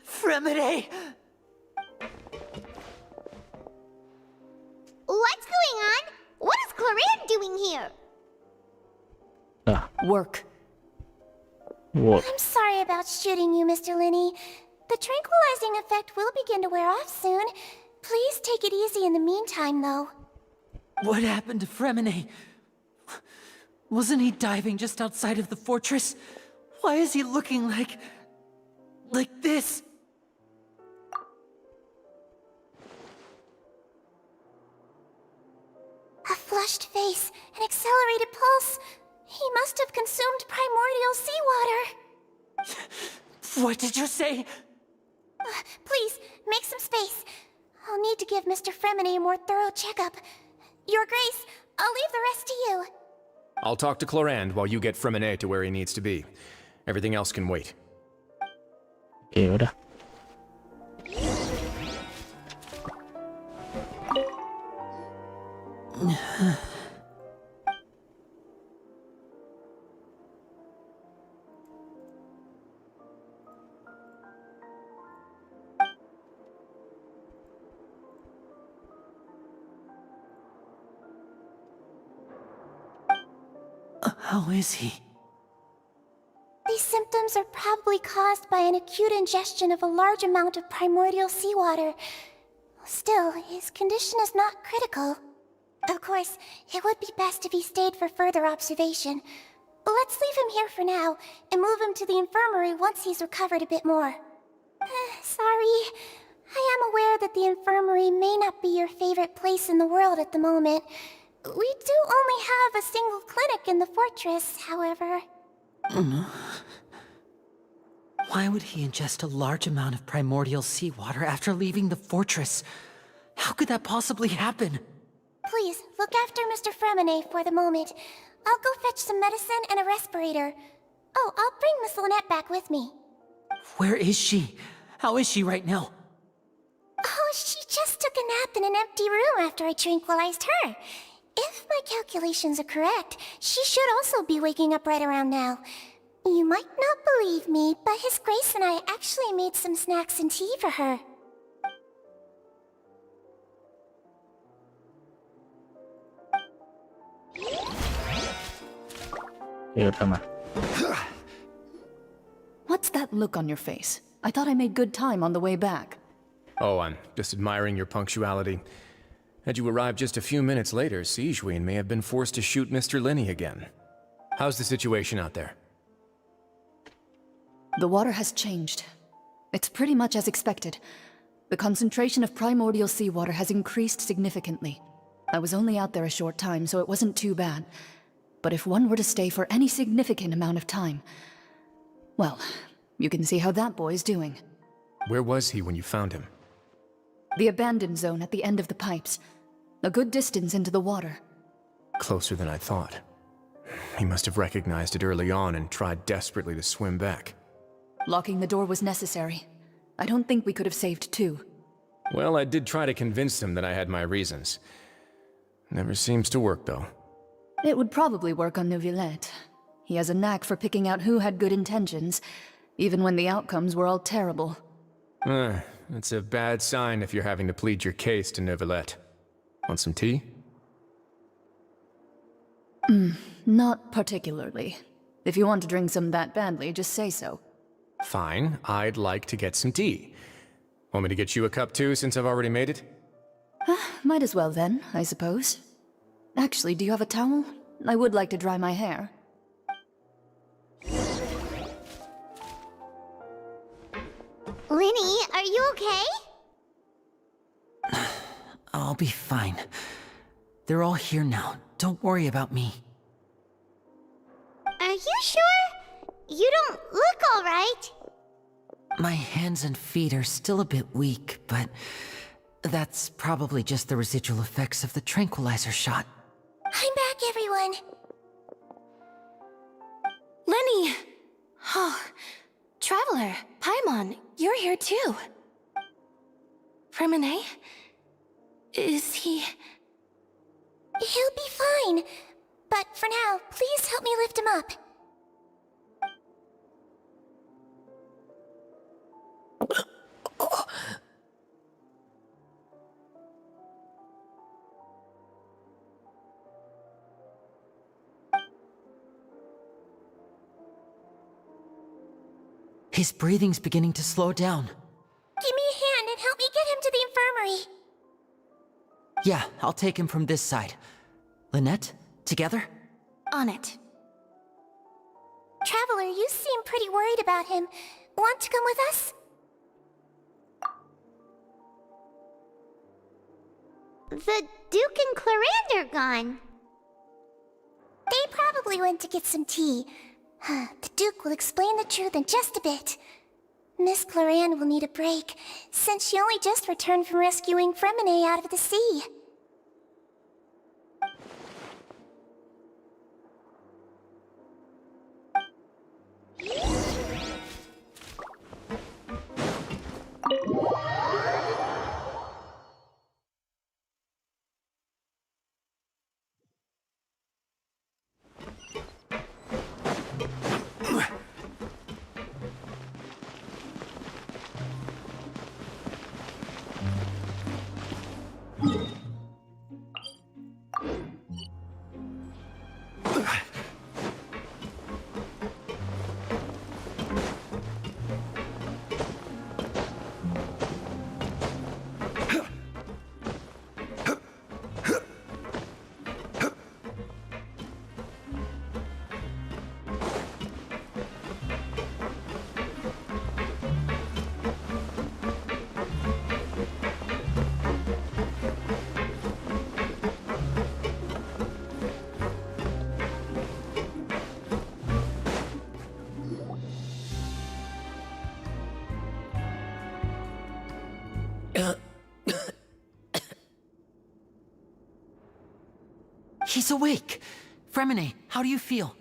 Fremine... What's going on? What is Clarande doing here? Work. What? I'm sorry about shooting you, Mr. Linny. The tranquilizing effect will begin to wear off soon. Please take it easy in the meantime, though. What happened to Fremine? Wasn't he diving just outside of the fortress? Why is he looking like this? A flushed face, an accelerated pulse. He must have consumed primordial seawater. What did you say? Please, make some space. I'll need to give Mr. Fremine a more thorough checkup. Your Grace, I'll leave the rest to you. I'll talk to Clarande while you get Fremine to where he needs to be. Everything else can wait. Oke, udah. How is he? These symptoms are probably caused by an acute ingestion of a large amount of primordial seawater. Still, his condition is not critical. Of course, it would be best if he stayed for further observation. Let's leave him here for now, and move him to the infirmary once he's recovered a bit more. Sorry. I am aware that the infirmary may not be your favorite place in the world at the moment. We do only have a single clinic in the fortress, however. Why would he ingest a large amount of primordial seawater after leaving the fortress? How could that possibly happen? Please, look after Mr. Fremine for the moment. I'll go fetch some medicine and a respirator. Oh, I'll bring Miss Lynette back with me. Where is she? How is she right now? Oh, she just took a nap in an empty room after I tranquilized her. If my calculations are correct, she should also be waking up right around now. You might not believe me, but His Grace and I actually made some snacks and tea for her. What's that look on your face? I thought I made good time on the way back. Oh, I'm just admiring your punctuality. Had you arrived just a few minutes later, Sigewinne may have been forced to shoot Mr. Lenny again. How's the situation out there? The water has changed. It's pretty much as expected. The concentration of primordial seawater has increased significantly. I was only out there a short time, so it wasn't too bad. But if one were to stay for any significant amount of time... well, you can see how that boy's doing. Where was he when you found him? The abandoned zone at the end of the pipes. A good distance into the water. Closer than I thought. He must have recognized it early on and tried desperately to swim back. Locking the door was necessary. I don't think we could have saved two. Well, I did try to convince him that I had my reasons. Never seems to work, though. It would probably work on Neuvillette. He has a knack for picking out who had good intentions, even when the outcomes were all terrible. That's a bad sign if you're having to plead your case to Neuvillette. Want some tea? Not particularly. If you want to drink some that badly, just say so. Fine, I'd like to get some tea. Want me to get you a cup too, since I've already made it? Might as well then, I suppose. Actually, do you have a towel? I would like to dry my hair. Lenny, are you okay? I'll be fine. They're all here now. Don't worry about me. Are you sure? You don't look alright. My hands and feet are still a bit weak, but that's probably just the residual effects of the tranquilizer shot. I'm back, everyone. Lenny! Oh, Traveler, Paimon, you're here too. Freminet? Is he... He'll be fine. But for now, please help me lift him up. His breathing's beginning to slow down. Give me a hand and help me get him to the infirmary. Yeah, I'll take him from this side. Lynette, together? On it. Traveler, you seem pretty worried about him. Want to come with us? The Duke and Clarande are gone. They probably went to get some tea. The Duke will explain the truth in just a bit. Miss Clarande will need a break, since she only just returned from rescuing Freminet out of the sea. He's awake! Freminet, how do you feel?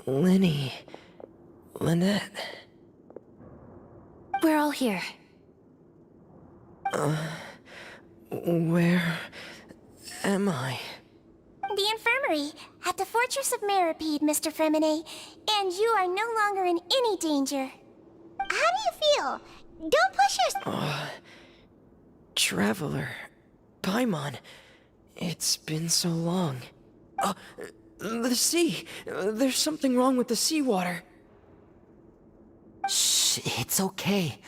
Lenny... Lynette... We're all here. Where am I? The infirmary, at the Fortress of Meripede, Mr. Fremine, and you are no longer in any danger. How do you feel? Don't push yourself. Traveler. Paimon. It's been so long. The sea. There's something wrong with the seawater. Shh, it's okay.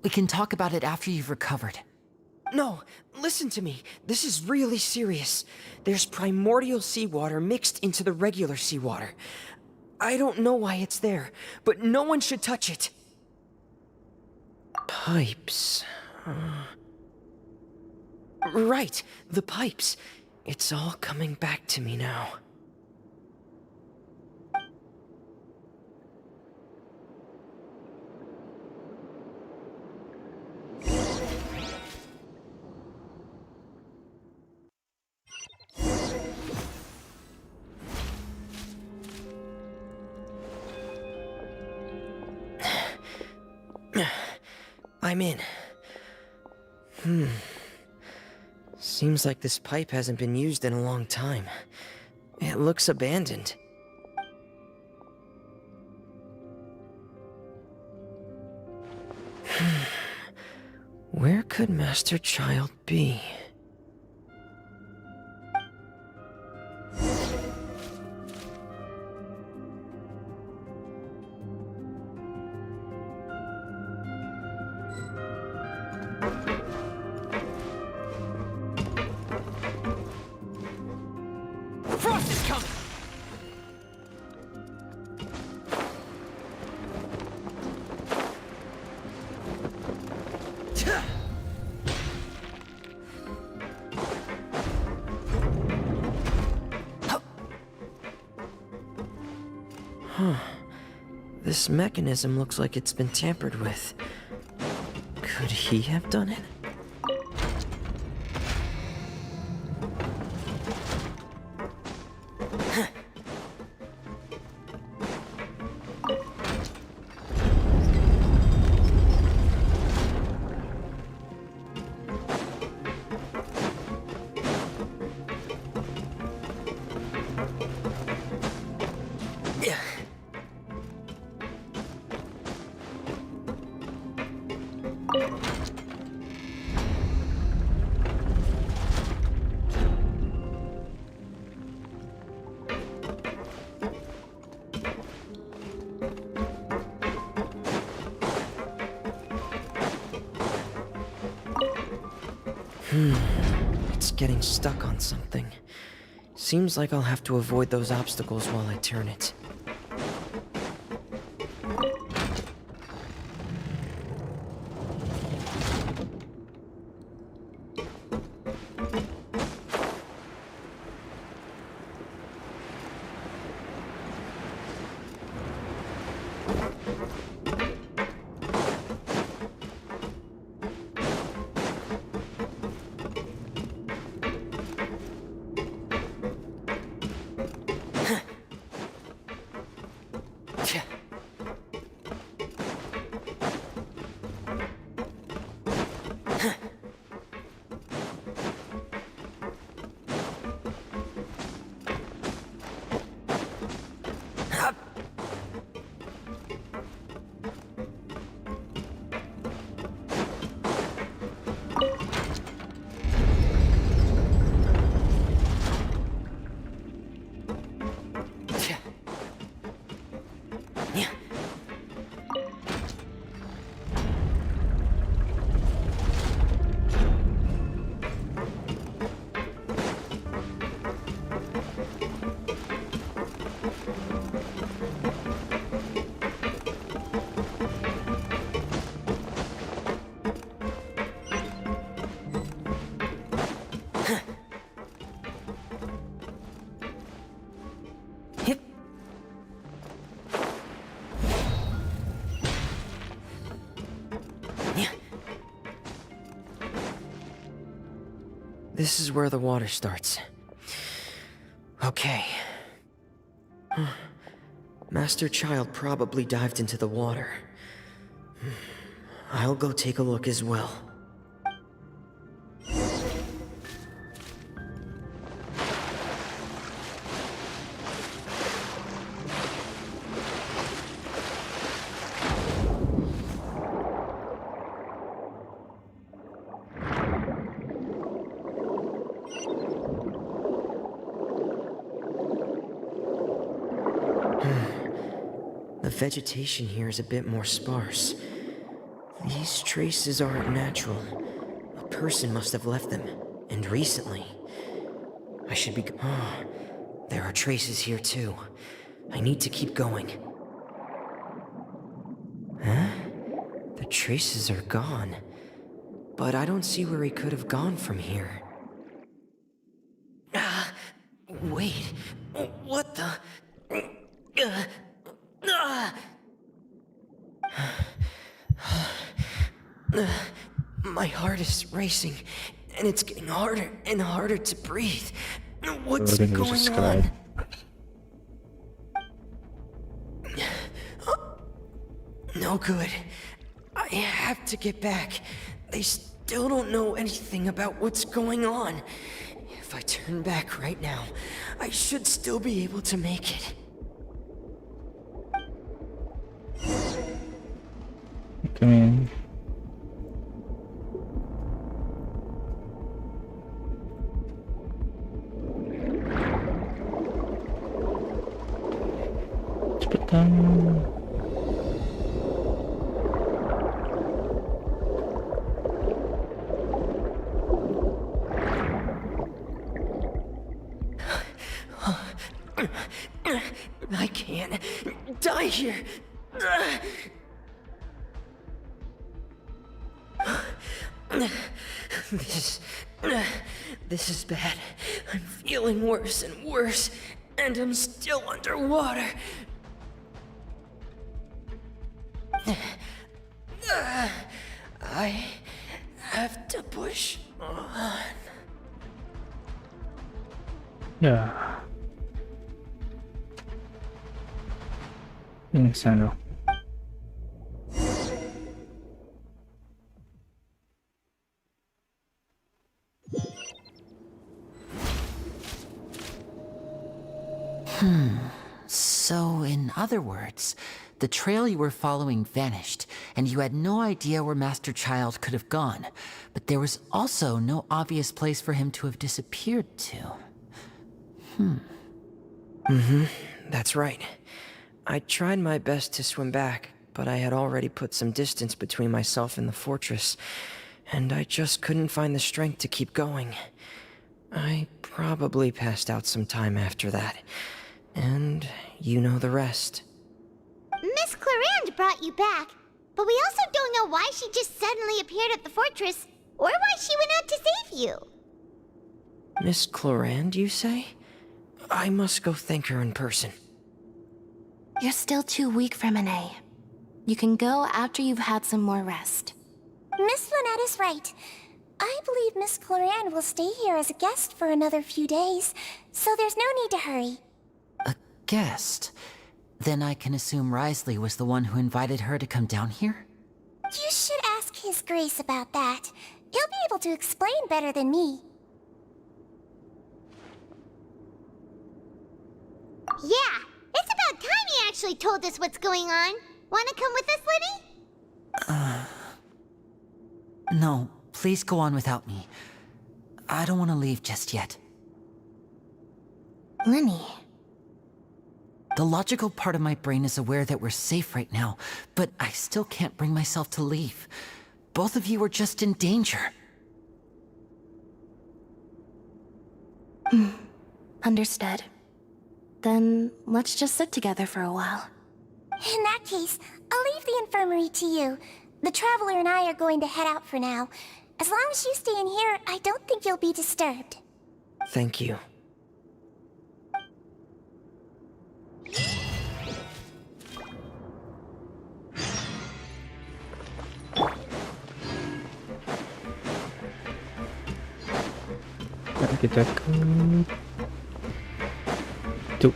We can talk about it after you've recovered. No, listen to me. This is really serious. There's primordial seawater mixed into the regular seawater. I don't know why it's there, but no one should touch it. Pipes. Right, the pipes. It's all coming back to me now. I'm in. Seems like this pipe hasn't been used in a long time. It looks abandoned. Where could Master Child be? Frost is coming! Huh. This mechanism looks like it's been tampered with. Could he have done it? It's getting stuck on something. Seems like I'll have to avoid those obstacles while I turn it. This is where the water starts. Okay. Master Child probably dived into the water. I'll go take a look as well. vegetation here is a bit more sparse. These traces aren't natural. A person must have left them, and recently. I should be... Oh, there are traces here too. I need to keep going. Huh? The traces are gone. But I don't see where he could have gone from here. Wait. What the... My heart is racing, and it's getting harder and harder to breathe. What's going on? No good. I have to get back. They still don't know anything about what's going on. If I turn back right now, I should still be able to make it. Come in. Cepetan. I can't die here. This is bad. I'm feeling worse and worse, and I'm still underwater. I have to push on. Ya. Ini sana. So, in other words, the trail you were following vanished, and you had no idea where Master Child could have gone, but there was also no obvious place for him to have disappeared to. That's right. I tried my best to swim back, but I had already put some distance between myself and the fortress, and I just couldn't find the strength to keep going. I probably passed out some time after that, and you know the rest. Miss Clarande brought you back, but we also don't know why she just suddenly appeared at the fortress, or why she went out to save you. Miss Clarande, you say? I must go thank her in person. You're still too weak for Monet. You can go after you've had some more rest. Miss Lynette is right. I believe Miss Clarande will stay here as a guest for another few days, so there's no need to hurry. A guest? Then I can assume Risley was the one who invited her to come down here? You should ask His Grace about that. He'll be able to explain better than me. Yeah, it's about time he actually told us what's going on. Wanna come with us, Lenny? No, please go on without me. I don't want to leave just yet. Lenny. The logical part of my brain is aware that we're safe right now, but I still can't bring myself to leave. Both of you are just in danger. Understood. Then let's just sit together for a while. In that case, I'll leave the infirmary to you. The Traveler and I are going to head out for now. As long as you stay in here, I don't think you'll be disturbed. Thank you. Kita ke itu.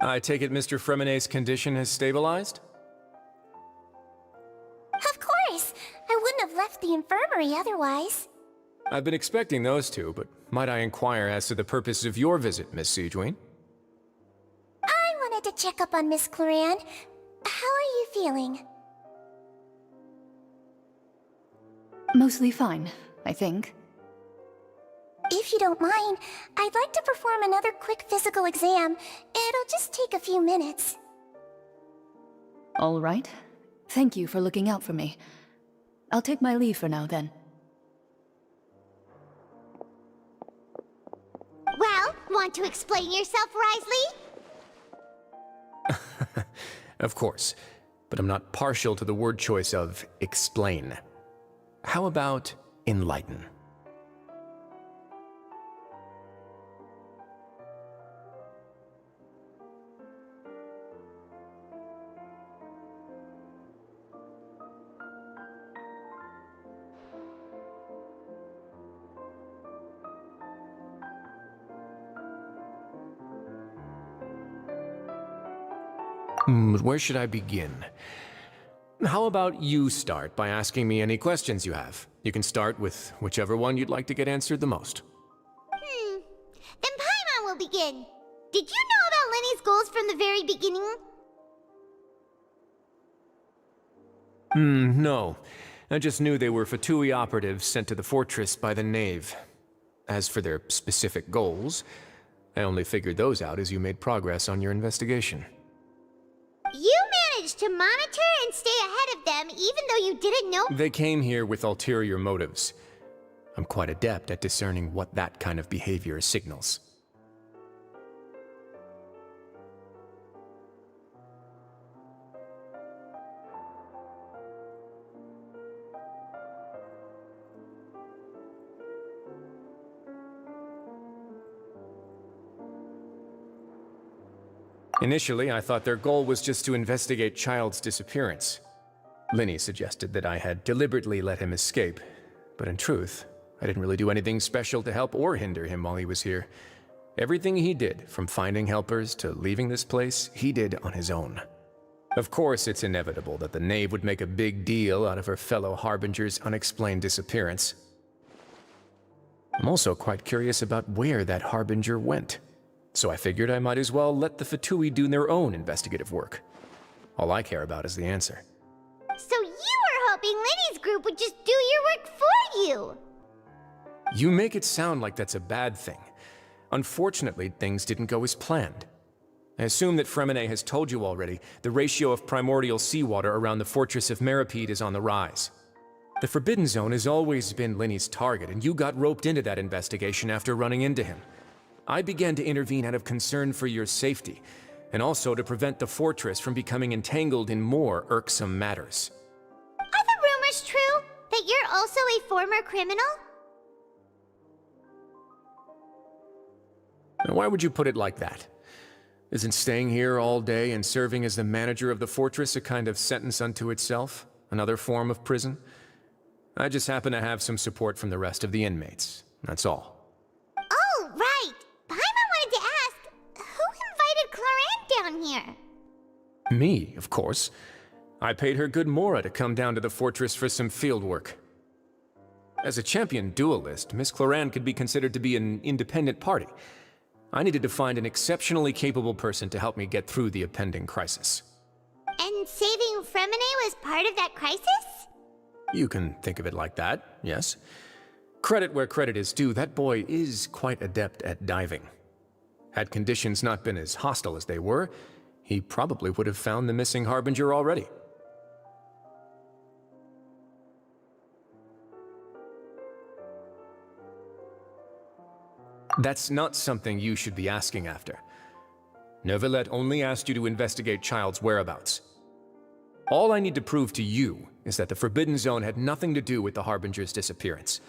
I take it Mr. Fremenet's condition has stabilized? Of course! I wouldn't have left the infirmary otherwise. I've been expecting those two, but might I inquire as to the purpose of your visit, Miss Siegeween? I wanted to check up on Miss Cloran. How are you feeling? Mostly fine, I think. If you don't mind, I'd like to perform another quick physical exam. It'll just take a few minutes. All right. Thank you for looking out for me. I'll take my leave for now, then. Well, want to explain yourself, Risley? Of course, but I'm not partial to the word choice of explain. How about enlighten? Where should I begin? How about you start by asking me any questions you have? You can start with whichever one you'd like to get answered the most. Then Paimon will begin. Did you know about Lenny's goals from the very beginning? No. I just knew they were Fatui operatives sent to the fortress by the Knave. As for their specific goals, I only figured those out as you made progress on your investigation. You managed to monitor and stay ahead of them even though you didn't know— They came here with ulterior motives. I'm quite adept at discerning what that kind of behavior signals. Initially, I thought their goal was just to investigate Child's disappearance. Linny suggested that I had deliberately let him escape, but in truth, I didn't really do anything special to help or hinder him while he was here. Everything he did, from finding helpers to leaving this place, he did on his own. Of course, it's inevitable that the Knave would make a big deal out of her fellow Harbinger's unexplained disappearance. I'm also quite curious about where that Harbinger went. So I figured I might as well let the Fatui do their own investigative work. All I care about is the answer. So you were hoping Lenny's group would just do your work for you! You make it sound like that's a bad thing. Unfortunately, things didn't go as planned. I assume that Fremenet has told you already, the ratio of primordial seawater around the fortress of Meripede is on the rise. The Forbidden Zone has always been Lenny's target, and you got roped into that investigation after running into him. I began to intervene out of concern for your safety, and also to prevent the fortress from becoming entangled in more irksome matters. Are the rumors true? That you're also a former criminal? Now, why would you put it like that? Isn't staying here all day and serving as the manager of the fortress a kind of sentence unto itself? Another form of prison? I just happen to have some support from the rest of the inmates. That's all. Oh, right! Paimon wanted to ask, who invited Cloran down here? Me, of course. I paid her good mora to come down to the fortress for some field work. As a champion duelist, Miss Cloran could be considered to be an independent party. I needed to find an exceptionally capable person to help me get through the impending crisis. And saving Fremenet was part of that crisis? You can think of it like that, yes. Credit where credit is due, that boy is quite adept at diving. Had conditions not been as hostile as they were, he probably would have found the missing Harbinger already. That's not something you should be asking after. Neuvillette only asked you to investigate Child's whereabouts. All I need to prove to you is that the Forbidden Zone had nothing to do with the Harbinger's disappearance.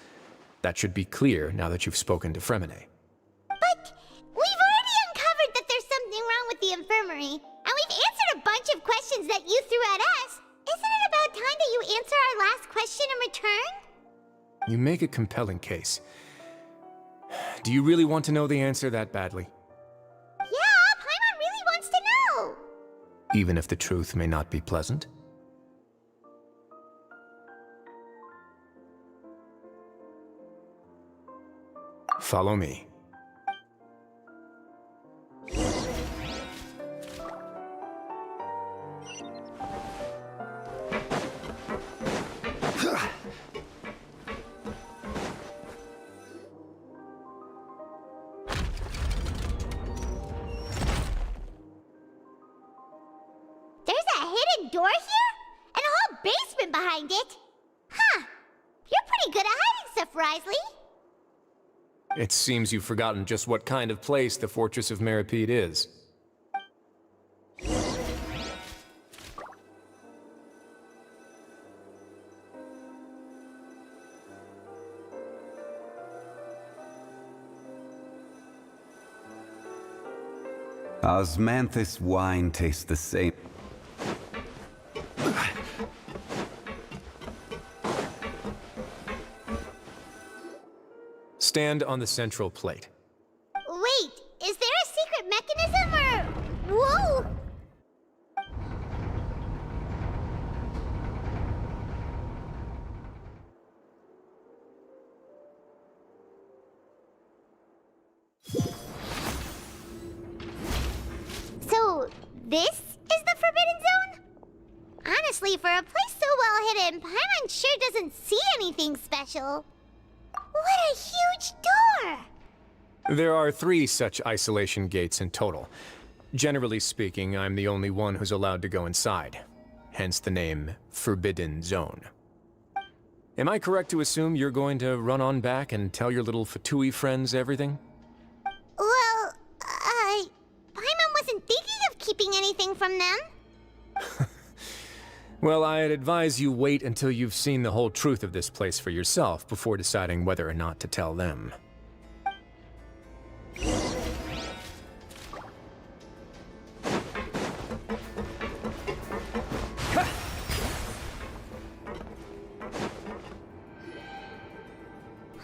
That should be clear now that you've spoken to Fremenet. But we've already uncovered that there's something wrong with the infirmary, and we've answered a bunch of questions that you threw at us. Isn't it about time that you answer our last question in return? You make a compelling case. Do you really want to know the answer that badly? Yeah, Paimon really wants to Even if the truth may not be pleasant? Follow me. There's a hidden door here? And a whole basement behind it? Huh. You're pretty good at hiding stuff, Risley. It seems you've forgotten just what kind of place the Fortress of Meripede is. Osmanthus wine tastes the same. Stand on the central plate. Wait, is there a secret mechanism or... Whoa! So, this is the Forbidden Zone? Honestly, for a place so well hidden, Paimon sure doesn't see anything special. What a huge door! There are 3 such isolation gates in total. Generally speaking, I'm the only one who's allowed to go inside. Hence the name Forbidden Zone. Am I correct to assume you're going to run on back and tell your little Fatui friends everything? Well, Paimon wasn't thinking of keeping anything from them. Well, I'd advise you wait until you've seen the whole truth of this place for yourself before deciding whether or not to tell them.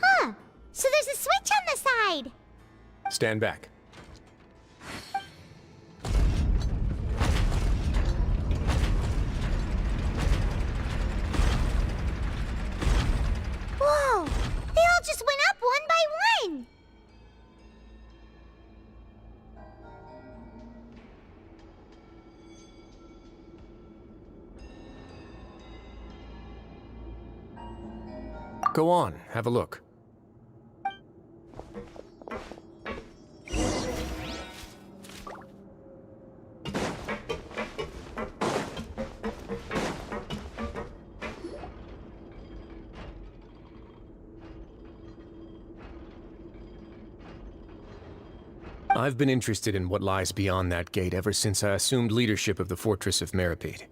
Huh. So there's a switch on the side. Stand back. Whoa! They all just went up one by one! Go on, have a look. I've been interested in what lies beyond that gate ever since I assumed leadership of the Fortress of Meripede.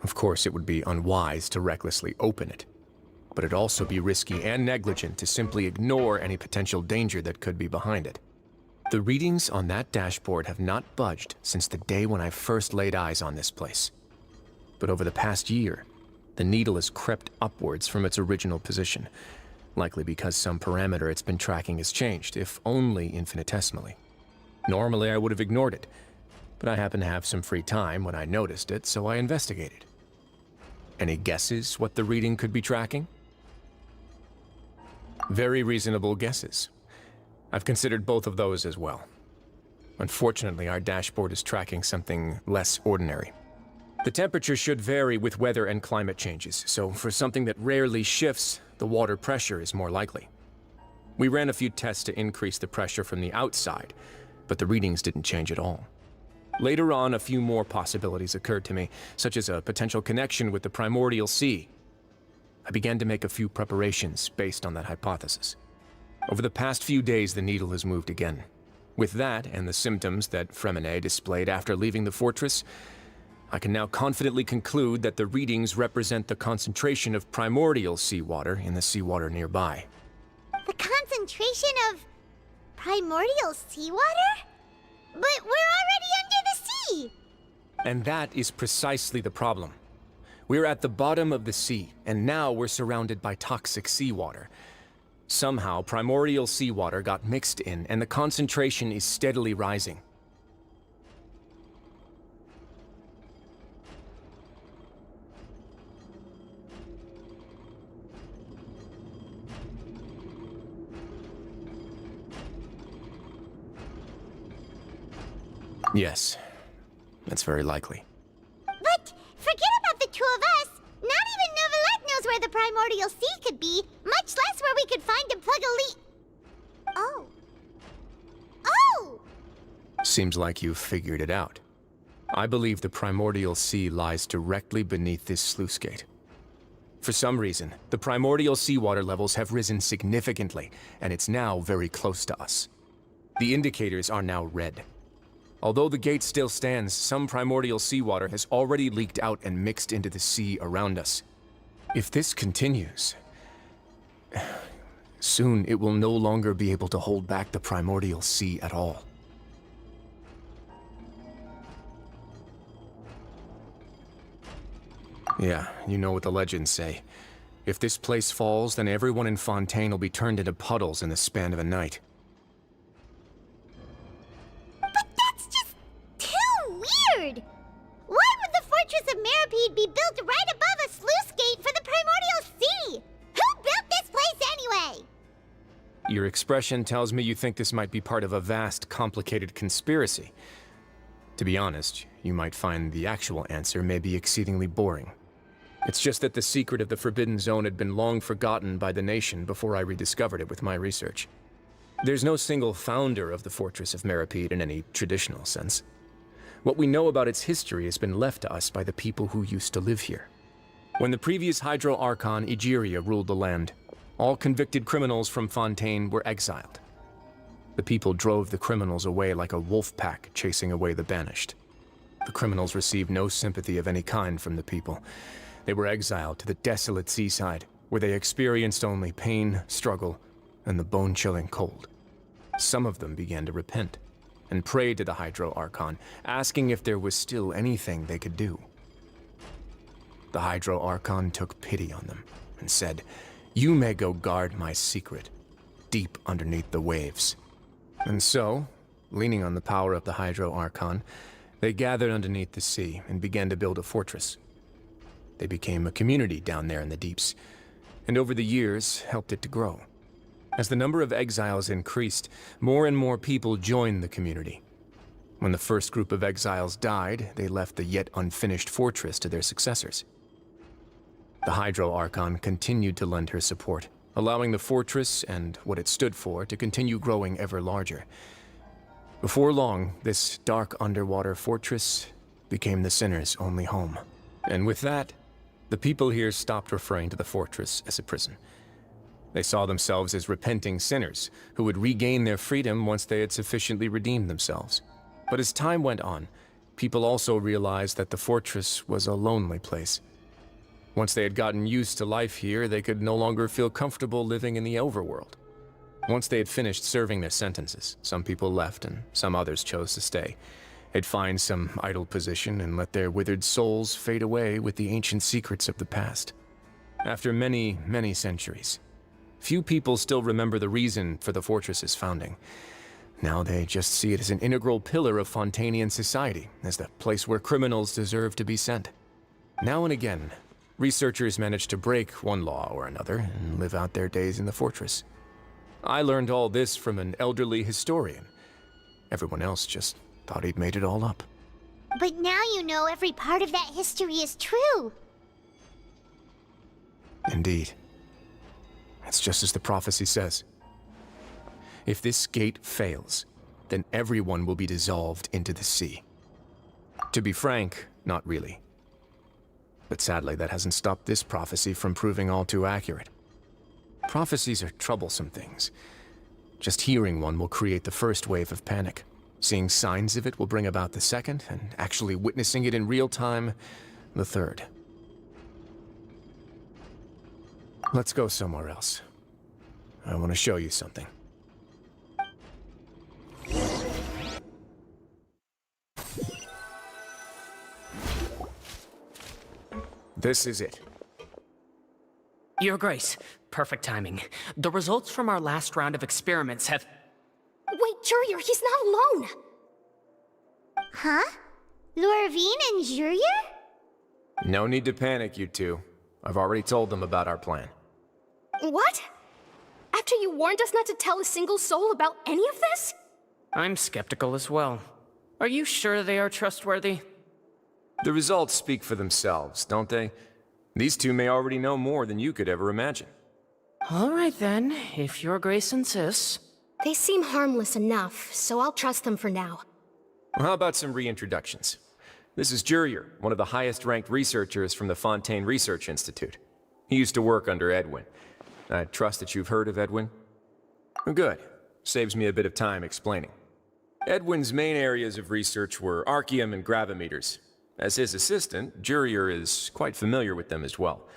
Of course, it would be unwise to recklessly open it, but it'd also be risky and negligent to simply ignore any potential danger that could be behind it. The readings on that dashboard have not budged since the day when I first laid eyes on this place. But over the past year, the needle has crept upwards from its original position, likely because some parameter it's been tracking has changed, if only infinitesimally. Normally, I would have ignored it, but I happened to have some free time when I noticed it, so I investigated. Any guesses what the reading could be tracking? Very reasonable guesses. I've considered both of those as well. Unfortunately, our dashboard is tracking something less ordinary. The temperature should vary with weather and climate changes, so for something that rarely shifts, the water pressure is more likely. We ran a few tests to increase the pressure from the outside, but the readings didn't change at all. Later on, a few more possibilities occurred to me, such as a potential connection with the primordial sea. I began to make a few preparations based on that hypothesis. Over the past few days, the needle has moved again. With that, and the symptoms that Fremine displayed after leaving the fortress, I can now confidently conclude that the readings represent the concentration of primordial seawater in the seawater nearby. The concentration of primordial seawater? But we're already under the sea! And that is precisely the problem. We're at the bottom of the sea, and now we're surrounded by toxic seawater. Somehow, primordial seawater got mixed in, and the concentration is steadily rising. Yes, that's very likely. But forget about the two of us. Not even Novelette knows where the primordial sea could be, much less where we could find and plug a lead. Oh. Oh! Seems like you've figured it out. I believe the primordial sea lies directly beneath this sluice gate. For some reason, the primordial seawater levels have risen significantly, and it's now very close to us. The indicators are now red. Although the gate still stands, some primordial seawater has already leaked out and mixed into the sea around us. If this continues, soon it will no longer be able to hold back the primordial sea at all. Yeah, you know what the legends say. If this place falls, then everyone in Fontaine will be turned into puddles in the span of a night. But that's just too weird! Why would the Fortress of Meripede be built right above a sluice gate for the primordial sea? Who built this place anyway? Your expression tells me you think this might be part of a vast, complicated conspiracy. To be honest, you might find the actual answer may be exceedingly boring. It's just that the secret of the Forbidden Zone had been long forgotten by the nation before I rediscovered it with my research. There's no single founder of the Fortress of Meripede in any traditional sense. What we know about its history has been left to us by the people who used to live here. When the previous Hydro Archon Egeria ruled the land, all convicted criminals from Fontaine were exiled. The people drove the criminals away like a wolf pack chasing away the banished. The criminals received no sympathy of any kind from the people. They were exiled to the desolate seaside, where they experienced only pain, struggle, and the bone-chilling cold. Some of them began to repent, and prayed to the Hydro Archon, asking if there was still anything they could do. The Hydro Archon took pity on them, and said, "You may go guard my secret, deep underneath the waves." And so, leaning on the power of the Hydro Archon, they gathered underneath the sea and began to build a fortress. They became a community down there in the deeps, and over the years helped it to grow. As the number of exiles increased, more and more people joined the community. When the first group of exiles died, they left the yet unfinished fortress to their successors. The Hydro Archon continued to lend her support, allowing the fortress and what it stood for to continue growing ever larger. Before long, this dark underwater fortress became the sinner's only home. And with that, the people here stopped referring to the fortress as a prison. They saw themselves as repenting sinners who would regain their freedom once they had sufficiently redeemed themselves. But as time went on, people also realized that the fortress was a lonely place. Once they had gotten used to life here, they could no longer feel comfortable living in the overworld. Once they had finished serving their sentences, some people left and some others chose to stay. They'd find some idle position and let their withered souls fade away with the ancient secrets of the past. After many, many centuries, few people still remember the reason for the fortress's founding. Now they just see it as an integral pillar of Fontainian society, as the place where criminals deserve to be sent. Now and again, researchers manage to break one law or another and live out their days in the fortress. I learned all this from an elderly historian. Everyone else just thought he'd made it all up. But now you know every part of that history is true. Indeed. It's just as the prophecy says. If this gate fails, then everyone will be dissolved into the sea. To be frank, not really. But sadly, that hasn't stopped this prophecy from proving all too accurate. Prophecies are troublesome things. Just hearing one will create the first wave of panic. Seeing signs of it will bring about the second, and actually witnessing it in real time, the third. Let's go somewhere else. I want to show you something. This is it. Your Grace, perfect timing. The results from our last round of experiments have... Wait, Jurier, he's not alone! Huh? Lorvine and Jurier? No need to panic, you two. I've already told them about our plan. What? After you warned us not to tell a single soul about any of this? I'm skeptical as well. Are you sure they are trustworthy? The results speak for themselves, don't they? These two may already know more than you could ever imagine. All right then, if your grace insists. They seem harmless enough, so I'll trust them for now. Well, how about some reintroductions? This is Jurier, one of the highest-ranked researchers from the Fontaine Research Institute. He used to work under Edwin. I trust that you've heard of Edwin? Good. Saves me a bit of time explaining. Edwin's main areas of research were archium and gravimeters. As his assistant, Jurier is quite familiar with them as well.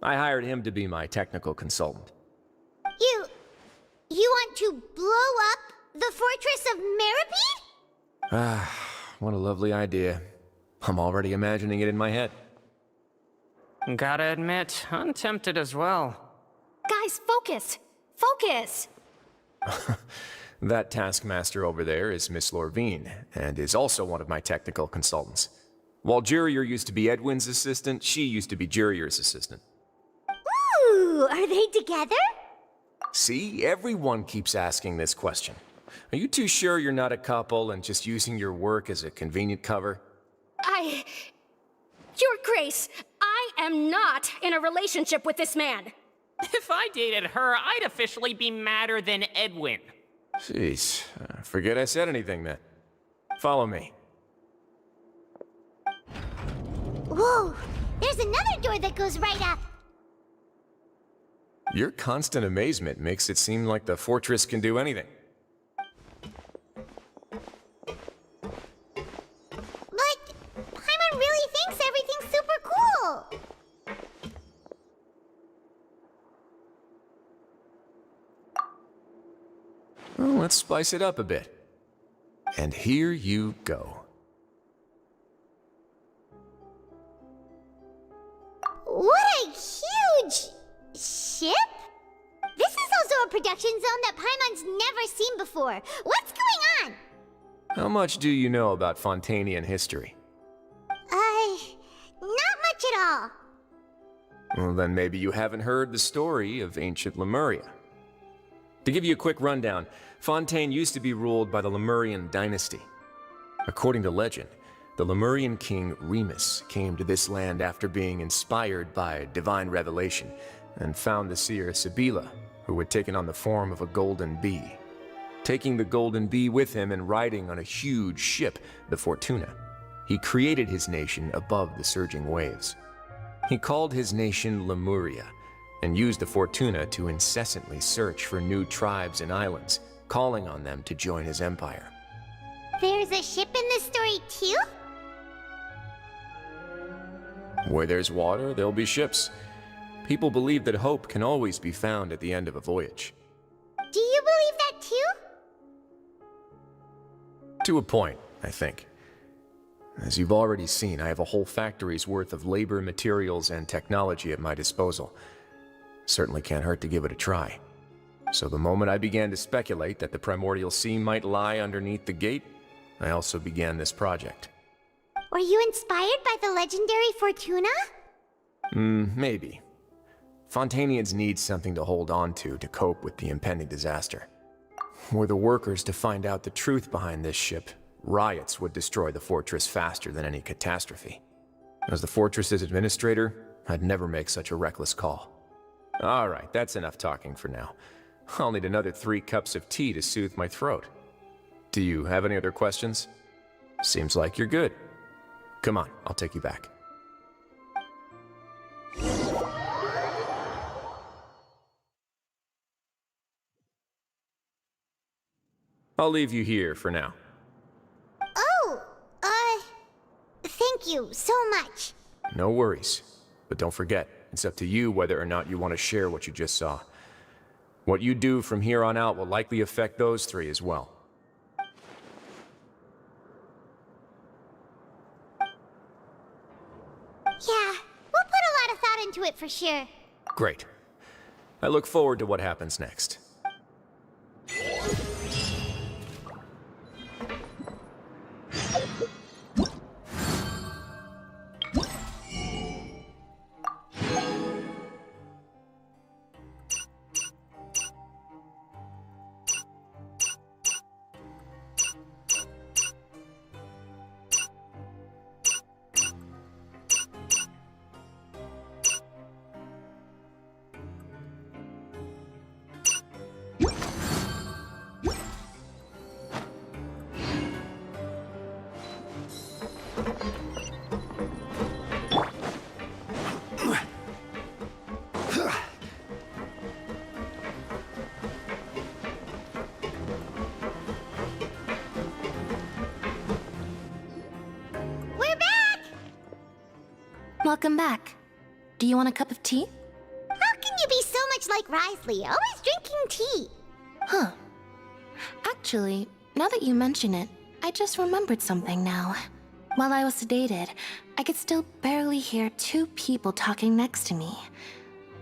I hired him to be my technical consultant. You want to blow up the fortress of Meripede? Ah, what a lovely idea. I'm already imagining it in my head. Gotta admit, I'm tempted as well. Guys, focus! Focus! That taskmaster over there is Miss Lorvine, and is also one of my technical consultants. While Jurier used to be Edwin's assistant, she used to be Jurier's assistant. Ooh, are they together? See, everyone keeps asking this question. Are you too sure you're not a couple and just using your work as a convenient cover? Your Grace, I am not in a relationship with this man. If I dated her, I'd officially be madder than Edwin. Jeez, forget I said anything then. Follow me. Whoa, there's another door that goes right up. Your constant amazement makes it seem like the fortress can do anything. But Paimon really thinks everything's super cool. Well, let's spice it up a bit. And here you go. What a huge ship? This is also a production zone that Paimon's never seen before. What's going on? How much do you know about Fontainian history? Not much at all. Well, then maybe you haven't heard the story of ancient Lemuria. To give you a quick rundown, Fontaine used to be ruled by the Lemurian dynasty. According to legend, the Lemurian king Remus came to this land after being inspired by divine revelation and found the seer Sibila, who had taken on the form of a golden bee. Taking the golden bee with him and riding on a huge ship, the Fortuna, he created his nation above the surging waves. He called his nation Lemuria and used the Fortuna to incessantly search for new tribes and islands, calling on them to join his empire. There's a ship in this story too? Where there's water, there'll be ships. People believe that hope can always be found at the end of a voyage. Do you believe that too? To a point, I think. As you've already seen, I have a whole factory's worth of labor, materials, and technology at my disposal. Certainly can't hurt to give it a try. So the moment I began to speculate that the Primordial Sea might lie underneath the gate, I also began this project. Were you inspired by the legendary Fortuna? Maybe. Fontainians need something to hold on to cope with the impending disaster. Were the workers to find out the truth behind this ship, riots would destroy the fortress faster than any catastrophe. As the fortress's administrator, I'd never make such a reckless call. Alright, that's enough talking for now. I'll need another 3 cups of tea to soothe my throat. Do you have any other questions? Seems like you're good. Come on, I'll take you back. I'll leave you here for now. Oh, thank you so much. No worries. But don't forget, it's up to you whether or not you want to share what you just saw. What you do from here on out will likely affect those 3 as well. Yeah, we'll put a lot of thought into it for sure. Great. I look forward to what happens next. Welcome back. Do you want a cup of tea? How can you be so much like Risley, always drinking tea? Huh. Actually, now that you mention it, I just remembered something now. While I was sedated, I could still barely hear two people talking next to me.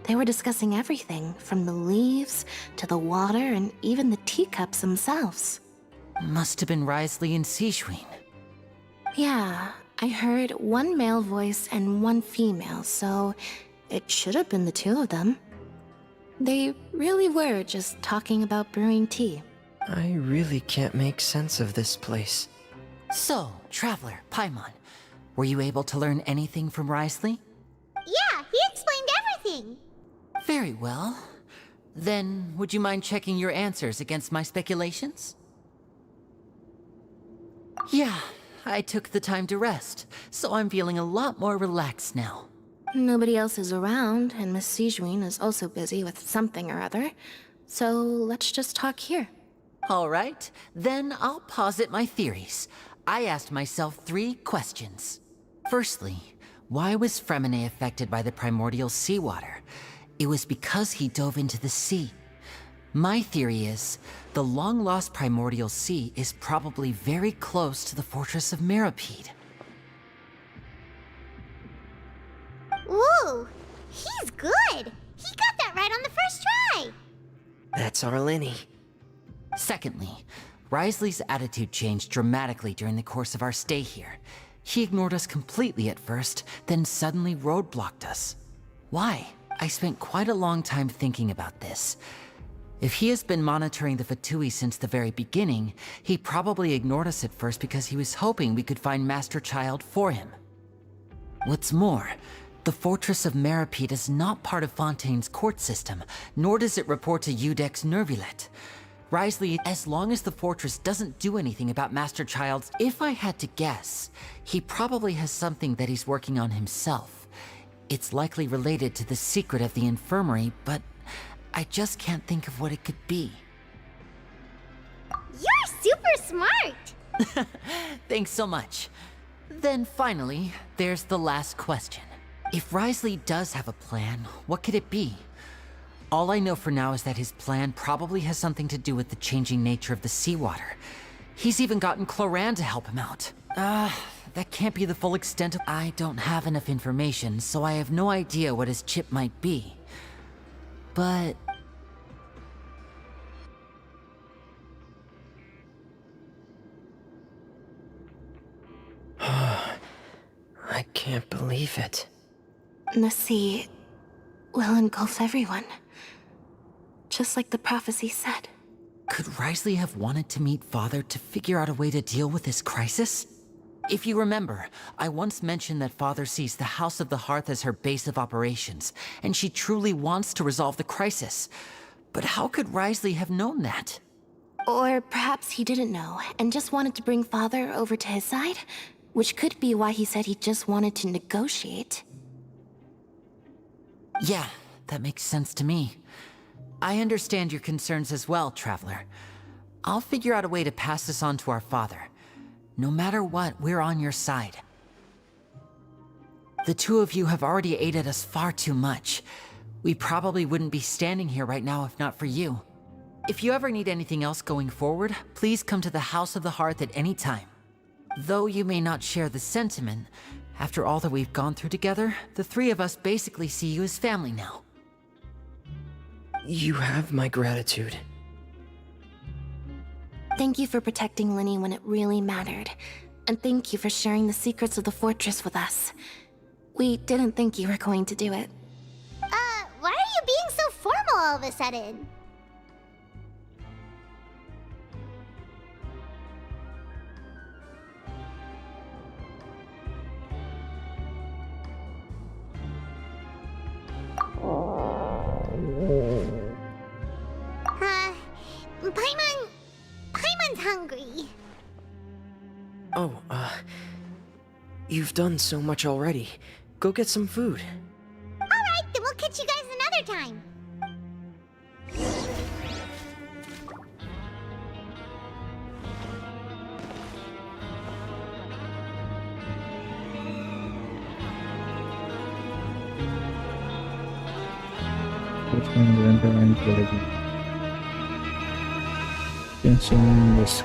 They were discussing everything, from the leaves to the water and even the teacups themselves. Must have been Risley and Sijwin. Yeah, I heard one male voice and one female, so it should have been the two of them. They really were just talking about brewing tea. I really can't make sense of this place. So, Traveler, Paimon, were you able to learn anything from Risley? Yeah, he explained everything. Very well. Then, would you mind checking your answers against my speculations? Yeah, I took the time to rest, so I'm feeling a lot more relaxed now. Nobody else is around, and Miss Sijwin is also busy with something or other, so let's just talk here. All right, then I'll posit my theories. I asked myself 3 questions. Firstly, why was Fremine affected by the primordial seawater? It was because he dove into the sea. My theory is, the long-lost primordial sea is probably very close to the fortress of Meropide. Ooh, he's good. He got that right on the first try. That's our Lenny. Secondly, Risley's attitude changed dramatically during the course of our stay here. He ignored us completely at first, then suddenly roadblocked us. Why? I spent quite a long time thinking about this. If he has been monitoring the Fatui since the very beginning, he probably ignored us at first because he was hoping we could find Master Child for him. What's more, the Fortress of Meropide is not part of Fontaine's court system, nor does it report to Udex Nervulet. Risley, as long as the fortress doesn't do anything about Master Child's, if I had to guess, he probably has something that he's working on himself. It's likely related to the secret of the infirmary, but I just can't think of what it could be. You're super smart! Thanks so much. Then finally, there's the last question. If Risley does have a plan, what could it be? All I know for now is that his plan probably has something to do with the changing nature of the seawater. He's even gotten Cloran to help him out. That can't be the full extent of— I don't have enough information, so I have no idea what his chip might be. But— I can't believe it. The sea will engulf everyone. Just like the prophecy said. Could Risley have wanted to meet Father to figure out a way to deal with this crisis? If you remember, I once mentioned that Father sees the House of the Hearth as her base of operations, and she truly wants to resolve the crisis. But how could Risley have known that? Or perhaps he didn't know, and just wanted to bring Father over to his side? Which could be why he said he just wanted to negotiate. Yeah, that makes sense to me. I understand your concerns as well, Traveler. I'll figure out a way to pass this on to our father. No matter what, we're on your side. The two of you have already aided us far too much. We probably wouldn't be standing here right now if not for you. If you ever need anything else going forward, please come to the House of the Hearth at any time. Though you may not share the sentiment, after all that we've gone through together, the 3 of us basically see you as family now. You have my gratitude. Thank you for protecting Lenny when it really mattered. And thank you for sharing the secrets of the fortress with us. We didn't think you were going to do it. Why are you being so formal all of a sudden? Paimon's hungry. Oh, you've done so much already. Go get some food. Alright, then we'll catch you guys another time. Genshin is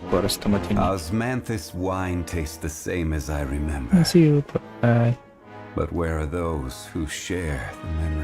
Forest namatin. Osmanthus wine tastes the same as I remember. See you. Bye. But where are those who share the memory?